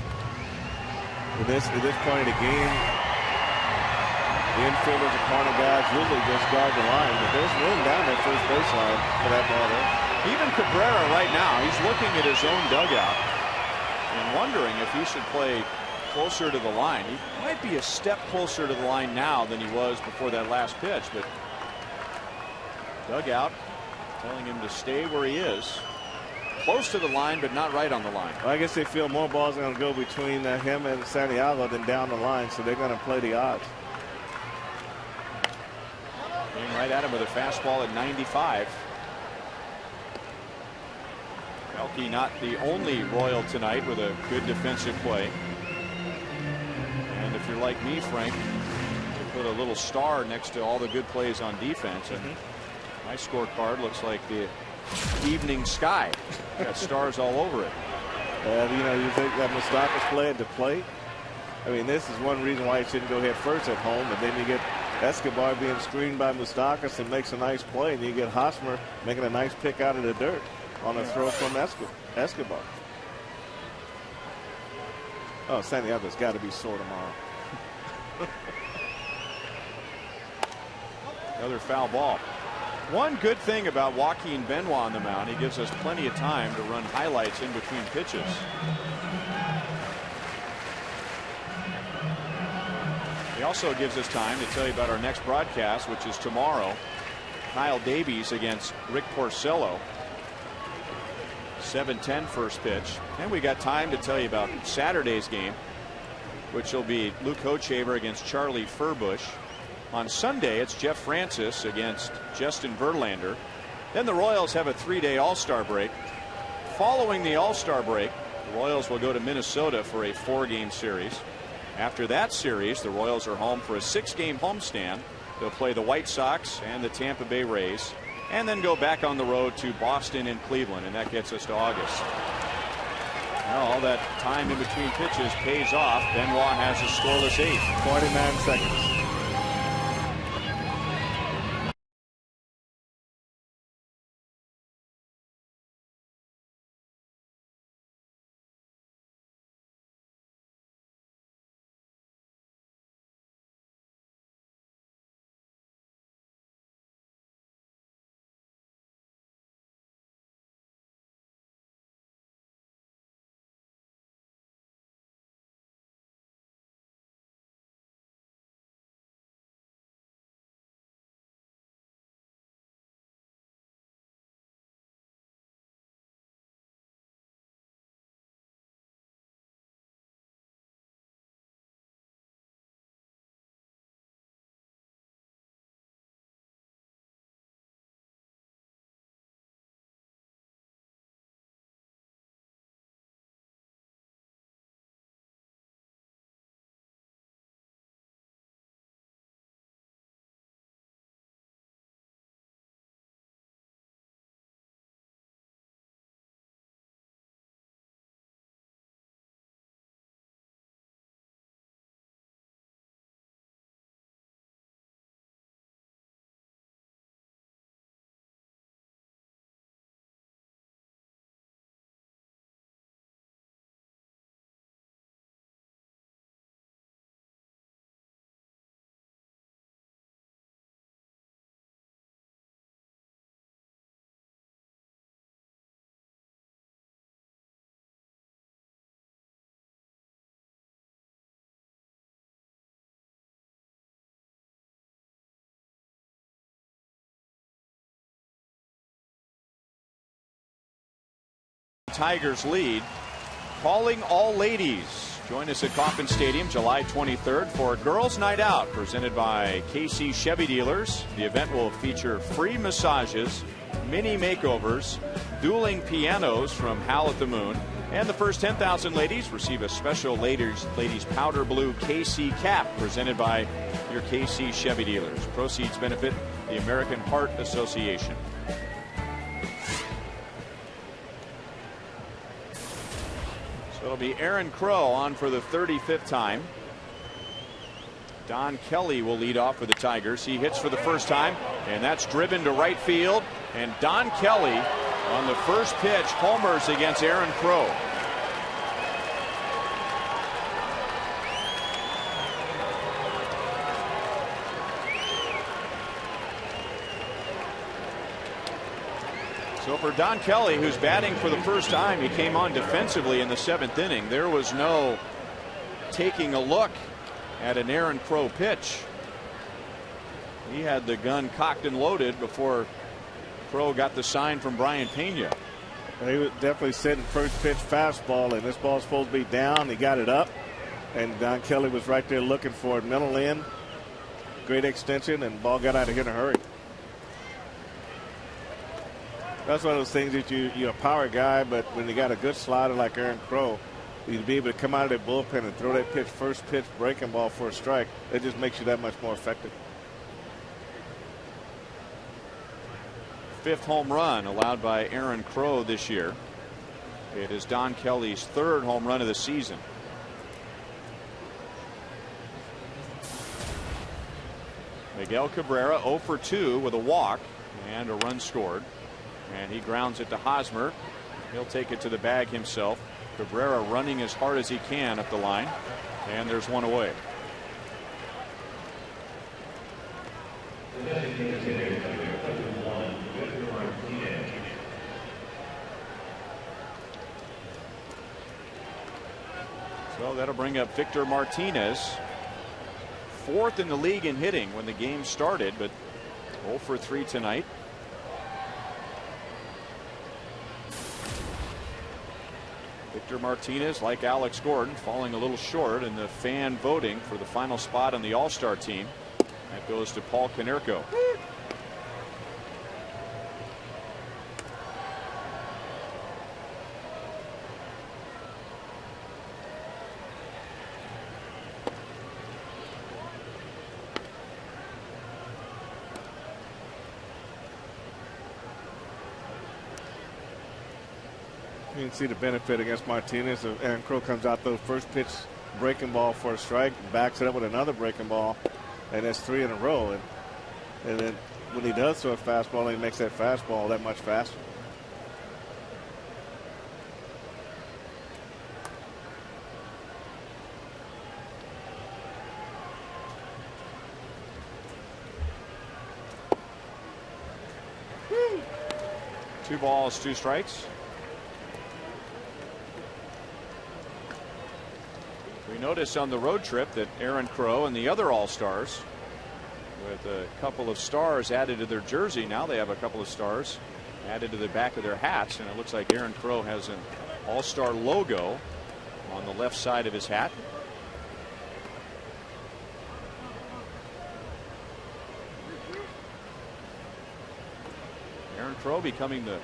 at this point of the game, the infielders and corner guys usually just guard the line, but there's room down that first baseline for that ball there.
Even Cabrera right now, he's looking at his own dugout and wondering if he should play closer to the line. He might be a step closer to the line now than he was before that last pitch, but dugout telling him to stay where he is, close to the line but not right on the line.
Well, I guess they feel more balls are going to go between him and Santiago than down the line, so they're going to play the odds.
Going right at him with a fastball at 95. Pelkey not the only Royal tonight with a good defensive play. And if you're like me, Frank, you put a little star next to all the good plays on defense. And my scorecard looks like the evening sky. Got stars all over it.
You know, you think that Moustakas play at the plate. I mean, this is one reason why he shouldn't go head first at home. And then you get Escobar being screened by Moustakas and makes a nice play. And you get Hosmer making a nice pick out of the dirt on a throw from Escobar. Oh, Santiago's got to be sore tomorrow.
Another foul ball. One good thing about Joaquin Benoit on the mound, he gives us plenty of time to run highlights in between pitches. He also gives us time to tell you about our next broadcast, which is tomorrow. Kyle Davies against Rick Porcello. 7:10 first pitch. And we got time to tell you about Saturday's game, which will be Luke Hochhaver against Charlie Furbush. On Sunday, it's Jeff Francis against Justin Verlander. Then the Royals have a 3-day All-Star break. Following the All-Star break, the Royals will go to Minnesota for a 4-game series. After that series, the Royals are home for a 6-game homestand. They'll play the White Sox and the Tampa Bay Rays, and then go back on the road to Boston and Cleveland, and that gets us to August. Well, all that time in between pitches pays off. Benoit has a scoreless 8.
49 seconds.
Tigers lead. Calling all ladies. Join us at Kauffman Stadium July 23rd for Girls Night Out, presented by KC Chevy Dealers. The event will feature free massages, mini makeovers, dueling pianos from Howl at the Moon, and the first 10,000 ladies receive a special ladies powder blue KC cap presented by your KC Chevy Dealers. Proceeds benefit the American Heart Association. It'll be Aaron Crow on for the 35th time. Don Kelly will lead off for the Tigers. He hits for the first time, and that's driven to right field. And Don Kelly on the first pitch homers against Aaron Crow. So for Don Kelly, who's batting for the first time, he came on defensively in the 7th inning. There was no taking a look at an Aaron Crow pitch. He had the gun cocked and loaded before Crow got the sign from Brian Pena.
He was definitely sitting first pitch fastball, and this ball's supposed to be down. He got it up, and Don Kelly was right there looking for it. Middle in, great extension, and ball got out of here in a hurry. That's one of those things that you're a power guy, but when you got a good slider like Aaron Crow, you'd be able to come out of that bullpen and throw that pitch, first pitch breaking ball for a strike. It just makes you that much more effective.
5th home run allowed by Aaron Crow this year. It is Don Kelly's 3rd home run of the season. Miguel Cabrera 0 for 2 with a walk and a run scored. And he grounds it to Hosmer. He'll take it to the bag himself. Cabrera running as hard as he can up the line. And there's one away. So that'll bring up Victor Martinez. 4th in the league in hitting when the game started, but 0 for 3 tonight. Victor Martinez, like Alex Gordon, falling a little short in the fan voting for the final spot on the All-Star team. That goes to Paul Konerko.
You can see the benefit against Martinez. Aaron Crow comes out the first pitch breaking ball for a strike, backs it up with another breaking ball, and that's 3 in a row. And then when he does throw a fastball, he makes that fastball that much faster.
Two balls, 2 strikes. We noticed on the road trip that Aaron Crow and the other All-Stars, with a couple of stars added to their jersey, now they have a couple of stars added to the back of their hats, and it looks like Aaron Crow has an All-Star logo on the left side of his hat. Aaron Crow becoming the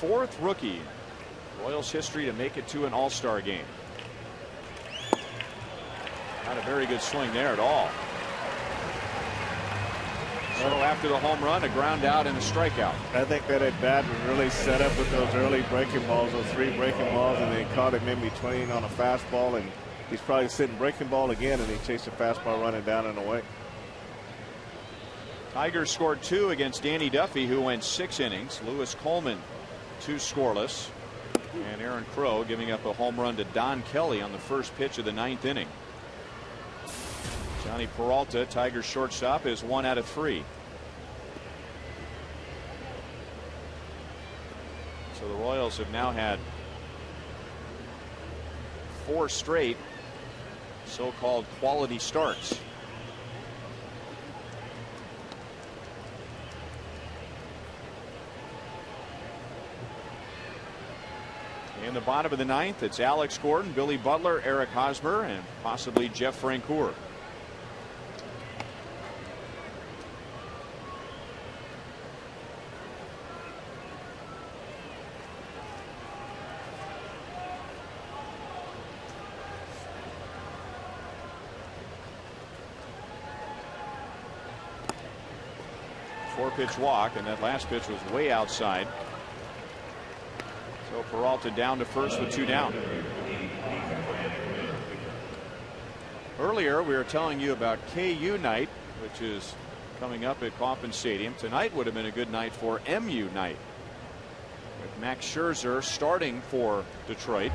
4th rookie in Royals history to make it to an All-Star game. Not a very good swing there at all. So after the home run, a ground out and a strikeout.
I think that at bat was really set up with those early breaking balls, those 3 breaking balls, and they caught him in between on a fastball, and he's probably sitting breaking ball again, and he chased the fastball running down and away.
Tigers scored 2 against Danny Duffy, who went 6 innings. Lewis Coleman 2 scoreless, and Aaron Crow giving up a home run to Don Kelly on the first pitch of the 9th inning. Johnny Peralta, Tigers shortstop, is 1 out of 3. So the Royals have now had 4 straight so-called quality starts. In the bottom of the 9th, it's Alex Gordon, Billy Butler, Eric Hosmer, and possibly Jeff Francoeur. Four-pitch walk, and that last pitch was way outside. So Peralta down to first with 2 down.
Earlier, we were telling you about KU night, which is coming up at Kauffman Stadium. Tonight would have been a good night for MU night, with Max Scherzer starting for Detroit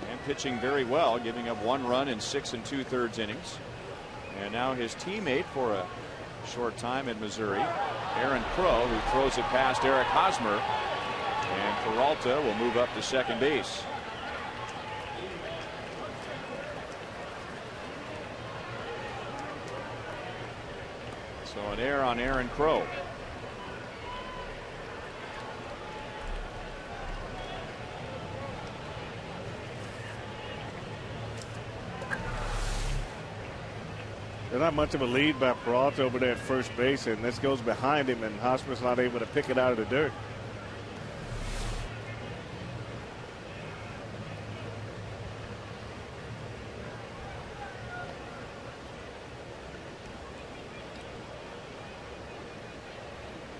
and pitching very well, giving up 1 run in 6 2/3 innings. And now his teammate for a short time at Missouri, Aaron Crow, who throws it past Eric Hosmer, and Peralta will move up to second base. So an error on Aaron Crow.
There's not much of a lead by Peralta over there at first base, and this goes behind him, and Hosmer's not able to pick it out of the dirt.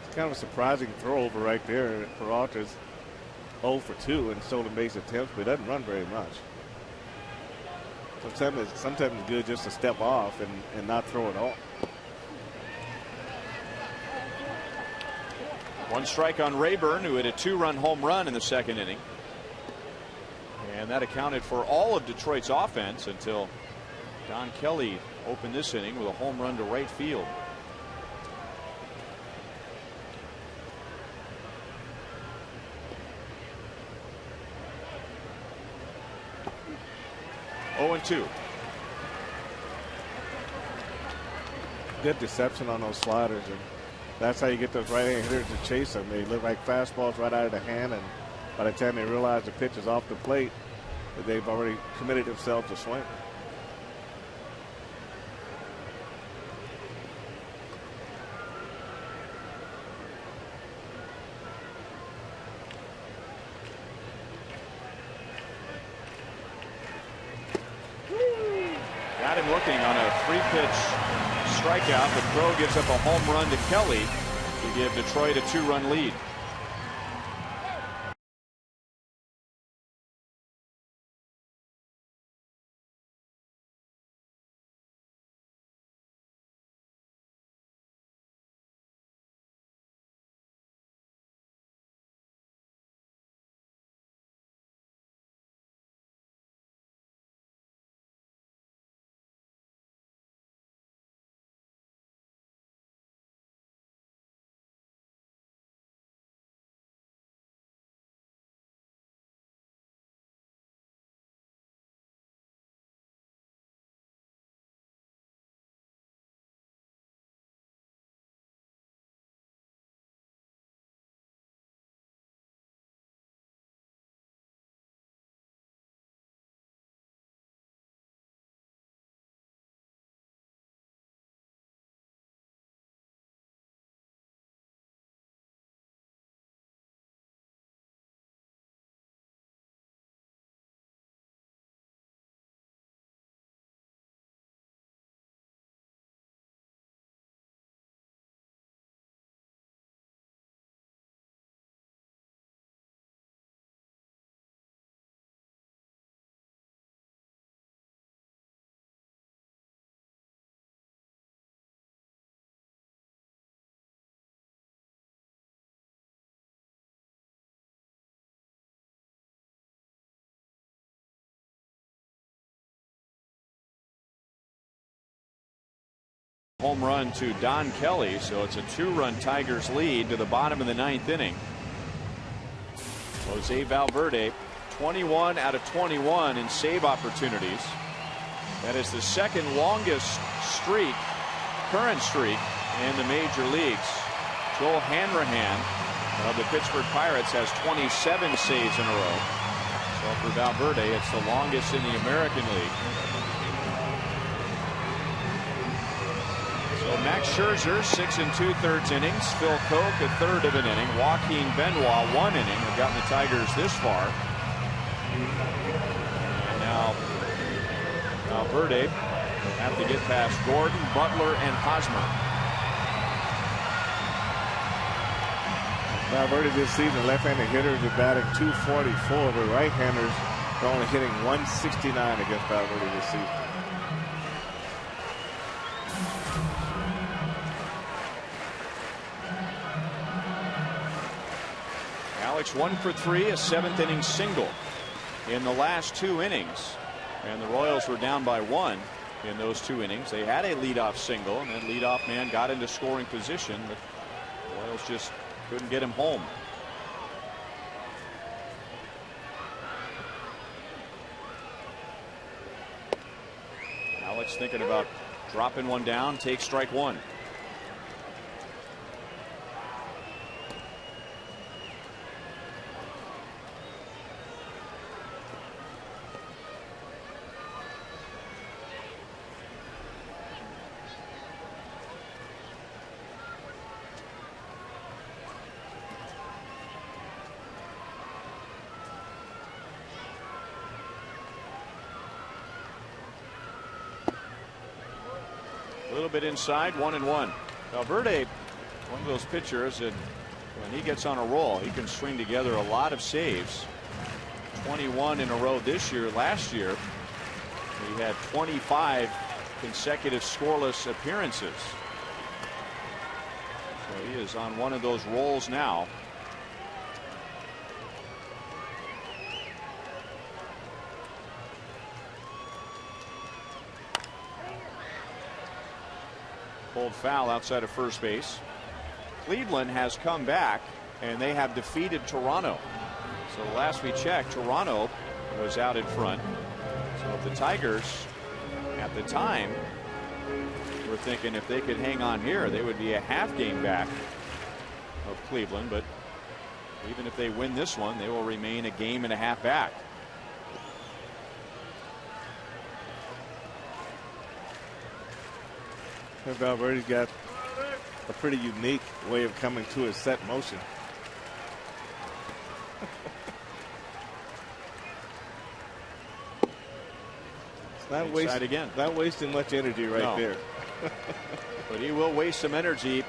It's kind of a surprising throw over right there. Peralta's 0 for 2 in stolen base attempts, but he doesn't run very much. Sometimes it's good just to step off and not throw it all.
1 strike on Rayburn, who hit a 2-run home run in the second inning. And that accounted for all of Detroit's offense until Don Kelly opened this inning with a home run to right field. Oh, 2.
Good deception on those sliders, and that's how you get those right-hand hitters to chase them. They look like fastballs right out of the hand, and by the time they realize the pitch is off the plate, that they've already committed themselves to swing.
Got him looking on a 3-pitch strikeout, but Crow gives up a home run to Kelly to give Detroit a 2-run lead. Home run to Don Kelly, so it's a 2-run Tigers lead to the bottom of the 9th inning. Jose Valverde, 21 out of 21 in save opportunities. That is the second longest current streak in the major leagues. Joel Hanrahan of the Pittsburgh Pirates has 27 saves in a row. So for Valverde, it's the longest in the American League. So Max Scherzer, 6 2/3 innings. Phil Koch, a third of an inning. Joaquin Benoit, 1 inning, have gotten the Tigers this far. And now Valverde will have to get past Gordon, Butler, and Hosmer.
Valverde this season, left-handed hitters are batting .244, but right-handers are only hitting .169 against Valverde this season.
Alex 1 for 3, a 7th inning single in the last 2 innings. And the Royals were down by 1 in those 2 innings. They had a leadoff single, and that leadoff man got into scoring position, but the Royals just couldn't get him home. Alex thinking about dropping one down, take strike 1. A little bit inside, 1-1. Valverde, one of those pitchers that when he gets on a roll, he can string together a lot of saves. 21 in a row this year. Last year, he had 25 consecutive scoreless appearances. So he is on one of those rolls now. Pulled foul outside of first base. Cleveland has come back and they have defeated Toronto. So last we checked, Toronto was out in front. So the Tigers at the time were thinking if they could hang on here, they would be a half game back of Cleveland. But even if they win this one, they will remain a game and a half back.
Valverde's got a pretty unique way of coming to his set motion. It's not wasting much energy right there.
But he will waste some energy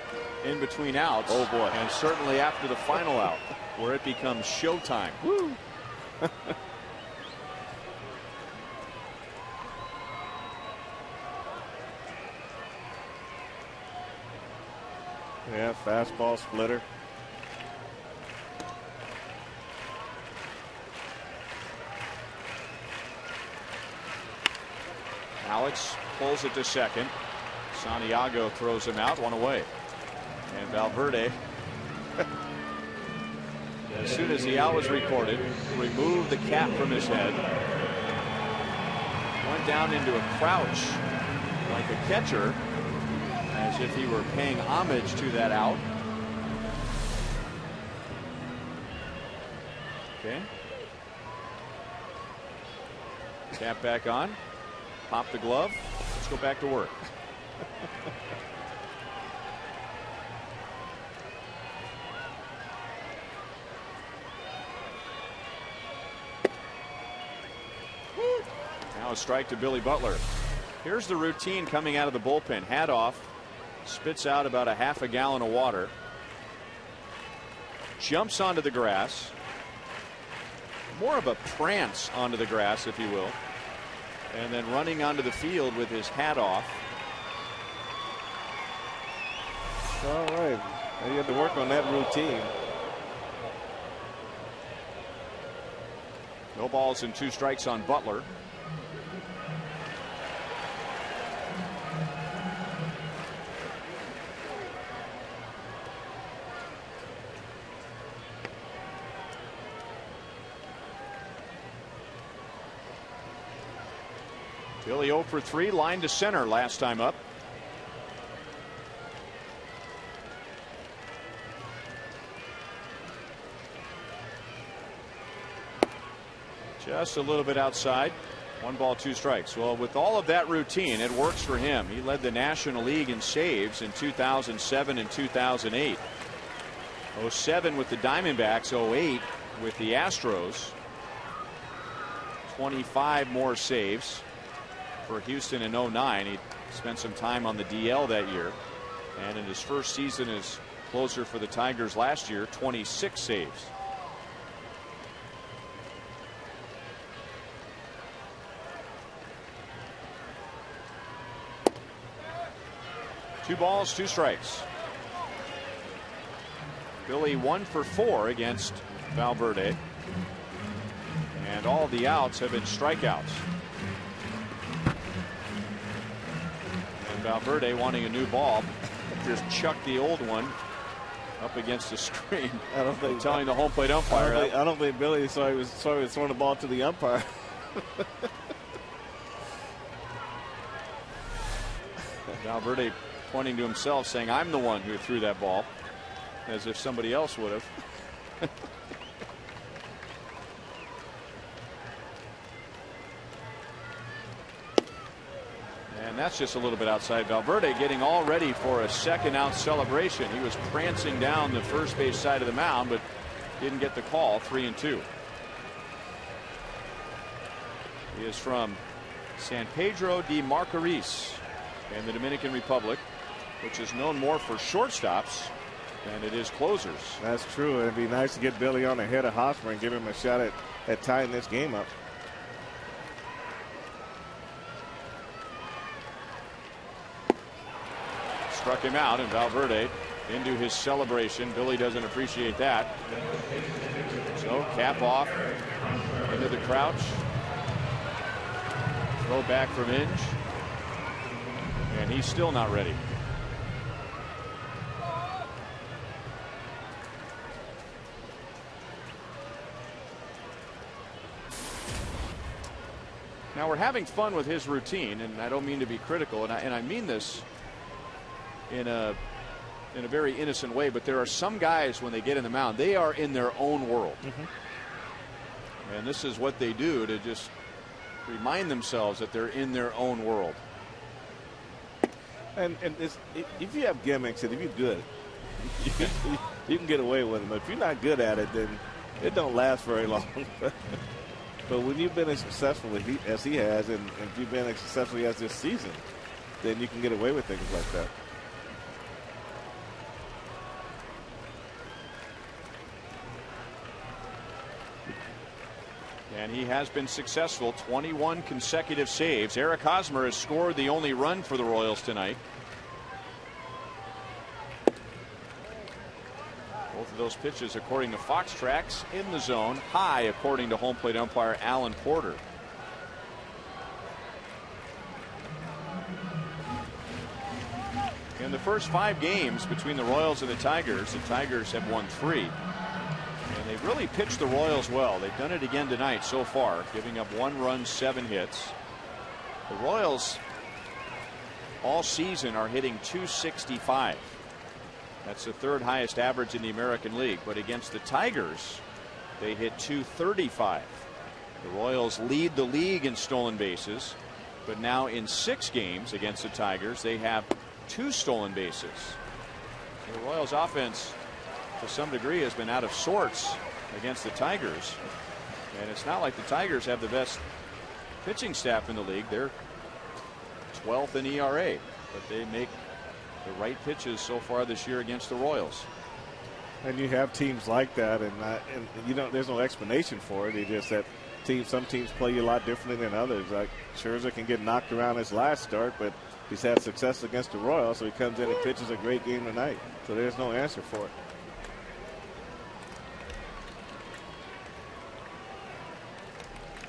in between outs.
Oh boy.
And certainly after the final out, where it becomes showtime.
Woo. Yeah, fastball splitter.
Alex pulls it to second. Santiago throws him out, 1 away. And Valverde, as soon as the out was recorded, removed the cap from his head. Went down into a crouch like a catcher, as if he were paying homage to that out. Okay. Cap back on. Pop the glove. Let's go back to work. Now a strike to Billy Butler. Here's the routine coming out of the bullpen. Hat off. Spits out about a half a gallon of water. Jumps onto the grass. More of a prance onto the grass, if you will. And then running onto the field with his hat off.
All right. You have to work on that routine.
No balls and 2 strikes on Butler. Billy 0 for 3, line to center last time up. Just a little bit outside. 1 ball, 2 strikes. Well, with all of that routine, it works for him. He led the National League in saves in 2007 and 2008. 07 with the Diamondbacks, 08 with the Astros. 25 more saves for Houston in 09. He spent some time on the DL that year. And in his first season as closer for the Tigers last year, 26 saves. Two balls, 2 strikes. Billy 1 for 4 against Valverde. And all the outs have been strikeouts. And Valverde, wanting a new ball, just chucked the old one up against the screen.
I don't think
telling the home plate umpire.
I don't think Billy saw he was throwing the ball to the umpire.
Valverde pointing to himself, saying, "I'm the one who threw that ball," as if somebody else would have. And that's just a little bit outside. Valverde getting all ready for a second out celebration. He was prancing down the first base side of the mound, but didn't get the call. 3-2. He is from San Pedro de Macorís in the Dominican Republic, which is known more for shortstops than it is closers.
That's true. It'd be nice to get Billy on ahead of Hosmer and give him a shot at tying this game up.
Struck him out, and Valverde into his celebration. Billy doesn't appreciate that. So cap off into the crouch. Throw back from Inge. And he's still not ready. Now we're having fun with his routine, and I don't mean to be critical, and I mean this in a very innocent way, but there are some guys when they get in the mound, they are in their own world. And this is what they do to just remind themselves that they're in their own world.
And if you have gimmicks and if you're good, you can get away with them. If you're not good at it, then it don't last very long. But when you've been as successful as he has, and if you've been as successful as this season, then you can get away with things like that.
And he has been successful. 21 consecutive saves. Eric Hosmer has scored the only run for the Royals tonight. Both of those pitches, according to Fox Tracks, in the zone. High, according to home plate umpire Alan Porter. In the first 5 games between the Royals and the Tigers have won 3. And they've really pitched the Royals well. They've done it again tonight so far, giving up 1 run, 7 hits. The Royals all season are hitting .265. That's the 3rd highest average in the American League. But against the Tigers, they hit .235. The Royals lead the league in stolen bases, but now in 6 games against the Tigers, they have 2 stolen bases. The Royals offense, to some degree, has been out of sorts against the Tigers, and it's not like the Tigers have the best pitching staff in the league. They're 12th in ERA, but they make the right pitches so far this year against the Royals.
And you have teams like that, and you know, there's no explanation for it. It's just that some teams play you a lot differently than others. Like Scherzer can get knocked around his last start, but he's had success against the Royals, so he comes in and pitches a great game tonight. So there's no answer for it.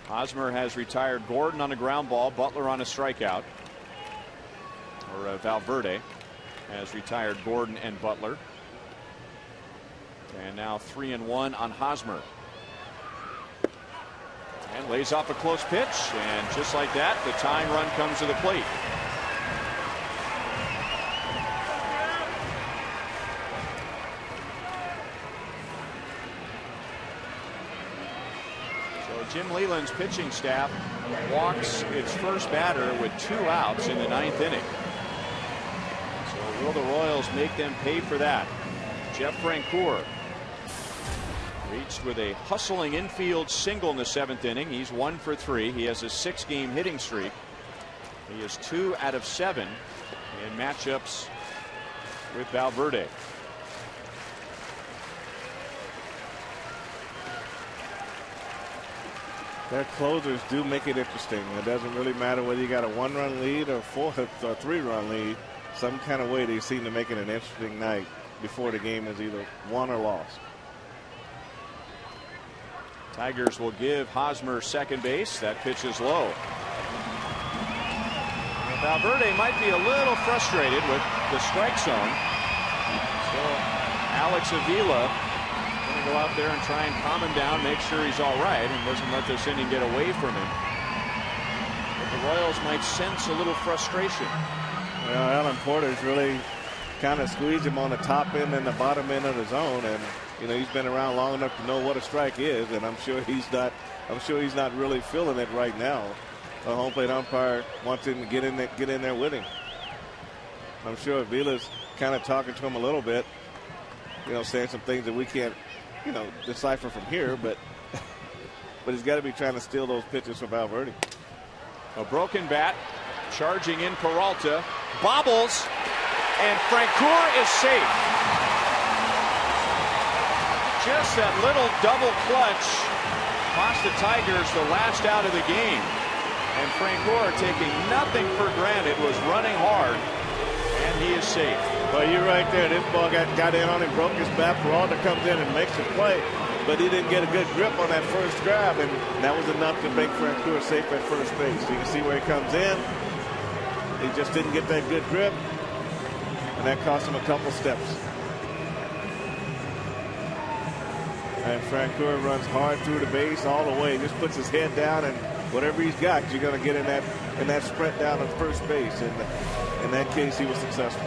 Hosmer has retired Gordon on a ground ball, Butler on a strikeout. Or Valverde has retired Gordon and Butler. And now 3-1 on Hosmer. And lays off a close pitch, and just like that, the tying run comes to the plate. Jim Leyland's pitching staff walks its first batter with 2 outs in the 9th inning. So will the Royals make them pay for that? Jeff Francoeur reached with a hustling infield single in the 7th inning. He's 1 for 3. He has a 6-game hitting streak. He is 2 out of 7 in matchups with Valverde.
Their closers do make it interesting. It doesn't really matter whether you got a 1-run lead or 3-run lead. Some kind of way they seem to make it an interesting night. before the game is either won or lost.
Tigers will give Hosmer second base. That pitch is low. Valverde might be a little frustrated with the strike zone. So Alex Avila going to go out there and try and calm him down, make sure he's all right, and doesn't let this inning get away from him. But the Royals might sense a little frustration.
Well, Alan Porter's really kind of squeezed him on the top end and the bottom end of the zone, and you know, he's been around long enough to know what a strike is, and I'm sure he's not really feeling it right now. The home plate umpire wants him to get in there with him. I'm sure Avila's kind of talking to him a little bit, you know, saying some things that we can't, you know, decipher from here, but he's got to be trying to steal those pitches from Valverde.
A broken bat, charging in Peralta, bobbles, and Francoeur is safe. Just that little double clutch cost the Tigers the last out of the game. And Francoeur, taking nothing for granted, was running hard, and he is safe.
Well, you're right there. This ball got in on him, broke his bat. Peralta comes in and makes the play, but he didn't get a good grip on that first grab, and that was enough to make Francoeur safe at first base. You can see where he comes in. He just didn't get that good grip, and that cost him a couple steps. And Francoeur runs hard through the base all the way. Just puts his head down, and whatever he's got, you're going to get in that sprint down at first base. And in that case, he was successful.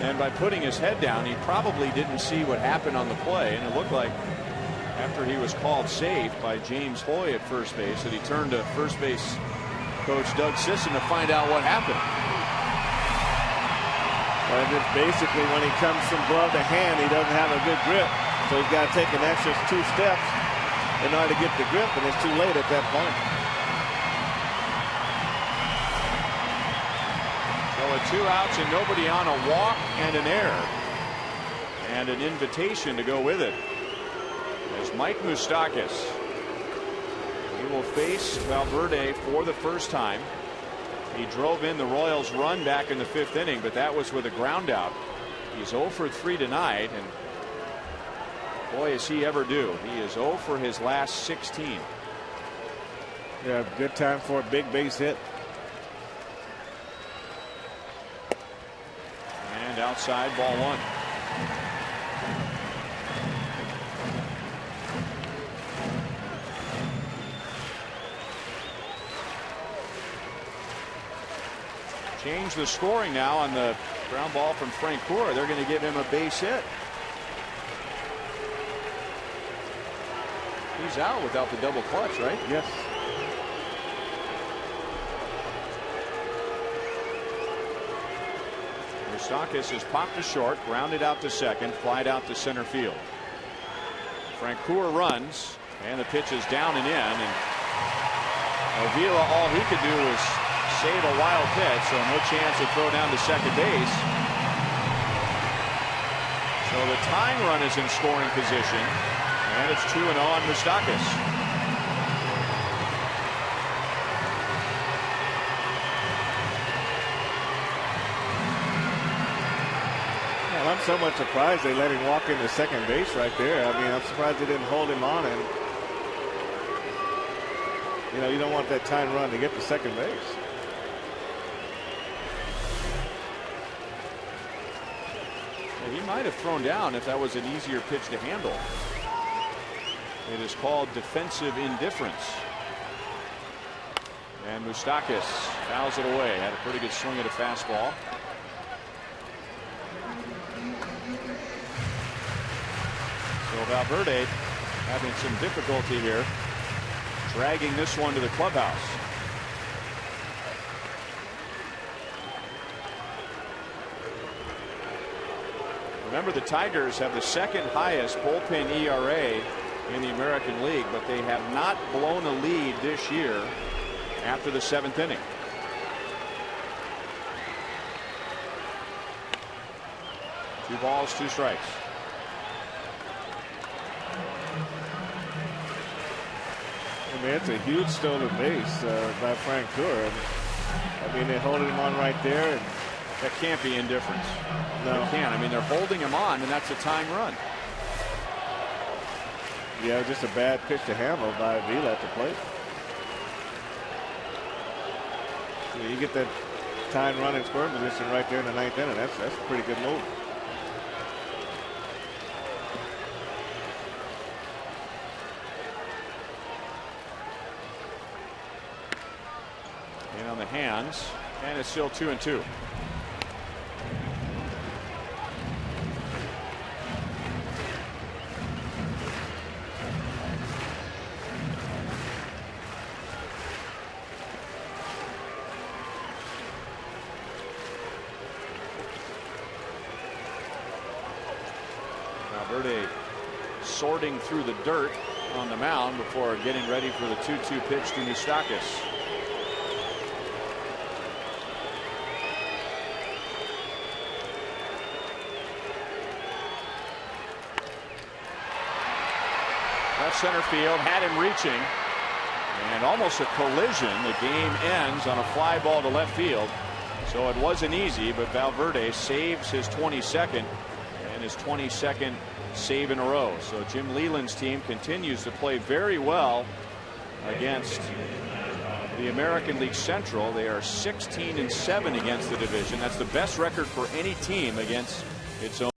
And by putting his head down, he probably didn't see what happened on the play, and it looked like after he was called safe by James Hoy at first base that he turned to first base coach Doug Sisson to find out what happened.
Well, just basically when he comes from glove to hand, he doesn't have a good grip, so he's got to take an extra 2 steps in order to get the grip, and it's too late at that point.
So with 2 outs and nobody on, a walk and an error, and an invitation to go with it. As Mike Moustakas, he will face Valverde for the first time. He drove in the Royals' run back in the 5th inning, but that was with a ground out. He's 0 for 3 tonight, and boy, is he ever due. He is 0 for his last 16.
Yeah, good time for a big base hit.
And outside, ball 1. Change the scoring now on the ground ball from Francoeur. They're going to give him a base hit. He's out without the double clutch, right?
Yes.
Moustakas is popped to short, grounded out to second, flied out to center field. Francoeur runs, and the pitch is down and in. And Avila, all he could do was save a wild pitch, so no chance to throw down to second base. So the tying run is in scoring position, and it's 2-0 on Moustakas.
Well, I'm so much surprised they let him walk into second base right there. I mean, I'm surprised they didn't hold him on, and you know, you don't want that tying run to get to second base.
He might have thrown down if that was an easier pitch to handle. It is called defensive indifference. And Moustakas fouls it away. Had a pretty good swing at a fastball. So Valverde having some difficulty here, dragging this one to the clubhouse. Remember, the Tigers have the second highest bullpen ERA in the American League, but they have not blown a lead this year after the 7th inning. Two balls, 2 strikes.
I mean, it's a huge stolen base by Francoeur. I mean, they hold him on right there, and
That can't be indifference.
No.
It can't. I mean, they're holding him on, and that's a tying run.
Yeah, just a bad pitch to handle by Vila at the plate. So you get that tying run in scoring position right there in the ninth inning. That's a pretty good move.
And on the hands, and it's still 2-2. Valverde sorting through the dirt on the mound before getting ready for the 2-2 pitch to Moustakas. Left center field, had him reaching, and almost a collision. The game ends on a fly ball to left field. So it wasn't easy, but Valverde saves his 22nd and his 22nd save in a row. So Jim Leland's team continues to play very well against the American League Central. They are 16-7 against the division. That's the best record for any team against its own